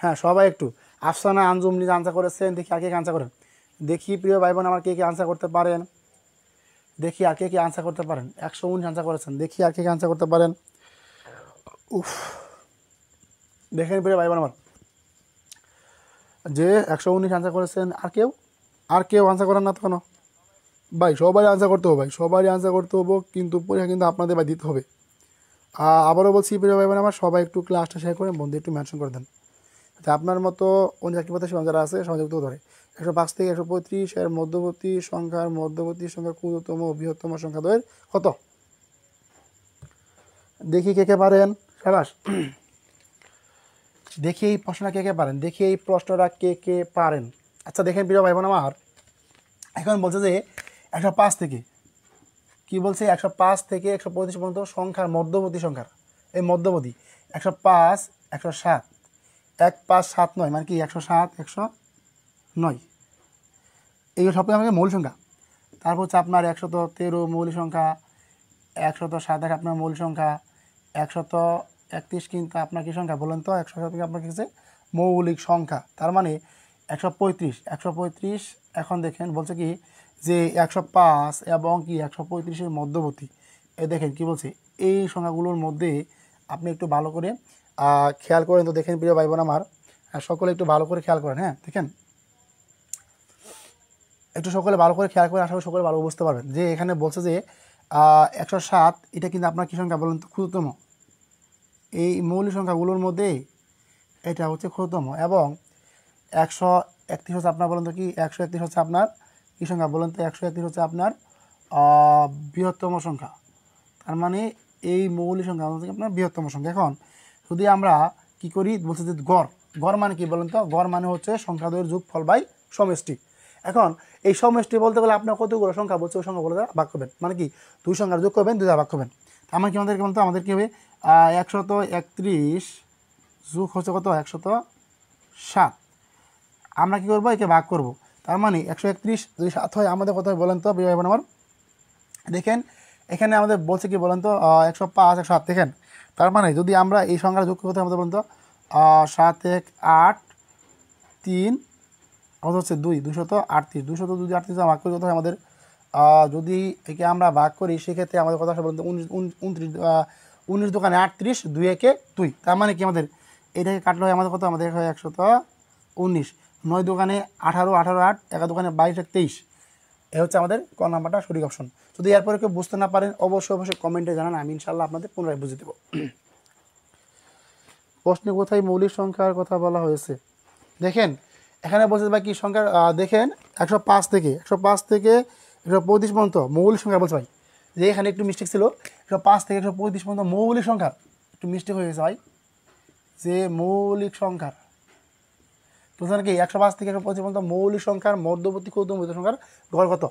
হ্যাঁ সবাই একটু, আফসানা আঞ্জুম নিজে আনসার করেছেন, দেখি আর কে আনসার করেন। দেখি প্রিয় ভাই বোন আমার কে আনসার করতে পারেন, দেখি আর কে আনসার করতে পারেন। 119 আনসার করেছেন, দেখি আর কে আনসার করতে পারেন। উফ, দেখেন প্রিয় ভাই বোন আমার যে 119 আনসার করেছেন। আর কেউ আনসার করেন না তো কেন ভাই? সবাই আনসার করতে হবে কিন্তু পরীক্ষা কিন্তু আপনাদের ভাই দিতে হবে। আবারও বলছি প্রিয় ভাই বোন আমার, সবাই একটু ক্লাসটা শেয়ার করেন, বন্ধু একটু মেনশন করে দেন, আপনার মতো অন্য চাকরি পথে যারা আছে সংযুক্ত ধরে। 105 থেকে 135 এর মধ্যবর্তী সংখ্যার ক্ষুদ্রতম ও বৃহত্তম সংখ্যা দ্বয়ের কত? দেখি কে পারেন। সাবাস। দেখি এই প্রশ্নটা কে পারেন। আচ্ছা দেখেন প্রিয় ভাই বোন আমার, এখন বলছে যে 105 থেকে কি বলছে, 105 থেকে 135 পর্যন্ত সংখ্যার এই মধ্যবর্তী 105, 107, 1579 মানে কি 107, 109, এইগুলো সব আমাকে মৌলিক সংখ্যা। তারপর হচ্ছে আপনার 113 মৌলিক সংখ্যা, 127 আপনার মৌলিক সংখ্যা, 131 কিন্তু আপনার কী সংখ্যা বলেন তো? 127 আপনার কিছু মৌলিক সংখ্যা। তার মানে 135 এখন দেখেন বলছে কি যে 105 এবং কি 135-এর মধ্যবর্তী। দেখেন কি বলছে, এই সংখ্যাগুলোর মধ্যে আপনি একটু ভালো করে খেয়াল করেন তো। দেখেন প্রিয় ভাই বোন আমার, সকলে একটু ভালো করে খেয়াল করেন। হ্যাঁ দেখেন একটু সকলে ভালো করে খেয়াল করে, আশা করি সকলে ভালো বুঝতে পারবেন যে এখানে বলছে যে 107 এটা কিন্তু আপনার কী সংখ্যা বলেন তো? ক্ষুদ্রতম। এই মৌলিক সংখ্যাগুলোর মধ্যে এটা হচ্ছে ক্ষুদ্রতম। এবং 131 হচ্ছে আপনার বলেন তো কি, 131 হচ্ছে আপনার কী সংখ্যা বলেন তো? 131 হচ্ছে আপনার বৃহত্তম সংখ্যা। তার মানে এই মৌলিক সংখ্যা হচ্ছে আপনার বৃহত্তম সংখ্যা। এখন যদি আমরা কি করি, বলছে যে গড় মানে কি বলেন তো? গড় মানে হচ্ছে সংখ্যাদ্বয়ের যোগফল বাই সমষ্টি। এখন এই সমষ্টি বলতে গেলে আপনার কতগুলো সংখ্যা বলছে ওই সংখ্যাগুলো দ্বারা ভাগ করবেন, মানে কি 2 সংখ্যার যোগ করবেন, 2 দ্বারা ভাগ করবেন। আমার কি আমাদের কি হবে 131 যোগ হচ্ছে কত 107। আমরা কী করবো, একে ভাগ করব। তার মানে 131 যদি 7 হয় আমাদের কত হয় বলেন তো প্রিয় ভাই বোন আমার? দেখেন এখানে আমাদের বলছে কি বলেন তো 105 107। দেখেন তার মানে যদি আমরা এই সংখ্যাটা যোগ করতে আমাদের বলেন তো 7 1 8 3 কত হচ্ছে 2 238 238 ভাগ করে কত হয় আমাদের? যদি একে আমরা ভাগ করি সেক্ষেত্রে আমাদের কথা বলেন তো 19 দোকানে 38, 2 একে 2। তার মানে কি আমাদের এটাকে কাটলে হয় আমাদের কত? আমাদের হয় 119। 9 দোকানে 18, 18 8, 11 দোকানে 22 1 23। এ হচ্ছে আমাদের ক নাম্বারটা সঠিক অপশন। যদি এরপরে কেউ বুঝতে না পারেন অবশ্যই কমেন্টে জানান, আমি ইনশাল্লাহ আপনাদের পুনরায় বুঝিয়ে দেবো। প্রশ্নে কোথায় মৌলিক সংখ্যার কথা বলা হয়েছে? দেখেন এখানে বলছে ভাই কি সংখ্যা, দেখেন 105 থেকে 135 পর্যন্ত মৌলিক সংখ্যা বলছে ভাই। যে এখানে একটু মিস্টেক ছিল, 105 থেকে 135 পর্যন্ত মৌলিক সংখ্যা একটু মিস্টেক হয়ে গেছে ভাই। যে মৌলিক সংখ্যার বুঝলেন কি 105 থেকে 125 পর্যন্ত মৌলিক সংখ্যার মধ্যবর্তী ক্ষুদ্রতম বৃহত্তম সংখ্যার গড় কত?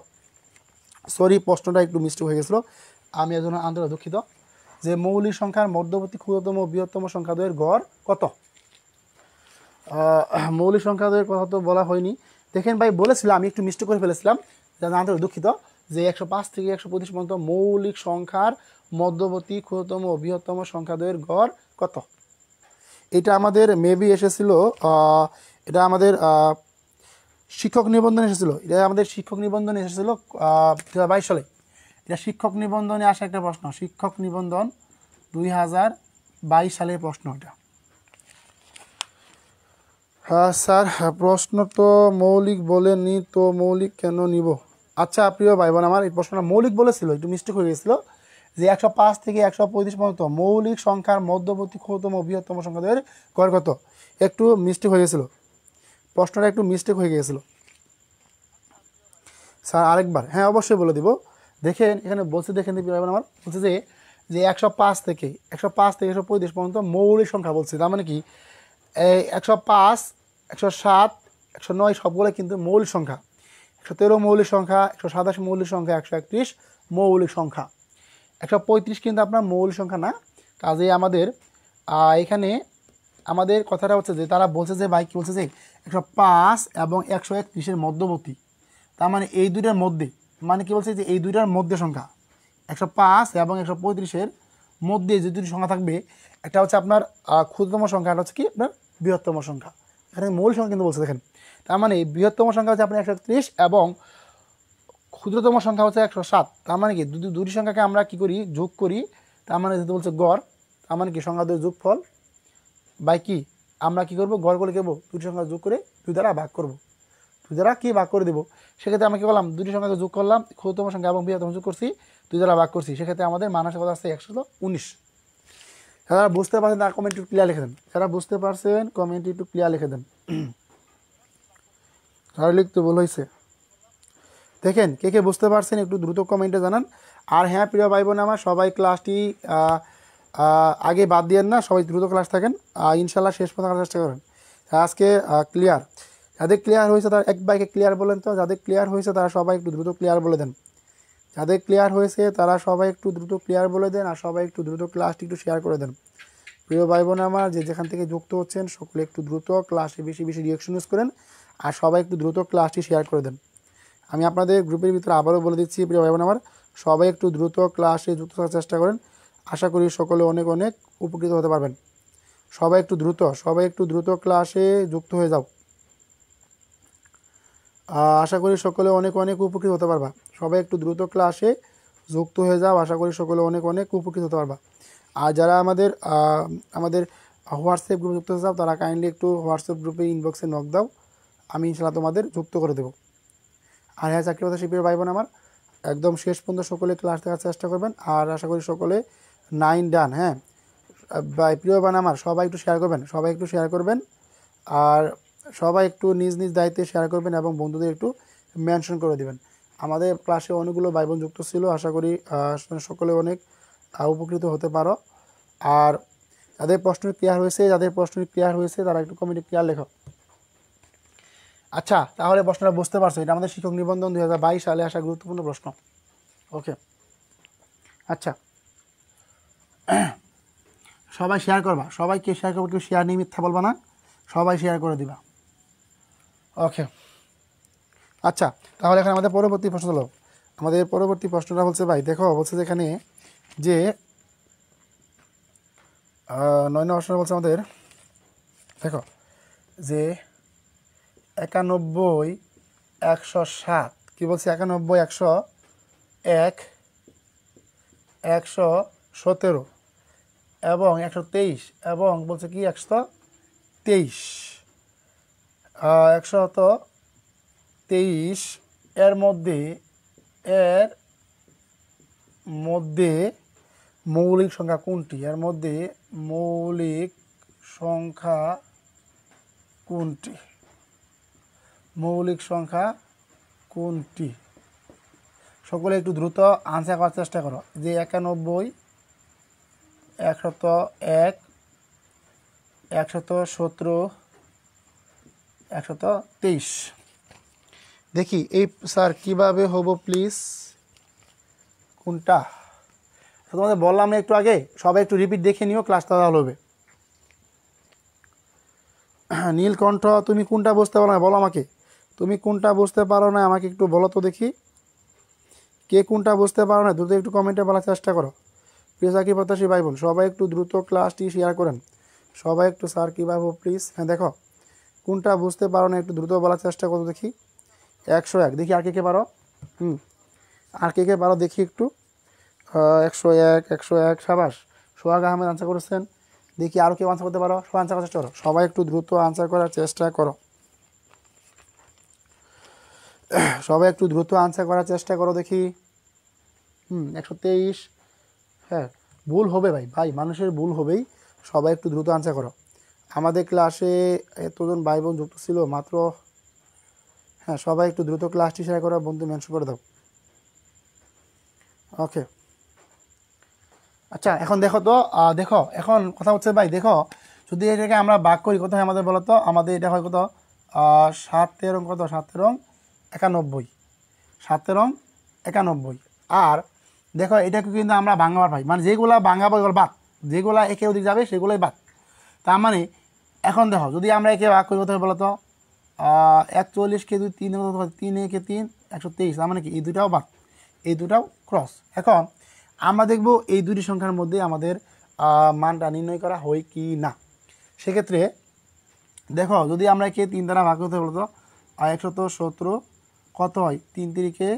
সরি, প্রশ্নটা একটু মিস্টেক হয়ে গেছিলো, আমি এর জন্য আন্তরিক দুঃখিত। যে মৌলিক সংখ্যার মধ্যবর্তী ক্ষুদ্রতম বৃহত্তম সংখ্যাদ্বয়ের গড় কত? মৌলিক সংখ্যাদের কথা তো বলা হয়নি। দেখেন ভাই বলেছিলাম, আমি একটু মিস্টেক করে ফেলেছিলাম, যার আন্তরিক দুঃখিত। যে 105 থেকে 125 পর্যন্ত মৌলিক সংখ্যার মধ্যবর্তী ক্ষুদ্রতম বৃহত্তম সংখ্যাদ্বয়ের গড় কত? এটা আমাদের মেবি এসেছিল, এটা আমাদের শিক্ষক নিবন্ধনে এসেছিলো। এটা আমাদের শিক্ষক নিবন্ধনে এসেছিলো 2022 সালে। এটা শিক্ষক নিবন্ধনে আসা একটা প্রশ্ন, শিক্ষক নিবন্ধন 2022 সালের প্রশ্ন এটা। হ্যাঁ স্যার, প্রশ্ন তো মৌলিক বলেনি, তো মৌলিক কেন নিব? আচ্ছা প্রিয় ভাই বোন আমার, এই প্রশ্নটা মৌলিক বলেছিল, একটু মিস্টেক হয়ে গেছিলো। যে 105 থেকে 135 পর্যন্ত মৌলিক সংখ্যার মধ্যবর্তী ক্ষুদ্রতম বৃহত্তম সংখ্যাদের গড় কত? একটু মিস্টেক হয়ে গেছিলো, প্রশ্নটা একটু মিস্টেক হয়ে গিয়েছিলো স্যার। আরেকবার? হ্যাঁ অবশ্যই বলে দিব। দেখেন এখানে বলছে, দেখেন প্রিয় ভাই বোন আমার, বলছে যে 105 থেকে 135 পর্যন্ত মৌলিক সংখ্যা বলছে। তার মানে কি এই 105, 107, 109 সবগুলো কিন্তু মৌলিক সংখ্যা। 113 মৌলিক সংখ্যা, 127 মৌলিক সংখ্যা, 131 মৌলিক সংখ্যা। 135 কিন্তু আপনার মৌলিক সংখ্যা না। কাজেই আমাদের এখানে আমাদের কথাটা হচ্ছে যে তারা বলছে যে ভাই কী বলছে যে 105 এবং 131 মধ্যবর্তী। তার মানে এই দুইটার মধ্যে, মানে কি বলছে যে এই দুইটার মধ্যে সংখ্যা 105 এবং 135 মধ্যে যে দুটি সংখ্যা থাকবে, একটা হচ্ছে আপনার ক্ষুদ্রতম সংখ্যা, একটা হচ্ছে কি আপনার বৃহত্তম সংখ্যা। এখানে মৌলিক সংখ্যা কিন্তু বলছে। দেখেন তার মানে বৃহত্তম সংখ্যা হচ্ছে আপনার 131 এবং ক্ষুদ্রতম সংখ্যা হচ্ছে 107। তার মানে কি দুটি সংখ্যাকে আমরা কি করি, যোগ করি। তার মানে যেহেতু বলছে গড়, তার মানে কি সংখ্যা দুই যোগফল বাই কি আমরা কি করব, গড় করে দেবো, দুটি সংখ্যা যোগ করে 2 দ্বারা ভাগ করব, 2 দ্বারা কি ভাগ করে দেবো। সেক্ষেত্রে আমরা কি করলাম, দুটি সংখ্যাকে যোগ করলাম, ক্ষুদ্রতম সংখ্যা এবং বৃহত্তম যোগ করছি, 2 দ্বারা ভাগ করছি। সেক্ষেত্রে আমাদের মান আসে কত আসছে? 119। যারা বুঝতে পারছেন তারা কমেন্ট একটু ক্লিয়ার লিখে দেন। যারা বুঝতে পারছেন কমেন্ট একটু ক্লিয়ার লিখে দেন। যারা লিখতে ভুল হয়েছে দেখেন কে কে বুঝতে পারছেন একটু দ্রুত কমেন্টে জানান। আর হ্যাঁ প্রিয় ভাই বোন আমার, সবাই ক্লাসটি আগে বাদ দিয়েন না, সবাই দ্রুত ক্লাস থাকেন, ইনশাল্লাহ শেষ পর্যন্ত চেষ্টা করেন। আজকে ক্লিয়ার, যাদের ক্লিয়ার হয়েছে তারা এক বাইকে ক্লিয়ার বলেন তো। যাদের ক্লিয়ার হয়েছে তারা সবাই একটু দ্রুত ক্লিয়ার বলে দেন। যাদের ক্লিয়ার হয়েছে তারা সবাই একটু দ্রুত ক্লিয়ার বলে দেন, আর সবাই একটু দ্রুত ক্লাসটি একটু শেয়ার করে দেন। প্রিয় ভাই বোন আমার, যে যেখান থেকে যুক্ত হচ্ছেন সকলে একটু দ্রুত ক্লাসে বেশি বেশি রিয়াকশন ইউজ করেন, আর সবাই একটু দ্রুত ক্লাসটি শেয়ার করে দেন। আমি আপনাদের গ্রুপের ভিতরে আবারও বলে দিচ্ছি প্রিয় ভাই বোন আমার, সবাই একটু দ্রুত ক্লাসে যুক্ত থাকার চেষ্টা করেন। আশা করি সকলে অনেক অনেক উপকৃত হতে পারবেন। সবাই একটু দ্রুত ক্লাসে যুক্ত হয়ে যাও। আশা করি সকলে অনেক অনেক উপকৃত হতে পারবা। সবাই একটু দ্রুত ক্লাসে যুক্ত হয়ে যাও, আশা করি সকলে অনেক অনেক উপকৃত হতে পারবা। আর যারা আমাদের হোয়াটসঅ্যাপ গ্রুপে যুক্ত হতে চাও তারা কাইন্ডলি একটু হোয়াটসঅ্যাপ গ্রুপে ইনবক্সে নক দাও, আমি ইনশাল্লাহ তোমাদের যুক্ত করে দেবো। আর হ্যাঁ চাকরি কথা শিল্পীর ভাই বোন আমার, একদম শেষ পর্যন্ত সকলে ক্লাস দেখার চেষ্টা করবেন, আর আশা করি সকলে 9 ডান। হ্যাঁ ভাই প্রিয় ভাই আমার, সবাই একটু শেয়ার করবেন, আর সবাই একটু নিজ নিজ দায়িত্বে শেয়ার করবেন এবং বন্ধুদের একটু মেনশন করে দিবেন। আমাদের ক্লাসে অনেকগুলো ভাই বোন যুক্ত ছিল, আশা করি সকলে অনেক উপকৃত হতে পারো। আর যাদের প্রশ্ন ক্লিয়ার হয়েছে তারা একটু কমেন্টে ক্লিয়ার লেখো। আচ্ছা তাহলে প্রশ্নটা বুঝতে পারছো, এটা আমাদের শিক্ষক নিবন্ধন 2022 সালে আসা গুরুত্বপূর্ণ প্রশ্ন। ওকে আচ্ছা সবাই শেয়ার করবা, সবাইকে শেয়ার করবো, কেউ শেয়ার নিয়ে মিথ্যা বলবা না, সবাই শেয়ার করে দিবা। ওকে, আচ্ছা তাহলে এখন আমাদের পরবর্তী প্রশ্ন হলো, আমাদের পরবর্তী প্রশ্নটা বলছে ভাই দেখো, বলছে যে এখানে যে 9 নম্বর প্রশ্ন বলছে আমাদের দেখো যে 91 107 কি বলছে, 91 101 117 এবং 123 এবং বলছে কি 123 123 এর মধ্যে মৌলিক সংখ্যা কোনটি? এর মধ্যে মৌলিক সংখ্যা কোনটি? মৌলিক সংখ্যা কোনটি? সকলে একটু দ্রুত আনসার করার চেষ্টা করো। যে 91 101 117 123 দেখি এই স্যার কিভাবে হব প্লিজ কোনটা? তোমাদের বললাম না একটু আগে, সবাই একটু রিপিট দেখে নিও, ক্লাসটা ভালো হবে। নীলকণ্ঠ তুমি কোনটা বুঝতে পারো না বলো আমাকে, তুমি কোনটা বুঝতে পারো না আমাকে একটু বলো তো দেখি, কে কোনটা বুঝতে পারো না দ্রুত একটু কমেন্টে বলার চেষ্টা করো। প্রিয় চাকরি প্রত্যাশী ভাই বোন সবাই একটু দ্রুত ক্লাসটি শেয়ার করেন, সবাই একটু স্যার কীভাবে প্লিজ। হ্যাঁ দেখো কোনটা বুঝতে পারো না একটু দ্রুত বলার চেষ্টা করো দেখি। 101 দেখি আর কে পারো, আর কে পারো দেখি একটু। 101 সাবাস, সোহাগ আহমেদ আনসার করেছেন। দেখি আরও কেউ আনসার করতে পারো, সবাই আনসার করার চেষ্টা করো, সবাই একটু দ্রুত আনসার করার চেষ্টা করো, সবাই একটু দ্রুত আনসার করার চেষ্টা করো দেখি। 123, হ্যাঁ ভুল হবে ভাই, মানুষের ভুল হবেই, সবাই একটু দ্রুত আনসার করো। আমাদের ক্লাসে এতজন ভাই বোন যুক্ত ছিল মাত্র, হ্যাঁ সবাই একটু দ্রুত ক্লাসটি শেয়ার করো, বন্ধু মেনশন করে দাও। ওকে আচ্ছা এখন দেখো তো, দেখো এখন কথা হচ্ছে ভাই দেখো, যদি এটাকে আমরা ভাগ করি কত হয় আমাদের বলো তো, আমাদের এটা হয় কত 7 13 কত 7 13 91, 7 13 91। আর দেখো এটাকে কিন্তু আমরা ভাঙাবার ভাই, মানে যেগুলো ভাঙাবো এগুলো বাদ, যেগুলো একে ওদিক যাবে সেগুলোই বাদ। তার মানে এখন দেখো যদি আমরা একে ভাগ করি কত হয় বলো তো, 41কে 2 3 3 একে 3 123, তার মানে কি এই দুটাও বাদ, এই দুটাও ক্রস। এখন আমরা দেখব এই দুটি সংখ্যার মধ্যে আমাদের মানটা নির্ণয় করা হয় কি না। সেক্ষেত্রে দেখো যদি আমরা একে 3 দ্বারা ভাগ করতে বলতো 117 কত হয় 3 তিরিকে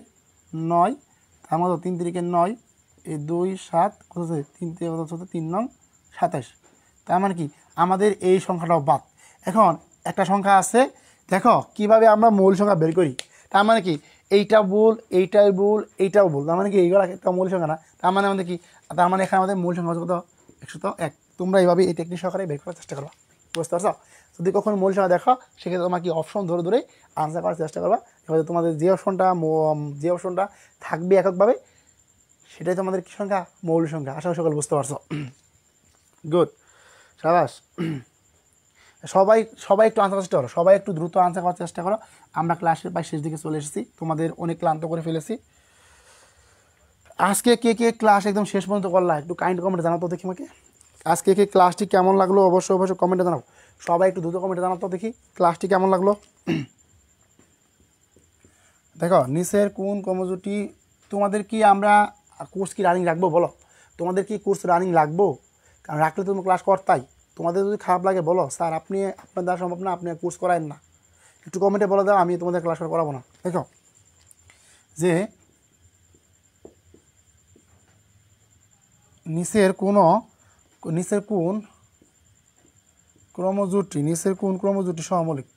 9, তার মতো 3 তিরিকে 9, এই 2 7 কত হচ্ছে 3 থেকে কত হচ্ছে 3 9 27, তার মানে কি আমাদের এই সংখ্যাটাও বাদ। এখন একটা সংখ্যা আছে, দেখো কিভাবে আমরা মূল সংখ্যা বের করি, তার মানে কি এইটা ভুল, এইটাই ভুল, এইটাও ভুল, তার মানে কি এইগুলো একটা মূল সংখ্যা না, তার মানে আমাদের কি, তার মানে এখানে আমাদের মূল সংখ্যা কত 101। তোমরা এইভাবে এই টেকনিক সহকারে বের করার চেষ্টা করো, বুঝতে পারছো? যদি কখনো মূল সংখ্যা দেখো সেক্ষেত্রে তোমার কি অপশন ধরে ধরে আনসার করার চেষ্টা করবা, এবার তোমাদের যে অপশনটা থাকবে এককভাবে সেটাই তোমাদের কি সংখ্যা মৌলিক সংখ্যা। আশা করি সকল বুঝতে পারছো, গুড সাবাস। সবাই একটু আনসার চেষ্টা করো, সবাই একটু দ্রুত আনসার করার চেষ্টা করো। আমরা ক্লাসের প্রায় শেষ দিকে চলে এসেছি, তোমাদের অনেক ক্লান্ত করে ফেলেছি। আজকে কে কে ক্লাস একদম শেষ পর্যন্ত করলা একটু কাইন্ড কমেন্টে জানাতো দেখি আমাকে, আজকে কে ক্লাসটি কেমন লাগলো অবশ্যই কমেন্টে জানাও, সবাই একটু দ্রুত কমেন্টে জানাতো দেখি ক্লাসটি কেমন লাগলো। দেখো নিচের কোন কর্মসূচি, তোমাদের কি আমরা কোর্স কি রানিং রাখবো বলো, তোমাদের কি কোর্স রানিং রাখবো? কারণ রাখলে তুমি ক্লাস করতাই, তোমাদের যদি খারাপ লাগে বলো স্যার আপনি আপনার দ্বারা সম্ভব না, আপনি কোর্স করায়েন না, একটু কমেন্টে বলে দাও, আমি তোমাদের ক্লাস করাবো না। দেখো যে নিচের কোন ক্রমজোটটি সহমৌলিক,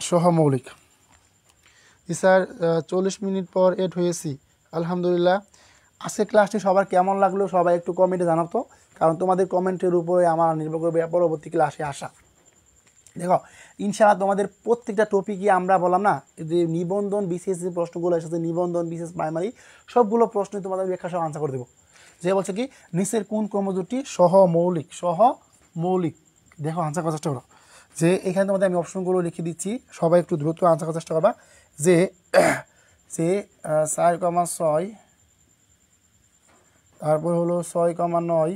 সহমৌলিক স্যার 40 মিনিট পর এড হয়েছি, আলহামদুলিল্লাহ। আজকে ক্লাসটি সবার কেমন লাগলো সবাই একটু কমেন্টে জানাতো, কারণ তোমাদের কমেন্টের উপরে আমার নির্ভর করবে পরবর্তী ক্লাসে আসা। দেখো ইনশাআল্লাহ তোমাদের প্রত্যেকটা টপিকই আমরা বললাম না, যে নিবন্ধন বিশেষ যে প্রশ্নগুলো এসেছে, নিবন্ধন বিশেষ প্রাইমারি সবগুলো প্রশ্ন তোমাদের ব্যাখ্যা সহ আনসার করে দেবো। যে বলছে কি নিচের কোন ক্রমজোটটি সহমৌলিক, দেখো আনসার করার চেষ্টা করো। যে এখানে তোমাদের আমি অপশনগুলো লিখে দিচ্ছি, সবাই একটু দ্রুত আনসার করার চেষ্টা করবা। যে 4,6, তারপর হলো 6,9,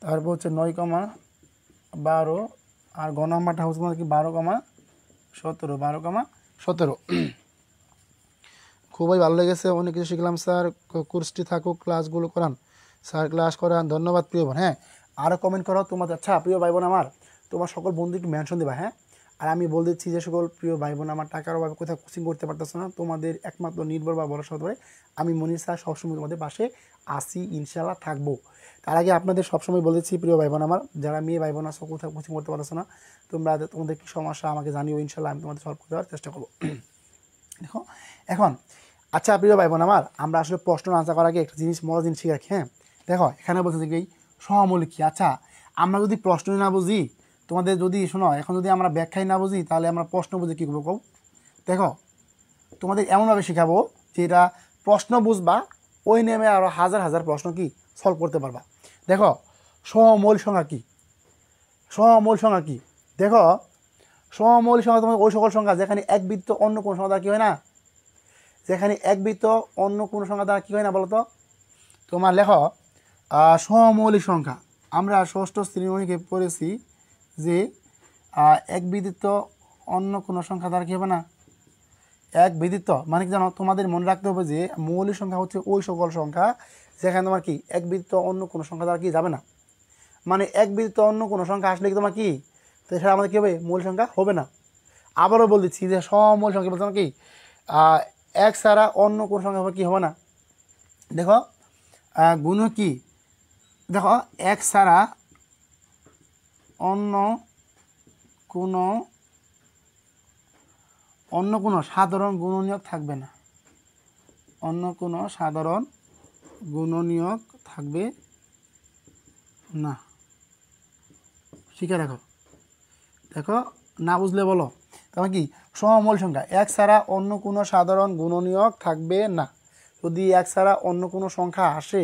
তারপর হচ্ছে 9,12, আর গ নাম্বারটা হচ্ছে তোমাদের কি 12,17। খুবই ভালো লেগেছে, অনেক কিছু শিখলাম স্যার, কোর্সটি থাকুক, ক্লাসগুলো করান স্যার, ক্লাস করান, ধন্যবাদ প্রিয় বোন। হ্যাঁ, আরও কমেন্ট করো তোমাদের। আচ্ছা প্রিয় ভাই বোন আমার, তোমার সকল বন্ধু একটু মেনশন দেবা। হ্যাঁ, আর আমি বলে দিচ্ছি যে সকল প্রিয় ভাই বোন আমার টাকার অভাবে কোথাও কোচিং করতে পারতেছো না, তোমাদের একমাত্র নির্ভর বা ভরসা হতে পারে আমি মনির স্যার, সবসময় তোমাদের পাশে আসি, ইনশাল্লাহ থাকবো। তার আগে আপনাদের সবসময় বলেছি প্রিয় ভাই বোন আমার, যারা মেয়ে ভাই বোন আছো কোথাও কোচিং করতে পারছো না, তোমাদের কী সমস্যা আমাকে জানিও, ইনশাল্লাহ আমি তোমাদের সলভ করতে দেওয়ার চেষ্টা করবো। দেখো এখন, আচ্ছা প্রিয় ভাই বোন আমার, আমরা আসলে প্রশ্ন আনসার করার আগে একটা জিনিস, মজার জিনিস শিখে রাখি। হ্যাঁ, দেখো এখানে বলছে যে সহমৌলিক কি। আচ্ছা আমরা যদি প্রশ্নই না বুঝি, তোমাদের যদি শোনো, এখন যদি আমরা ব্যাখ্যাই না বুঝি, তাহলে আমরা প্রশ্ন বুঝে কী করবো? দেখো তোমাদের এমনভাবে শেখাবো যে এটা প্রশ্ন বুঝবা, ওই নেমে আরও হাজার হাজার প্রশ্ন কি সলভ করতে পারবা। দেখো সহমৌলিক সংখ্যা কী, সহমৌলিক সংখ্যা কী? দেখো সহমৌলিক সংখ্যা তোমাদের ওই সকল সংখ্যা যেখানে এক বৃত্ত অন্য কোনো সংখ্যা দ্বারা কী হয় না, যেখানে এক বৃত্ত অন্য কোনো সংখ্যা দ্বারা কী হয় না বলো তো? তোমার লেখো সহমৌলিক সংখ্যা, আমরা ষষ্ঠ শ্রেণীকে পড়েছি যে এক ব্যতীত অন্য কোনো সংখ্যা দ্বারা কী হবে না, এক ব্যতীত মানে কি জানো, তোমাদের মনে রাখতে হবে যে মৌলিক সংখ্যা হচ্ছে ওই সকল সংখ্যা যেখানে তোমার কি এক ব্যতীত অন্য কোনো সংখ্যা দ্বারা কি যাবে না, মানে এক ব্যতীত অন্য কোনো সংখ্যা আসলে কি তোমার কি, তো সেটা আমাদের কী হবে, মৌলিক সংখ্যা হবে না। আবারও বল দিচ্ছি যে সহমৌলিক সংখ্যা বলতে কি এক ছাড়া অন্য কোনো সংখ্যা কি হবে না। দেখো গুণ কি, দেখো এক ছাড়া অন্য কোনো সাধারণ গুণনীয়ক থাকবে না, অন্য কোনো সাধারণ গুণনীয়ক থাকবে না। শিখে রাখো, দেখো না বুঝলে বলো। তাহলে কি সহমৌলিক সংখ্যা এক ছাড়া অন্য কোনো সাধারণ গুণনীয়ক থাকবে না। যদি এক ছাড়া অন্য কোনো সংখ্যা আসে,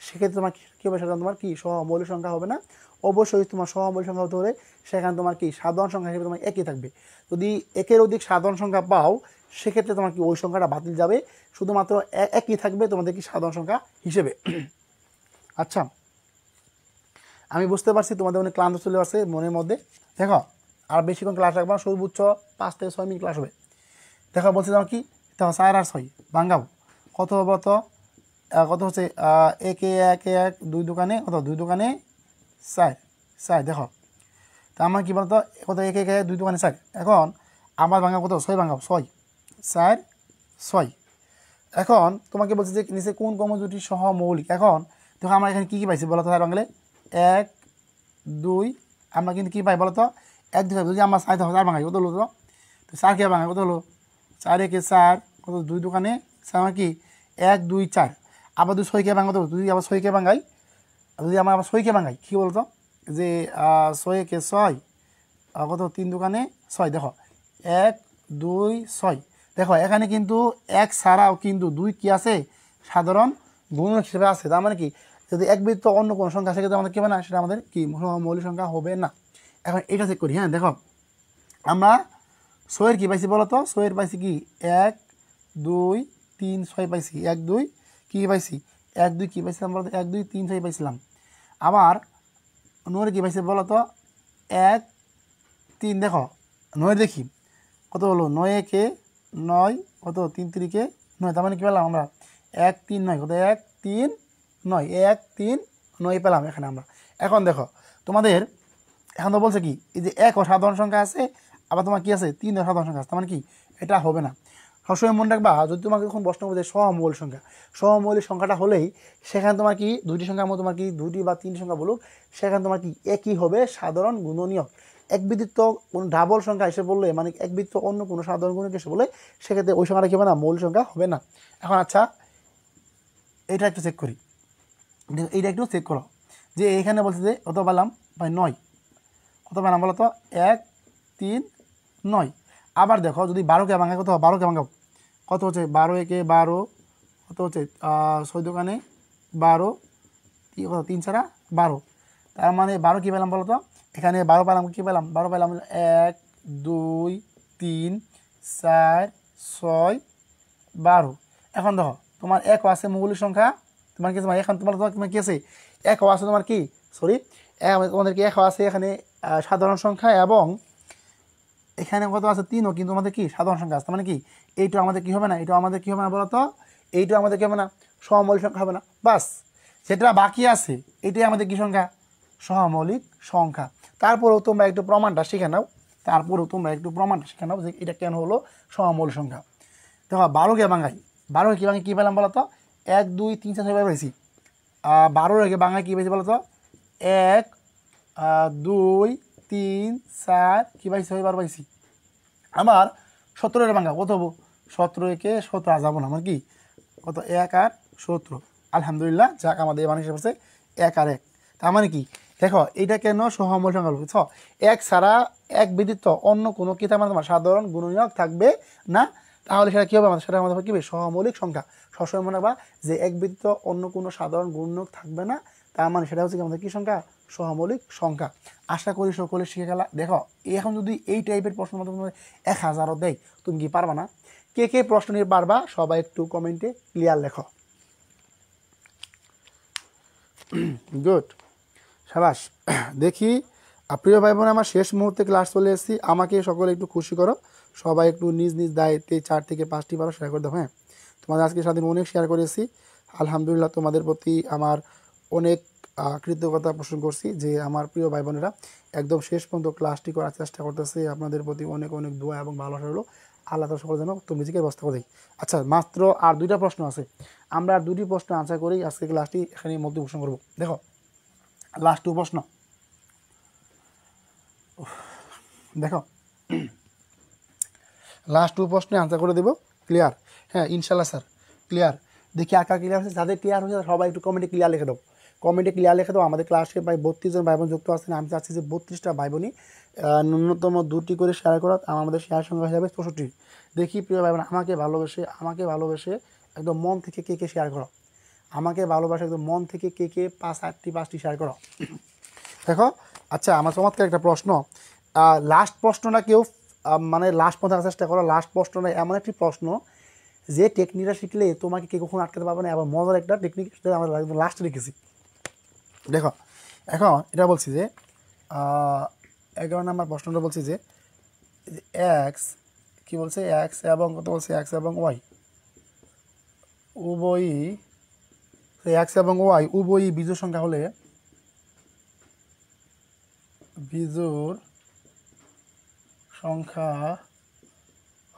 সেক্ষেত্রে তোমার কী হবে, সেখানে তোমার কি সহমৌলিক সংখ্যা হবে না। অবশ্যই তোমার সহমৌলিক সংখ্যা হতে হলে সেখানে তোমার কি সাধারণ সংখ্যা হিসেবে তোমার একই থাকবে। যদি একের অধিক সাধারণ সংখ্যা পাও, সেক্ষেত্রে তোমার কি ওই সংখ্যাটা বাতিল যাবে, শুধুমাত্র একই থাকবে তোমাদের কি সাধারণ সংখ্যা হিসেবে। আচ্ছা আমি বুঝতে পারছি তোমাদের অনেক ক্লান্ত চলে আসছে মনের মধ্যে। দেখো আর বেশিক্ষণ ক্লাস রাখবো না, সর্বোচ্চ 5 থেকে 6 মিনিট ক্লাস হবে। দেখো বলছি তোমার কি, দেখো 4 আর 6 ভাঙ্গাও কত বলো তো, কত হচ্ছে একে একে এক, দুই দোকানে কত, দুই দোকানে 4 দেখো তা আমার কী বলতো, কত একে একে দুই দোকানে 4। এখন আমার ভাঙা কত, 6 ভাঙাও, 6 4 6। এখন তোমাকে বলছে যে নিচে কোন ক্রম দুটি সহমৌলিক। এখন দেখো আমরা এখানে কী কী পাইছি বলো তো, 4 বাংলায় 1 2, আমরা কিন্তু কী পাই বলো তো, 1 2 যদি আমরা 4 দেখো 4 ভাঙাই কত হলো, তো 4 কে ভাঙাই কত হলো, 4 একে 4 কত, দুই দোকানে 4 আমার কি 1 2 4। আবার 2 6 কে ভাঙা কত, যদি আবার 6 কে ভাঙাই, যদি আমরা আবার 6 কে ভাঙাই কী বলতো, যে 6 একে 6 কত, 3 দোকানে 6। দেখো 1 2 6। দেখো এখানে কিন্তু 1 ছাড়াও কিন্তু 2 কি আছে, সাধারণ গুণক হিসেবে আছে। তার মানে কি যদি এক বৃত্ত অন্য কোনো সংখ্যা, সেক্ষেত্রে আমাদের কী হবে না, সেটা আমাদের কি মৌলিক সংখ্যা হবে না। এখন এটা চেক করি। হ্যাঁ দেখো আমরা 6 এর কী পাইছি বলো তো, 6 এর পাইছি কি 1 2 3 6 পাইছি, 1 2 কী পাইছি 1 2 কী পাইছিলাম বলো তো, 1 2 3 6 পাইছিলাম। আবার 9 কী পাইছি বলো তো, 1 3। দেখো 9 দেখি কত হলো, 9 একে 9 কত, 3 3 9। তার মানে কী পেলাম আমরা 1 3 9 কত, 1 3 9, 1 3 9 পেলাম এখানে আমরা। এখন দেখো তোমাদের এখন তো বলছে কি, এই যে 1 ও সাধারণ সংখ্যা আছে, আবার তোমার কি আছে 3 ও সাধারণ সংখ্যা আছে, তার মানে কি এটা হবে না। সবসময় মনে রাখবা, যদি তোমাকে যখন প্রশ্ন করবে সহমৌলিক সংখ্যা, সহমৌলিক সংখ্যাটা হলেই সেখানে তোমার কি দুইটি সংখ্যার মধ্যে তোমার কি দুটি বা তিনটি সংখ্যা বলুক, সেখানে তোমার কি একই হবে সাধারণ গুণনীয়ক। এক ব্যতীত কোনো ডাবল সংখ্যা এসে বললে, মানে এক ব্যতীত অন্য কোনো সাধারণ গুণনীয়ক এসে বলে, সেক্ষেত্রে ওই সংখ্যাটা কী হবে না, মৌলিক সংখ্যা হবে না। এখন আচ্ছা এটা একটু চেক করি, এইটা একটু চেক করো যে এখানে বলছে যে কত পেলাম ভাই 9, কত পেলাম বলো তো 1 3 9। আবার দেখো যদি 12 কে ভাঙায় কত, 12 কে ভাঙাও কত হচ্ছে, 12 একে 12 কত হচ্ছে 6 দোকানে 12 কত, 3 ছাড়া 12। তার মানে 12 কী পেলাম বলো তো, এখানে 12 পেলাম, কী পেলাম 12 পেলাম 1 2 3 4 6 12। এখন দেখো তোমার একও আছে মৌলিক সংখ্যা, তোমার কি এখন তোমার কি আছে একও আছে, তোমার কি সরি তোমাদের কি একও আছে এখানে সাধারণ সংখ্যা, এবং এখানে কত আছে 3ও, কিন্তু আমাদের কি সাধারণ সংখ্যা আছে, মানে কি এইটা আমাদের কি হবে না, এটা আমাদের কি হবে না বলো তো, এইটা আমাদের কি হবে না, সহমৌলিক সংখ্যা হবে না। বাস যেটা বাকি আছে এটাই আমাদের কি সংখ্যা, সহমৌলিক সংখ্যা। তারপরেও তোমরা একটু প্রমাণটা শিখে নাও, যে এটা কেন হলো সহমৌলিক সংখ্যা। দেখো 12কে বাঙাই, 12কে বাঙাই কী পেলাম বলো তো, 1 2 3 4 6 পাইছি। 12কে বাঙাই কী পেয়েছি বলো তো, 1 2 3 4 কী পাইছি 6 পাইছি। আমার 17 বাঙ্গা কত হবো, 17 17 আর যাবো না, আমার কি কত 1 আর 17। আলহামদুলিল্লাহ, যাক আমাদের মানুষ পড়ছে 1 আর 1। তার মানে কি দেখো এটা কেন সহমৌলিক সংখ্যা বুঝছ, 1 ছাড়া 1 ব্যতীত অন্য কোনো কি তার মানে তোমার সাধারণ গুণনীয়ক থাকবে না, তাহলে সেটা কী হবে আমাদের, সেটা আমাদের কী হবে সহমৌলিক সংখ্যা। সবসময় মনে রাখবা যে 1 ব্যতীত অন্য কোনো সাধারণ গুণনীয়ক থাকবে না, তার মানে সেটা হচ্ছে কি আমাদের কী সংখ্যা, সহমৌলিক সংখ্যা। আশা করি সকলে শিখে গেলা। দেখো এখন যদি এই টাইপের প্রশ্ন মতো তোমার 1000ও দেয়, তুমি কি পারবা না? কে কে প্রশ্ন নিয়ে পারবা সবাই একটু কমেন্টে ক্লিয়ার লেখো। গুড, সাবাস। দেখি প্রিয় ভাই বোন, আমার শেষ মুহূর্তে ক্লাস চলে এসেছি, আমাকে সকলে একটু খুশি করো, সবাই একটু নিজ নিজ দায়িত্বে 4 থেকে 5টি পারো শেয়ার করে দাও। হ্যাঁ, তোমাদের আজকে সারাদিন অনেক শেয়ার করেছি, আলহামদুলিল্লাহ তোমাদের প্রতি আমার অনেক কৃতজ্ঞতা পোষণ করছি যে আমার প্রিয় ভাই বোনেরা একদম শেষ পর্যন্ত ক্লাসটি করার চেষ্টা করতেছে। আপনাদের প্রতি অনেক অনেক দোয়া এবং ভালোবাসা হলো, আল্লাহ তাআলা সকল যেন তুমি নিজেকে ব্যবস্থা করে দেয়। আচ্ছা, মাত্র আর 2টা প্রশ্ন আছে, আমরা আর 2টি প্রশ্ন আনসার করেই আজকে ক্লাসটি এখানে মধ্যে ঘোষণা করবো। দেখো লাস্ট 2 প্রশ্ন, দেখো লাস্ট 2 প্রশ্নে আনসার করে দেবো, ক্লিয়ার? হ্যাঁ ইনশাল্লাহ স্যার ক্লিয়ার। দেখি আঁকা ক্লিয়ার হচ্ছে, যাদের ক্লিয়ার হচ্ছে সবাই একটু কমেন্টে ক্লিয়ার লিখে দাও, কমেন্টে ক্লিয়ার লিখে দাও। আমাদের ক্লাসে প্রায় 32 জন ভাই বোন যুক্ত আছেন, আমি চাচ্ছি যে 32টা ভাই বোনই ন্যূনতম 2টি করে শেয়ার করা, আমাদের শেয়ার সংখ্যা হিসাবে 64। দেখি প্রিয় ভাই বোন আমাকে ভালোবেসে একদম মন থেকে কে কে শেয়ার করো, আমাকে ভালোবাসে একদম মন থেকে কে কে 5-8টি শেয়ার করো। দেখো আচ্ছা, আমার চমৎকার একটা প্রশ্ন, লাস্ট প্রশ্নটা কেউ মানে লাস্ট পর্যন্ত চেষ্টা করো। লাস্ট প্রশ্নটা এমন একটি প্রশ্ন যে টেকনিকটা শিখলে তোমাকে কে কখনো আটকাতে পারবে না, এবং মজার একটা টেকনিক আমরা লাস্টে রেখেছি। দেখো এখন এটা বলছি যে 11 নম্বর প্রশ্নটা বলছি যে এক্স কি বলছে, এক্স এবং কত বলছে, এক্স এবং ওয়াই উভয়ই, এক্স এবং ওয়াই উভয়ই বিজোড় সংখ্যা হলে, বিজোড় সংখ্যা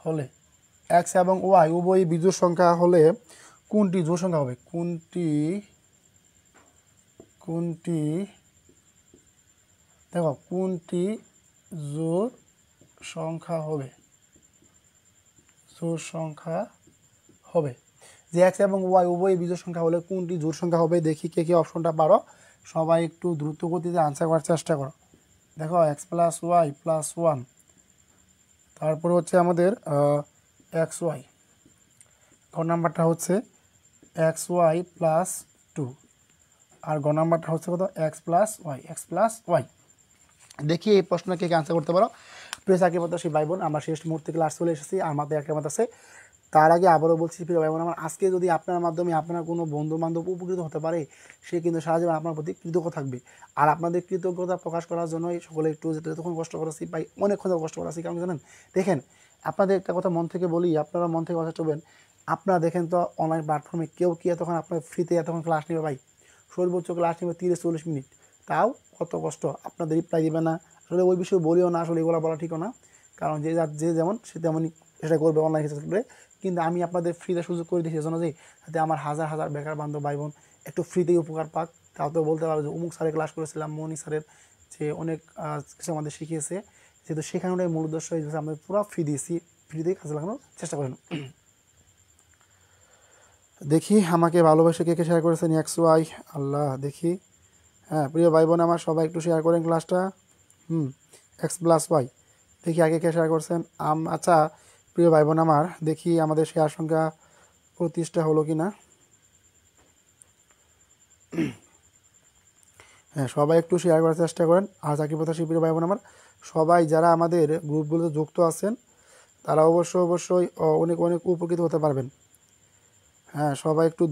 হলে এক্স এবং ওয়াই উভয়ই বিজোড় সংখ্যা হলে কোনটি জোড় সংখ্যা হবে, কোনটি দেখো কোনটি জোড় সংখ্যা হবে, যে এক্স এবং ওয়াই উভয়ই বিজোড় সংখ্যা হলে কোনটি জোড় সংখ্যা হবে। দেখি কে কে অপশনটা পারো, সবাই একটু দ্রুত গতিতে আনসার করার চেষ্টা করো। দেখো এক্স প্লাস ওয়াই প্লাস 1, তারপর হচ্ছে আমাদের এক্স ওয়াই, গ নাম্বারটা হচ্ছে এক্স ওয়াই প্লাস 2, আর গ নাম্বারটা হচ্ছে কত এক্স প্লাস ওয়াই। দেখি এই প্রশ্ন কে আনসার করতে পারো। প্রেস আগে মতো সেই ভাই বোন, আমরা শেষ মুহূর্তে ক্লাস চলে এসেছি, আমাদের একটা মত আছে। তার আগে আবারও বলছি প্রিয় ভাই বোন আমার, আজকে যদি আপনার মাধ্যমে আপনার কোনো বন্ধু বান্ধব উপকৃত হতে পারে, সে কিন্তু সারা জীবন আপনার প্রতি কৃতজ্ঞ থাকবে। আর আপনাদের কৃতজ্ঞতা প্রকাশ করার জন্যই সকলে একটু যতক্ষণ কষ্ট করেছি ভাই, অনেকক্ষণ কষ্ট করেছি, কারণ জানেন দেখেন আপনাদের একটা কথা মন থেকে বলি, আপনারা মন থেকে কথা চলবেন। আপনারা দেখেন তো অনলাইন প্ল্যাটফর্মে কেউ কি এতক্ষণ আপনার ফ্রিতে এতক্ষণ ক্লাস নেবে ভাই, সর্বোচ্চ ক্লাস নেবে 30-40 মিনিট, তাও কত কষ্ট, আপনাদের রিপ্লাই দিবে না। আসলে ওই বিষয়ে বলিও না, আসলে এগুলো বলা ঠিকও না, কারণ যে যেমন সে তেমনই সেটা করবে অনলাইন ক্ষেত্রে। কিন্তু আমি আপনাদের ফ্রিতে সুযোগ করে দিয়েছি সেজন্য যে যাতে আমার হাজার হাজার বেকার বান্ধব ভাই বোন একটু ফ্রিতেই উপকার পাক। তাও তো বলতে পারবে যে অমুক স্যারের ক্লাস করেছিলাম, মনি স্যারের যে অনেক কিছু আমাদের শিখিয়েছে, যেহেতু শেখানোটাই মূল উদ্দেশ্য, এই আমাদের পুরো ফ্রি দিয়েছি, ফ্রিতেই কাজে লাগানোর চেষ্টা করেন। দেখি আমাকে ভালোবেসে কে কে শেয়ার করেছেন, এক্স ওয়াই, আল্লাহ দেখি। হ্যাঁ প্রিয় ভাই বোন আমার সবাই একটু শেয়ার করেন ক্লাসটা। এক্স প্লাস ওয়াই, দেখি আগে কে শেয়ার করছেন। আচ্ছা প্রিয় ভাই বোন আমার, দেখি আমাদের শেয়ার সংখ্যা 25টা হলো কি না। হ্যাঁ, সবাই একটু শেয়ার করার চেষ্টা করেন। আর চাকরি প্রত্যাশী প্রিয় ভাই বোন আমার, সবাই যারা আমাদের গ্রুপগুলোতে যুক্ত আছেন তারা অবশ্যই অনেক অনেক উপকৃত হতে পারবেন। হ্যাঁ, সবাই একটু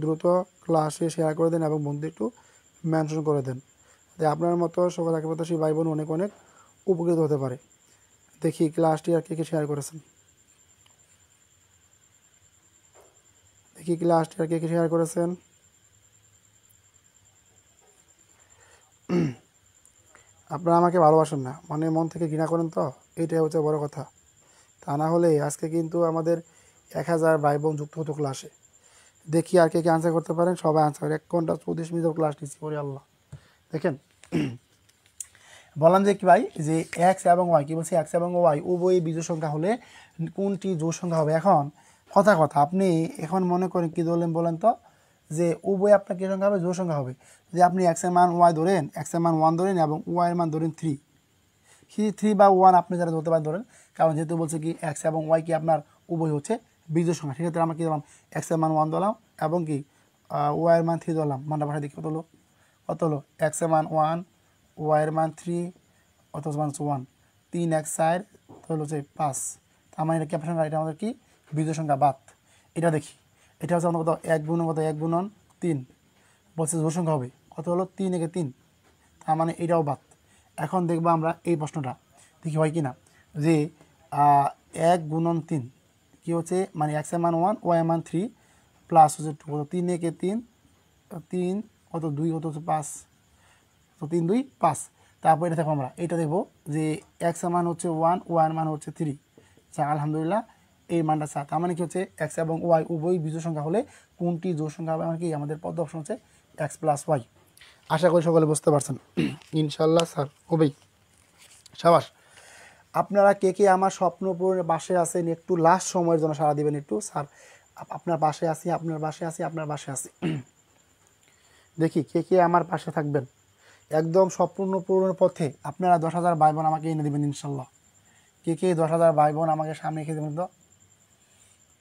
দ্রুত ক্লাসে শেয়ার করে দেন এবং বন্ধু একটু মেনশন করে দেন, যে আপনার মতো সকল চাকরি প্রত্যাশী ভাই বোন অনেক অনেক উপকৃত হতে পারে। দেখি ক্লাসটি আর কে শেয়ার করেছেন, আপনারা আমাকে ভালোবাসেন না, মানে মন থেকে ঘৃণা করেন, তো এইটাই হচ্ছে বড় কথা। তা না হলে আজকে কিন্তু আমাদের 1000 ভাই বোন যুক্ত হতো ক্লাসে। দেখি আর কে আনসার করতে পারেন, সবাই আনসার। 1 ঘন্টা 34 মিনিট ক্লাস নিচ্ছি, ওরে আল্লাহ। দেখেন বললাম যে কি ভাই, যে এক্স এবং ওয়াই, কি বলছি, এক্স এবং ওয়াই উভয়ই বিজোড় সংখ্যা হলে কোনটি জোড় সংখ্যা হবে। এখন কথা আপনি এখন মনে করেন কি ধরলেন বলেন তো, যে উভয় আপনার কী সংখ্যা হবে, জোড় সংখ্যা হবে। যে আপনি এক্সের মান ওয়াই ধরেন, এক্সের মান 1 ধরেন এবং ওয়াইয়ের মান ধরেন 3, 3 বা 1 আপনি যারা ধরতে পারেন ধরেন, কারণ যেহেতু বলছে কি এক্স এবং ওয়াই কি আপনার উভয় হচ্ছে বিজোড় সংখ্যা, সেক্ষেত্রে আমরা কী দিলাম, এক্সের মান 1 ধরলাম এবং কি ওয়াইয়ের মান 3 ধরলাম। মানটা পাঠাই দেখি কত হলো এক্সের মান 1, ওয়াইয়ের মান 3, অথচ মান 1, 3 এক 4 হলো যে 5। তার মানে এটা কি সংখ্যা, এটা আমাদের কি বিজোড় সংখ্যা বাদ। এটা দেখি, এটা হচ্ছে আমাদের কত, 1 গুণন 3 বলছে জোড় সংখ্যা হবে, কত হলো 3 একে 3, তার মানে এটাও বাদ। এখন দেখবো আমরা এই প্রশ্নটা দেখি হয় কি না, যে 1 গুণন 3 কী হচ্ছে, মানে এক্সের মান 1, ওয়াই মান 3 প্লাস হচ্ছে 2, কত 3 একে 3, 3 কত 2 কত হচ্ছে 5, তো 3 2 5। তারপর এটা দেখো আমরা এটা দেখবো যে এক্সের মান হচ্ছে 1, ওয়াইয়ের মান হচ্ছে 3। আচ্ছা আলহামদুলিল্লাহ, এই মানটা 7। তার মানে কি হচ্ছে, এক্স এবং ওয়াই উভয় বিজোড় সংখ্যা হলে কোনটি জোড় সংখ্যা হবে, মানে কি আমাদের পদ্ম অপশন হচ্ছে এক্স প্লাস ওয়াই। আশা করি সকলে বুঝতে পারছেন ইনশাল্লাহ স্যার হবেই। সাবাস। আপনারা কে আমার স্বপ্ন পূরণের পাশে আছেন, একটু লাস্ট সময়ের জন্য সাড়া দিবেন একটু, স্যার আপনার পাশে আছি, আপনার পাশে আছি। দেখি কে আমার পাশে থাকবেন একদম সম্পূর্ণ পূরণের পথে। আপনারা 10,000 ভাই বোন আমাকে এনে দেবেন ইনশাল্লাহ। কে 10,000 ভাই বোন আমাকে সামনে রেখে দেবেন তো,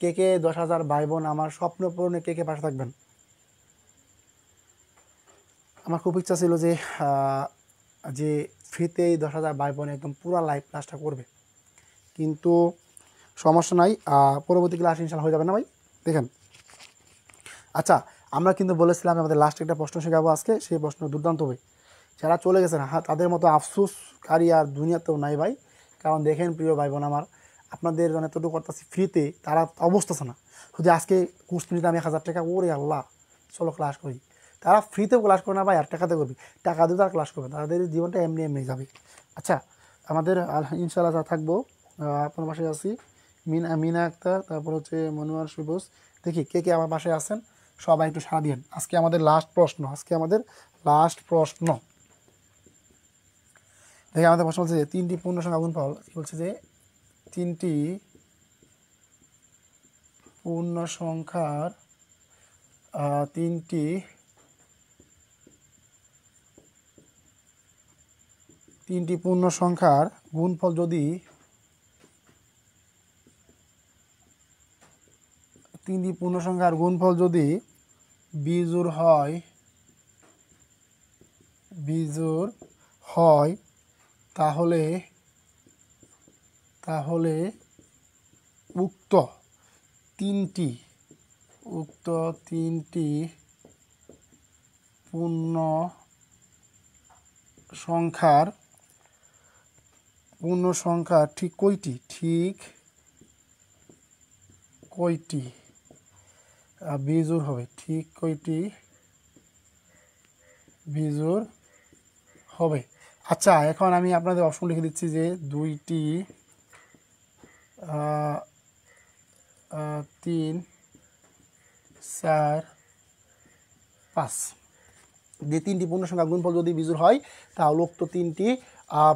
কে 10,000 ভাই বোন আমার স্বপ্ন পূরণে কে পাশে থাকবেন। আমার খুব ইচ্ছা ছিল যে ফ্রিতেই 10,000 ভাই বোন একদম পুরো লাইভ ক্লাসটা করবে, কিন্তু সমস্যা নাই, পরবর্তী ক্লাস ইনশাল্লাহ হয়ে যাবে না ভাই। দেখেন আচ্ছা, আমরা কিন্তু বলেছিলাম আমাদের লাস্ট একটা প্রশ্ন শেখাবো আজকে, সেই প্রশ্ন দুর্দান্ত হবে। যারা চলে গেছেন তাদের মতো আফসোসকারী আর দুনিয়াতেও নাই ভাই। কারণ দেখেন প্রিয় ভাই বোন আমার, আপনাদের জন্য এতটুকু করতেছি ফ্রিতে, তারা অবস্থা না শুধু আজকে কোর্স নিতে আমি 1000 টাকা, ওরে আল্লাহ চলো ক্লাস করি। তারা ফ্রিতেও ক্লাস করে না ভাই, আর টাকাতে করবি, টাকা দিয়ে তারা ক্লাস করবে, তাদের জীবনটা এমনি যাবে। আচ্ছা, আমাদের ইনশাআল্লাহ যা থাকবো, আপনার পাশে আছি মিনা আক্তার, তারপর হচ্ছে মনোয়ার সুবোস। দেখি কে আমার পাশে আছেন, সবাই একটু সাড়া দিন। আজকে আমাদের লাস্ট প্রশ্ন, দেখি আমাদের প্রশ্ন বলছে যে 3টি পূর্ণ সংখ্যা গুণফল, বলছে যে 3টি পূর্ণ সংখ্যার 3টি পূর্ণ সংখ্যার গুণফল যদি 3টি পূর্ণ সংখ্যার গুণফল যদি বিজোড় হয় তাহলে উক্ত তিনটি পূর্ণ সংখ্যার ঠিক কয়টি বিজোড় হবে, ঠিক কয়টি বিজোড় হবে। আচ্ছা, এখন আমি আপনাদের অপশন লিখে দিচ্ছি যে 2টি 3 4 5, যে 3টি পূর্ণ সংখ্যা গুণফল যদি বিজোড় হয় তাহলে উক্ত 3টি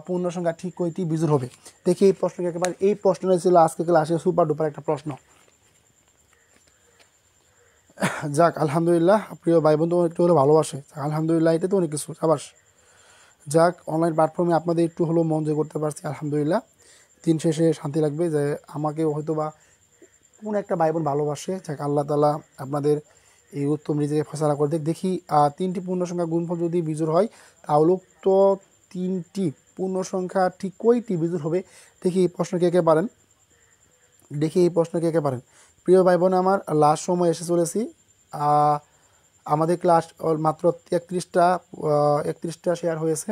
পূর্ণ সংখ্যা ঠিক কয়টি বিজোড় হবে। দেখি এই প্রশ্নকে একেবারে, এই প্রশ্নটা ছিল আজকে ক্লাসে সুপার ডুপার একটা প্রশ্ন। যাক আলহামদুলিল্লাহ, প্রিয় ভাই বোন তোমার একটু হলে ভালোবাসে, আলহামদুলিল্লাহ, এটা তো অনেক কিছু। আবার যাক, অনলাইন প্ল্যাটফর্মে আপনাদের একটু হলেও মন জয় করতে পারছি, আলহামদুলিল্লাহ। দিন শেষে শান্তি লাগবে যে আমাকে হয়তো বা কোনো একটা ভাই বোন ভালোবাসে। যাক আল্লাহ তাআলা আপনাদের এই উত্তম নিজেকে ফয়সালা করে দেখি 3টি পূর্ণ সংখ্যা গুণফল যদি বিজোড় হয় তাহলে উক্ত 3টি পূর্ণ সংখ্যা ঠিক কয়টি বিজোড় হবে। দেখি এই প্রশ্ন কে পারেন, প্রিয় ভাই বোন আমার, লাস্ট সময় এসে চলেছি। আমাদের ক্লাস মাত্র 31টা শেয়ার হয়েছে।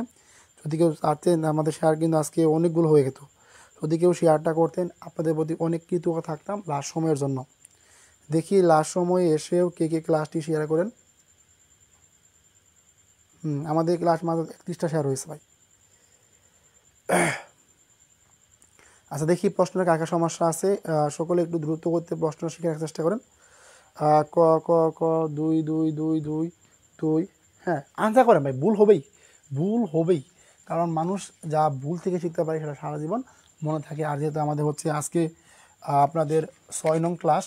যদি কেউ চাচ্ছেন, আমাদের শেয়ার কিন্তু আজকে অনেকগুলো হয়ে যেত, যদি কেউ শেয়ারটা করতেন আপনাদের প্রতি অনেক কৃতজ্ঞ থাকতাম লাস্ট সময়ের জন্য। দেখি লাস্ট সময়ে এসেও কে ক্লাসটি শেয়ার করেন। আমাদের ক্লাস মাত্র 31টা শেয়ার হয়েছে ভাই। আচ্ছা দেখি প্রশ্নের কাকা সমস্যা আছে, সকলে একটু দ্রুত করতে প্রশ্ন শিখে রাখার চেষ্টা করেন। ক ক ক 2 2 2 2 2, হ্যাঁ আনসার করেন ভাই, ভুল হবেই, কারণ মানুষ যা ভুল থেকে শিখতে পারে সেটা সারা জীবন মনে থাকে। আর যেহেতু আমাদের হচ্ছে আজকে আপনাদের 6 নং ক্লাস,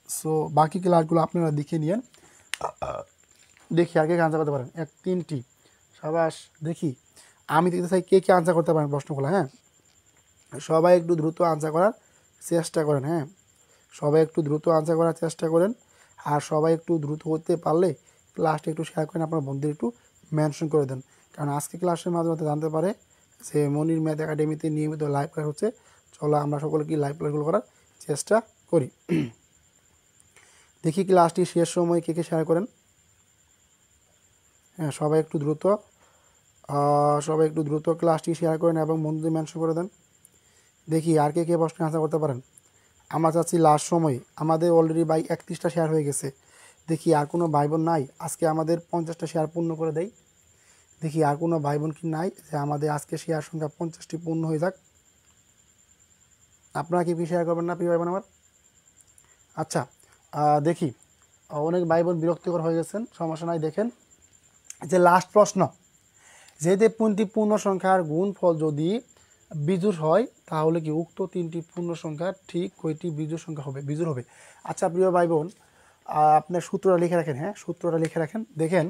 সো বাকি ক্লাসগুলো আপনারা দেখে নিন। দেখি আর কে আনসার করতে পারেন, 3টি সাবাস। দেখি আমি দেখতে চাই কে আনসার করতে পারেন প্রশ্নগুলো। হ্যাঁ সবাই একটু দ্রুত আনসার করার চেষ্টা করেন, হ্যাঁ সবাই একটু দ্রুত আনসার করার চেষ্টা করেন। আর সবাই একটু দ্রুত করতে পারলে ক্লাসটা একটু শেয়ার করেন, আপনার বন্ধুদের একটু মেনশন করে দেন, কারণ আজকে ক্লাসের মাধ্যমে জানতে পারে যে মনির ম্যাথ একাডেমিতে নিয়মিত লাইভ ক্লাস হচ্ছে। চলো আমরা সকলে কি লাইভ ক্লাসগুলো করার চেষ্টা করি। দেখি ক্লাসটি শেষ সময় কে শেয়ার করেন। হ্যাঁ সবাই একটু দ্রুত ক্লাসটি শেয়ার করেন এবং বন্ধুদের মেনশন করে দেন। দেখি আর কে প্রশ্ন আনসার করতে পারেন। আমরা চাচ্ছি লাস্ট সময়, আমাদের অলরেডি ভাই 31টা শেয়ার হয়ে গেছে। দেখি আর কোনো ভাই বোন নাই আজকে আমাদের 50টা শেয়ার পূর্ণ করে দেয়। দেখি আর কোনো ভাই বোন কি নাই যে আমাদের আজকে শেয়ার সংখ্যা 50টি পূর্ণ হয়ে যাক। আপনারা কি শেয়ার করবেন না প্রিয় ভাই বোন আমার? আচ্ছা দেখি অনেক ভাই বোন বিরক্তিকর হয়ে গেছেন, সমস্যা নাই। দেখেন যে লাস্ট প্রশ্ন, যেহেতু 3টি পূর্ণ সংখ্যার গুণফল যদি বিজোড় হয় তাহলে কি উক্ত 3টি পূর্ণ সংখ্যা ঠিক কয়টি বিজোড় হবে। আচ্ছা প্রিয় ভাই বোন আপনার সূত্রটা লিখে রাখেন, হ্যাঁ সূত্রটা লিখে রাখেন। দেখেন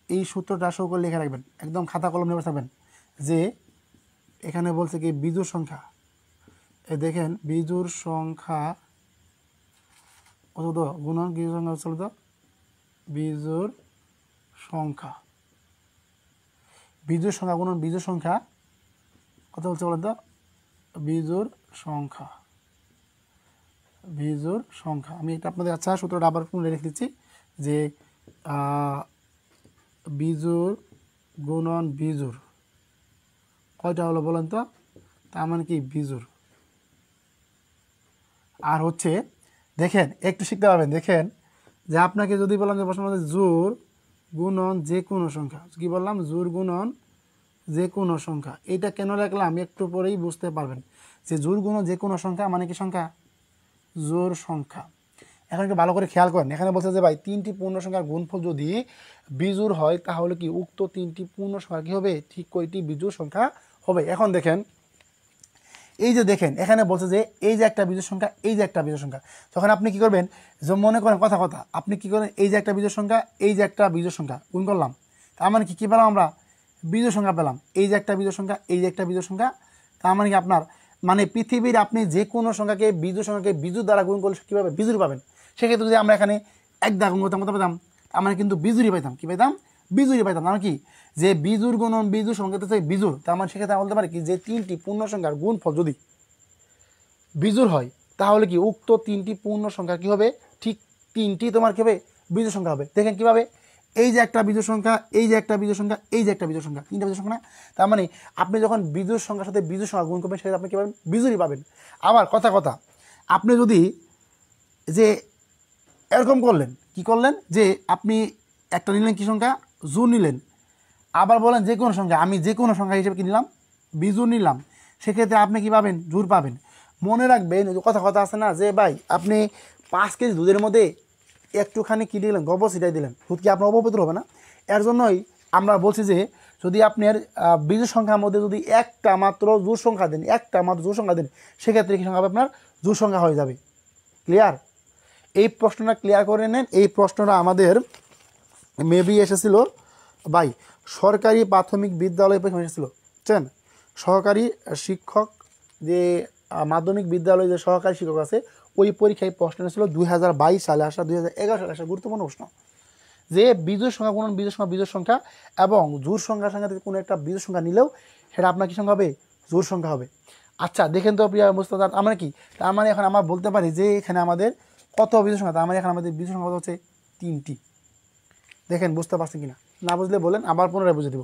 এই সূত্রটা সকলে লিখে রাখবেন, একদম খাতা কলম নিয়ে থাকবেন। যে এখানে বলছে কি বিজোড় সংখ্যা, দেখেন বিজোড় সংখ্যা কত গুণন বিজোড় সংখ্যা হচ্ছে তো বিজোড় সংখ্যা গুণন বিজোড় সংখ্যা কত বলছে বলেন তো, বিজোড় সংখ্যা। আমি এটা আপনাদের আচ্ছা সূত্রটা আবার পুনরায় লিখে দিচ্ছি যে বিজোড় গুণন বিজোড় কয়টা হলো বলেন তো, তার মানে কি বিজোড়। আর হচ্ছে দেখেন একটু শিখতে পারবেন। দেখেন যে আপনাকে যদি বললাম যে প্রশ্নের মধ্যে জোড় গুণন যে কোনো সংখ্যা, কি বললাম জোড় গুণন যে কোনো সংখ্যা, এটা কেন লিখলাম একটু পরেই বুঝতে পারবেন যে জোড় গুণন যে কোনো সংখ্যা মানে কি সংখ্যা, জোড় সংখ্যা। এখন একটু ভালো করে খেয়াল করেন, এখানে বলছে যে ভাই 3টি পূর্ণ সংখ্যার গুণফল যদি বিজোড় হয় তাহলে কি উক্ত 3টি পূর্ণ সংখ্যা কি হবে, ঠিক কয়টি বিজোড় সংখ্যা হবে। এখন দেখেন এই যে দেখেন এখানে বলছে যে এই যে একটা বিজোড় সংখ্যা, এই যে একটা বিজোড় সংখ্যা, তখন আপনি কি করবেন, যে মনে করেন কথা আপনি কি করেন, এই যে একটা বিজোড় সংখ্যা, এই যে একটা বিজোড় সংখ্যা গুণ করলাম, তার মানে কি পেলাম আমরা বিজোড় সংখ্যা পেলাম। এই যে একটা বিজোড় সংখ্যা, এই যে একটা বিজোড় সংখ্যা, তার মানে কি আপনার মানে পৃথিবীর আপনি যে কোনো সংখ্যাকে বিজোড় দ্বারা গুণ করলে কীভাবে বিজোড় পাবেন। সেক্ষেত্রে যদি আমরা এখানে এক দ্বারা গুণ করতাম কত পেতাম, আমরা কিন্তু বিজোড়ই পাইতাম, কি পাইতাম বিজোড়ই পাইতাম। মানে কি যে বিজোড় গুণন বিজোড় সংখ্যা থেকে বিজোড়, তার মানে সেক্ষেত্রে বলতে পারি কি যে 3টি পূর্ণ সংখ্যার গুণফল যদি বিজোড় হয় তাহলে কি উক্ত 3টি পূর্ণ সংখ্যা কি হবে, ঠিক 3টি তোমার কি হবে বিজোড় সংখ্যা হবে। দেখেন কিভাবে, এই যে একটা বিজোড় সংখ্যা, এই যে একটা বিজোড় সংখ্যা, এই যে একটা বিজোড় সংখ্যা, 3টা বিজোড় সংখ্যা না, তার মানে আপনি যখন বিজোড় সংখ্যার সাথে বিজোড় সংখ্যা গুণ করবেন সেক্ষেত্রে আপনি কি পাবেন, বিজোড়ই পাবেন। আবার কথা আপনি যদি যে এরকম করলেন, কি করলেন যে আপনি একটা নিলেন কি সংখ্যা, জোড় নিলেন, আবার বলেন যে কোনো সংখ্যা, আমি যে কোনো সংখ্যা হিসেবে কি নিলাম, বিজোড় নিলাম, সেক্ষেত্রে আপনি কি পাবেন, জোড় পাবেন। মনে রাখবেন কথা আছে না যে ভাই আপনি 5 কেজি দুধের মধ্যে একটুখানি কী দিলেন, গোবর ছিটাই দিলেন, দুধ কি আপনার অপবিত্র হবে না। এর জন্যই আমরা বলছি যে যদি আপনার বিজোড় সংখ্যার মধ্যে যদি একটা মাত্র জোড় সংখ্যা দেন, সেক্ষেত্রে কি সংখ্যা হবে, আপনার জোড় সংখ্যা হয়ে যাবে। ক্লিয়ার? এই প্রশ্নটা ক্লিয়ার করে নেন। এই প্রশ্নটা আমাদের মেবি এসেছিল ভাই সরকারি প্রাথমিক বিদ্যালয় পরীক্ষা এসেছিল, বুঝছেন, সহকারী শিক্ষক যে মাধ্যমিক বিদ্যালয়ে যে সহকারী শিক্ষক আছে ওই পরীক্ষায় প্রশ্নটা ছিল 2022 সালে আসা 2011 সালে আসা গুরুত্বপূর্ণ প্রশ্ন, যে বিজোড় সংখ্যা গুণন বিজোড় সংখ্যা এবং জোড় সংখ্যার সঙ্গে কোনো একটা বিজোড় সংখ্যা নিলেও সেটা আপনার কি সংখ্যা হবে, জোড় সংখ্যা হবে। আচ্ছা দেখেন তো প্রিয় মুস্তাদ, তার মানে কি, তার মানে এখন আমরা বলতে পারি যে এখানে আমাদের কত বিজোড় সংখ্যা, তার মানে এখানে আমাদের বিজোড় সংখ্যা হচ্ছে 3টি। দেখেন বুঝতে পারছেন কিনা, না বুঝলে বলেন, আবার পুনরায় বুঝে দেব।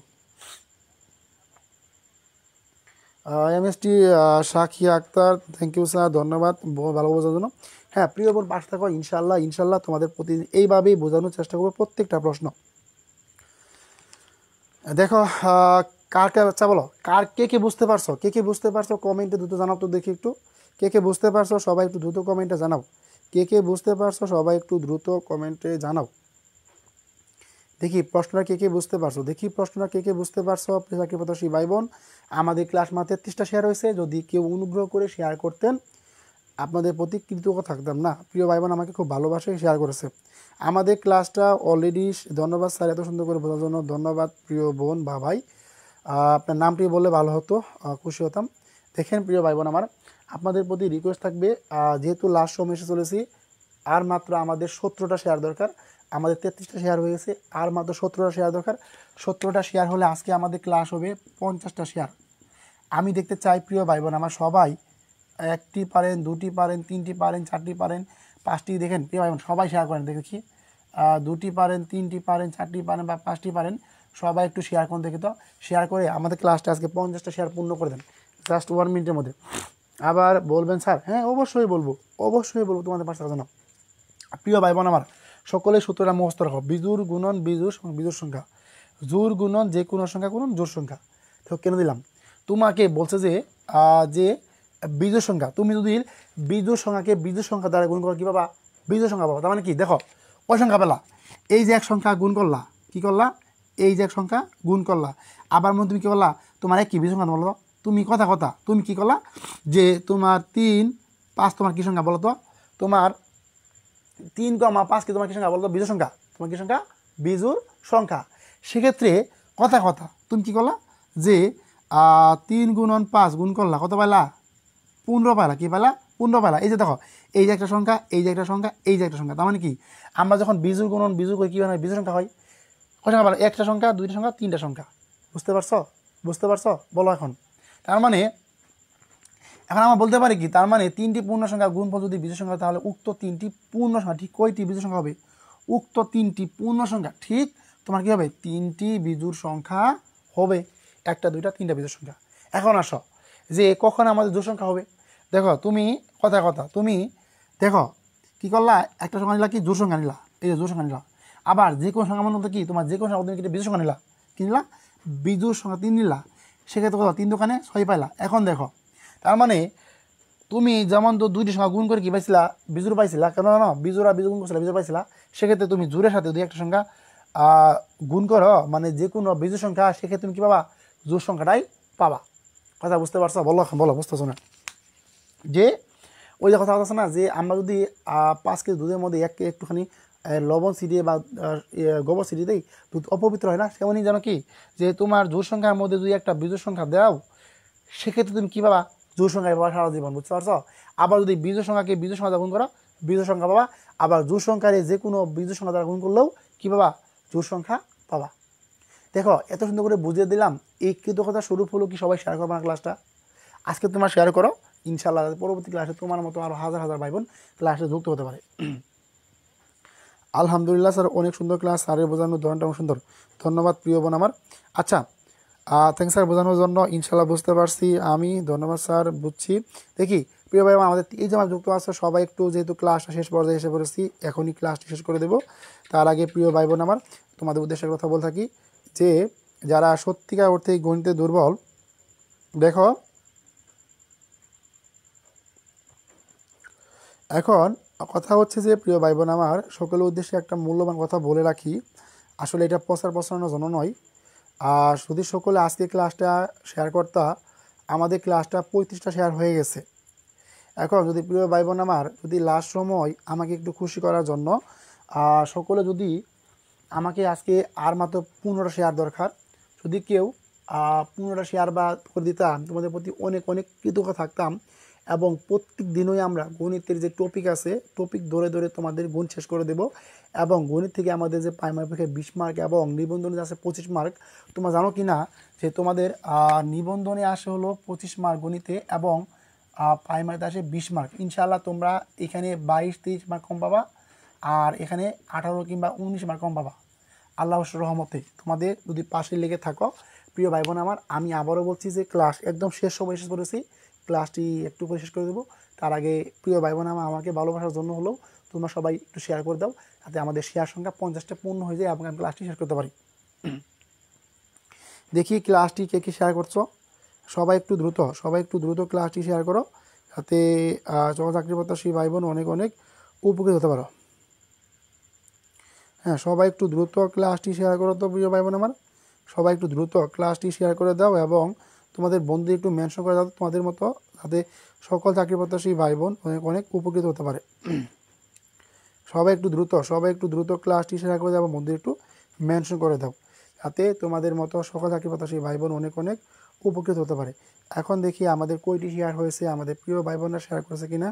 MST Sakia Akter, thank you sir, ধন্যবাদ ভালো বোঝার জন্য। হ্যাঁ প্রিয় বোন, পাশে থাকো, ইনশাল্লাহ তোমাদের প্রতিদিন এইভাবেই বোঝানোর চেষ্টা করবো প্রত্যেকটা প্রশ্ন। দেখো কার কে বাচ্চা বলো, কে বুঝতে পারছো, কে বুঝতে পারছো কমেন্টে দ্রুত জানাও তো দেখি একটু, কে বুঝতে পারছো সবাই একটু দ্রুত কমেন্টে জানাও, কে বুঝতে পারছো সবাই একটু দ্রুত কমেন্টে জানাও। দেখি প্রশ্নটা কে বুঝতে পারছো, কে বুঝতে পারছো। চাকরি প্রত্যাশী ভাই বোন, আমাদের ক্লাস মাত্র 33টা শেয়ার হয়েছে, যদি কেউ অনুগ্রহ করে শেয়ার করতেন আপনাদের প্রতি কৃতজ্ঞ থাকতাম। না প্রিয় ভাই বোন আমাকে খুব ভালোবাসে, শেয়ার করেছে আমাদের ক্লাসটা অলরেডি। ধন্যবাদ স্যার এত সুন্দর করে বোঝার জন্য, ধন্যবাদ প্রিয় বোন বা ভাই। আপনার নামটি বললে ভালো হতো, খুশি হতাম। দেখেন প্রিয় ভাই বোন আমার, আপনাদের প্রতি রিকোয়েস্ট থাকবে, যেহেতু লাস্ট সময় এসে চলেছি, আর মাত্র আমাদের 17টা শেয়ার দরকার। আমাদের 33টা শেয়ার হয়ে গেছে, আর মাত্র 17টা শেয়ার দরকার। 17টা শেয়ার হলে আজকে আমাদের ক্লাস হবে 50টা শেয়ার। আমি দেখতে চাই প্রিয় ভাই বোন আমার সবাই, একটি পারেন, দুটি পারেন, তিনটি পারেন, চারটি পারেন, পাঁচটি, দেখেন প্রিয় ভাই বোন সবাই শেয়ার করেন দেখি, দুটি পারেন, তিনটি পারেন, চারটি পারেন বা পাঁচটি পারেন, সবাই একটু শেয়ার করুন দেখি তো। শেয়ার করে আমাদের ক্লাসটা আজকে 50টা শেয়ার পূর্ণ করে দেন জাস্ট 1 মিনিটের মধ্যে। আবার বলবেন স্যার, হ্যাঁ অবশ্যই বলবো তোমাদের পাশে থাকার জন্য। প্রিয় ভাই বোন আমার, সকলেই সূত্রটা মুখস্থ রাখো, বিজুর গুণন বিজুর সংখ্যা, জোর গুণন যে কোনো সংখ্যা গুণন জোর সংখ্যা। তো কেন দিলাম, তোমাকে বলছে যে যে বিজোড় সংখ্যা, তুমি যদি বিজোড় সংখ্যাকে বিজোড় সংখ্যা দ্বারা গুণ করো কী পাবা, বিজোড় সংখ্যা পাবা। তার মানে কি, দেখো কয় সংখ্যা পেলা, এই যে এক সংখ্যা গুণ করলা, কী করলা, এই যে এক সংখ্যা গুণ করলা, আবার মনে তুমি কী করলা, তোমার এক কি বিজোড় সংখ্যা বলো, তুমি কথা তুমি কী করলা, যে তোমার 3, 5 তোমার কী সংখ্যা বলো তো, তোমার 3, 5 কি তোমার কী সংখ্যা বলো তো, বিজোড় সংখ্যা, তোমার কী সংখ্যা, বিজোড় সংখ্যা। সেক্ষেত্রে কথা তুমি কী করলা, যে 3 গুণন 5 গুণ করলা, কত পাইলা, 15 পাইলা, কী পাইলা, 15 পাইলা। এই যে দেখো, এই যে একটা সংখ্যা, এই যে একটা সংখ্যা, এই যে একটা সংখ্যা, তার মানে কি, আমরা যখন বিজোড় গুণন বিজোড় করি কী হয়, বিজোড় সংখ্যা হয়, কয় সংখ্যা পাইলা, একটা সংখ্যা, দুইটা সংখ্যা, তিনটা সংখ্যা। বুঝতে পারছো বলো এখন। তার মানে এখন আমরা বলতে পারি কি, তার মানে 3টি পূর্ণ সংখ্যা গুণফল যদি বিজোড় সংখ্যা, তাহলে উক্ত 3টি পূর্ণ সংখ্যা ঠিক কয়টি বিজোড় সংখ্যা হবে, উক্ত 3টি পূর্ণ সংখ্যা ঠিক তোমার কী হবে, 3টি বিজোড় সংখ্যা হবে, একটা, দুইটা, তিনটা বিজোড় সংখ্যা। এখন আসো যে কখন আমাদের জোড় সংখ্যা হবে। দেখো তুমি কথা তুমি দেখো কী করলা, একটা সংখ্যা নিলা, কি জোড় সংখ্যা নিলা, এই যে জোড় সংখ্যা নিলা। আবার যে কোনো সংখ্যা মনে কি, তোমার যে কোনো সংখ্যা তুমি বিজোড় সংখ্যা নিলা, কি নিলা, বিজোড় সংখ্যা 3 নিলা, সেক্ষেত্রে কত, 3 দোকানে 6 পাইলা। এখন দেখো তার মানে তুমি যেমন তো দুইটি সংখ্যা গুণ করে কি পাইছিলা, বিজোড় পাইছিলা, কেন না বিজোড় আর বিজোড় গুণ করছিলা, বিজোড় পাইছিলা। সেক্ষেত্রে তুমি জোড়ের সাথে দুই একটা সংখ্যা গুণ করো, মানে যে কোনো বিজোড় সংখ্যা, সেক্ষেত্রে তুমি কী পাবা, জোড় সংখ্যাটাই পাবা। কথা বুঝতে পারছো, বলো বুঝতেছো না, যে ওই যে কথা আছে না, যে আমরা যদি 5 কেজি দুধের মধ্যে একটুখানি লবণ ছিটিয়ে বা গোবর ছিটিয়ে দিই, দুধ অপবিত্র হয় না, সেমনই যেন কি, যে তোমার জোড় সংখ্যার মধ্যে যদি একটা বিজোড় সংখ্যা দাও, সেক্ষেত্রে তুমি কী পাবা, জোড় সংখ্যায় পাবা সারা জীবন। বুঝতে পারছো। আবার যদি বিজোড় সংখ্যাকে বিজোড় সংখ্যা গুণ করো, বিজোড় সংখ্যা পাবা। আবার জোড় সংখ্যারে যে কোনো বিজোড় সংখ্যা দ্বারা গুণ করলেও কী পাবা, জোড় সংখ্যা পাবা। দেখো এত সুন্দর করে বুঝিয়ে দিলাম, এই কৃতজ্ঞতা স্বরূপ হলো কি, সবাই শেয়ার করবো না ক্লাসটা, আজকে তোমার শেয়ার করো, ইনশাআল্লাহ পরবর্তী ক্লাসে তোমার মতো আরও হাজার হাজার ভাই বোন ক্লাসে যুক্ত হতে পারে। আলহামদুলিল্লাহ স্যার, অনেক সুন্দর ক্লাস, স্যারের বোঝানোর ধরনটা অনেক সুন্দর, ধন্যবাদ প্রিয় বোন আমার। আচ্ছা থ্যাংক স্যার বোঝানোর জন্য, ইনশাআল্লাহ বুঝতে পারছি আমি, ধন্যবাদ স্যার, বুঝছি। দেখি প্রিয় ভাই আমাদের এই যে আমার যুক্ত আছে সবাই একটু, যেহেতু ক্লাসটা শেষ পর্যায়ে এসে পড়েছি, এখনই ক্লাসটি শেষ করে দেবো। তার আগে প্রিয় ভাই বোন আমার, তোমাদের উদ্দেশ্যের কথা বলে থাকি, যে যারা সত্যিকার অর্থে গণিতে দুর্বল, দেখো এখন কথা হচ্ছে যে প্রিয় ভাই বোন আমার, সকলের উদ্দেশ্যে একটা মূল্যবান কথা বলে রাখি, আসলে এটা প্রচারণার জন্য নয়, আর যদি সকলে আজকে ক্লাসটা শেয়ার করতা, আমাদের ক্লাসটা 35টা শেয়ার হয়ে গেছে। এখন যদি প্রিয় ভাই বোন আমার, যদি লাস্ট সময় আমাকে একটু খুশি করার জন্য সকলে যদি আমাকে আজকে আর মাত্র 15টা শেয়ার দরকার, যদি কেউ 15টা শেয়ার বা করে দিতাম, তোমাদের প্রতি অনেক অনেক কৃতজ্ঞ থাকতাম। এবং প্রত্যেক দিনই আমরা গণিতের যে টপিক আছে টপিক ধরে ধরে তোমাদের গণিত শেষ করে দেব। এবং গণিত থেকে আমাদের যে প্রাইমারি পরীক্ষায় 20 মার্ক এবং নিবন্ধনে আছে 25 মার্ক। তোমরা জানো কি না যে তোমাদের নিবন্ধনে আসে হলো 25 মার্ক গণিতে এবং প্রাইমারিতে আসে 20 মার্ক। ইনশাআল্লাহ তোমরা এখানে 22-23 মার্ক কম পাবা, আর এখানে 18 কিংবা 19 মার্ক কম পাবা আল্লাহর রহমতে, তোমাদের যদি পাশে লেগে থাকো। প্রিয় ভাই বোন আমার, আমি আবারও বলছি যে ক্লাস একদম শেষ সময় শেষ করেছি, ক্লাসটি একটু করে শেষ করে দেবো। তার আগে প্রিয় ভাই বোন আমার, আমাকে ভালোবাসার জন্য হলেও তোমরা সবাই একটু শেয়ার করে দাও, যাতে আমাদের শেয়ার সংখ্যা 50টা পূর্ণ হয়ে যায় এবং আমি ক্লাসটি শেষ করতে পারি। দেখি ক্লাসটি কে কে শেয়ার করছো, সবাই একটু দ্রুত ক্লাসটি শেয়ার করো, যাতে চাকরি প্রত্যাশী ভাই বোন অনেক অনেক উপকৃত হতে পারো। হ্যাঁ, সবাই একটু দ্রুত ক্লাসটি শেয়ার করো তো প্রিয় ভাই বোন আমার, সবাই একটু দ্রুত ক্লাসটি শেয়ার করে দাও এবং তোমাদের বন্ধু একটু মেনশন করে দাও তোমাদের মতো, যাতে সকল চাকরি প্রত্যাশী ভাই বোন অনেক অনেক উপকৃত হতে পারে। সবাই একটু দ্রুত ক্লাসটি শেয়ার করে দাও এবং বন্ধু একটু মেনশন করে দাও, যাতে তোমাদের মতো সকল চাকরি প্রত্যাশী ভাই বোন অনেক অনেক উপকৃত হতে পারে। এখন দেখি আমাদের কয়টি শেয়ার হয়েছে, আমাদের প্রিয় ভাই বোনরা শেয়ার করেছে কিনা।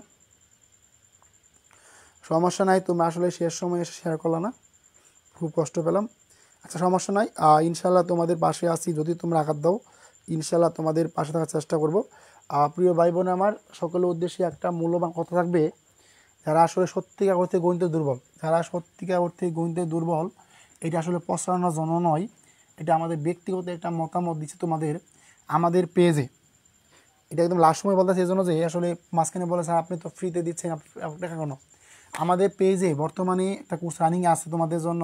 সমস্যা নাই, তোমরা আসলে শেষ সময় এসে শেয়ার করলো না, খুব কষ্ট পেলাম। আচ্ছা, সমস্যা নাই, ইনশাল্লাহ তোমাদের পাশে আসি, যদি তোমরা আঘাত দাও ইনশাল্লাহ তোমাদের পাশে থাকার চেষ্টা করব। প্রিয় ভাই বোন আমার, সকলের উদ্দেশ্যে একটা মূল্যবান কথা থাকবে, যারা আসলে সত্যিকার অর্থে গণিতে দুর্বল, এটা আসলে প্রচারণার জন্য নয়, এটা আমাদের ব্যক্তিগত একটা মতামত দিচ্ছে তোমাদের আমাদের পেজে। এটা একদম লাস্ট সময় বলতে সেই জন্য যে আসলে মাঝখানে বলে স্যার আপনি তো ফ্রিতে দিচ্ছেন, টাকা কেন। আমাদের পেজে বর্তমানে একটা কোর্স রানিং আছে তোমাদের জন্য,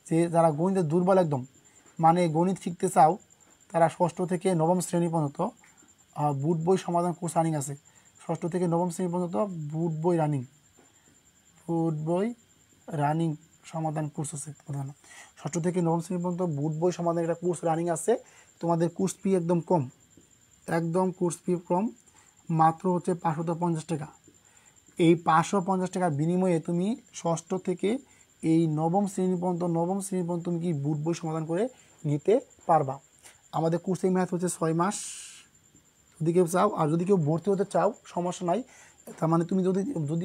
যে যারা গণিতে দুর্বল একদম, মানে গণিত শিখতে চাও, তারা ষষ্ঠ থেকে নবম শ্রেণী পর্যন্ত বুট বই সমাধান কোর্স রানিং আছে। ষষ্ঠ থেকে নবম শ্রেণী পর্যন্ত বুট বই রানিং সমাধান কোর্স আছে। ষষ্ঠ থেকে নবম শ্রেণী পর্যন্ত বুট বই সমাধান একটা কোর্স রানিং আছে। তোমাদের কোর্স ফি একদম কম, মাত্র হচ্ছে 550 টাকা। এই 550 টাকার বিনিময়ে তুমি ষষ্ঠ থেকে এই নবম শ্রেণী পর্যন্ত তুমি কি বুট বই সমাধান করে নিতে পারবা। আমাদের কোর্সের মেয়াদ হচ্ছে 6 মাস যদি কেউ চাও, আর যদি কেউ ভর্তি হতে চাও সমস্যা নাই। তার মানে তুমি যদি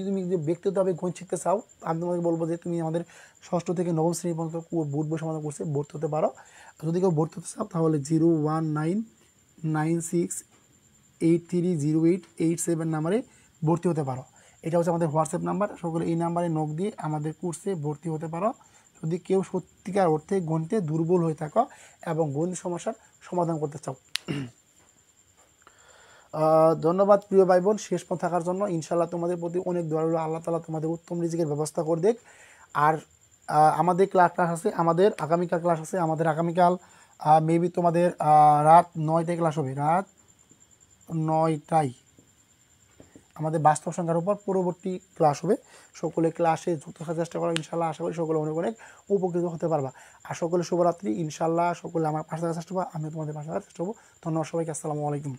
তুমি যে ব্যক্তিগতভাবে গণিত শিখতে চাও, আমি তোমাকে বলবো যে তুমি আমাদের ষষ্ঠ থেকে নবম শ্রেণী পর্যন্ত বুট বই সমাধান কোর্সে ভর্তি হতে পারো। যদি কেউ ভর্তি হতে চাও তাহলে 01996830887 নাম্বারে ভর্তি হতে পারো। এটা হচ্ছে আমাদের হোয়াটসঅ্যাপ নাম্বার, সকলে এই নাম্বারে নক দিয়ে আমাদের কোর্সে ভর্তি হতে পারো, যদি কেউ সত্যিকার অর্থে গণিতে দুর্বল হয়ে থাকো এবং গণিত সমস্যার সমাধান করতে চাও। ধন্যবাদ প্রিয় ভাই বোন শেষ পর্যন্ত থাকার জন্য। ইনশাল্লাহ তোমাদের প্রতি অনেক দোয়া রইল, আল্লাহ তাআলা তোমাদের উত্তম রিজিকের ব্যবস্থা করে দেখ। আর আমাদের ক্লাস আছে, আমাদের আগামীকাল ক্লাস আছে, আমাদের আগামীকাল মেবি তোমাদের রাত 9টায় ক্লাস হবে, রাত 9টায় আমাদের বাস্তব সংখ্যার উপর পরবর্তী ক্লাস হবে। সকলে ক্লাসে যুক্ত থাকার চেষ্টা করো, ইনশাল্লাহ আশা করি সকলে অনেক অনেক উপকৃত হতে পারবা। আর সকলে শুভরাত্রি, ইনশাল্লাহ সকলে আমার পাশে থাকার চেষ্টা করবো, আমি তোমাদের পাশে থাকার চেষ্টা করবো। ধন্যবাদ সবাইকে, আসসালামু আলাইকুম।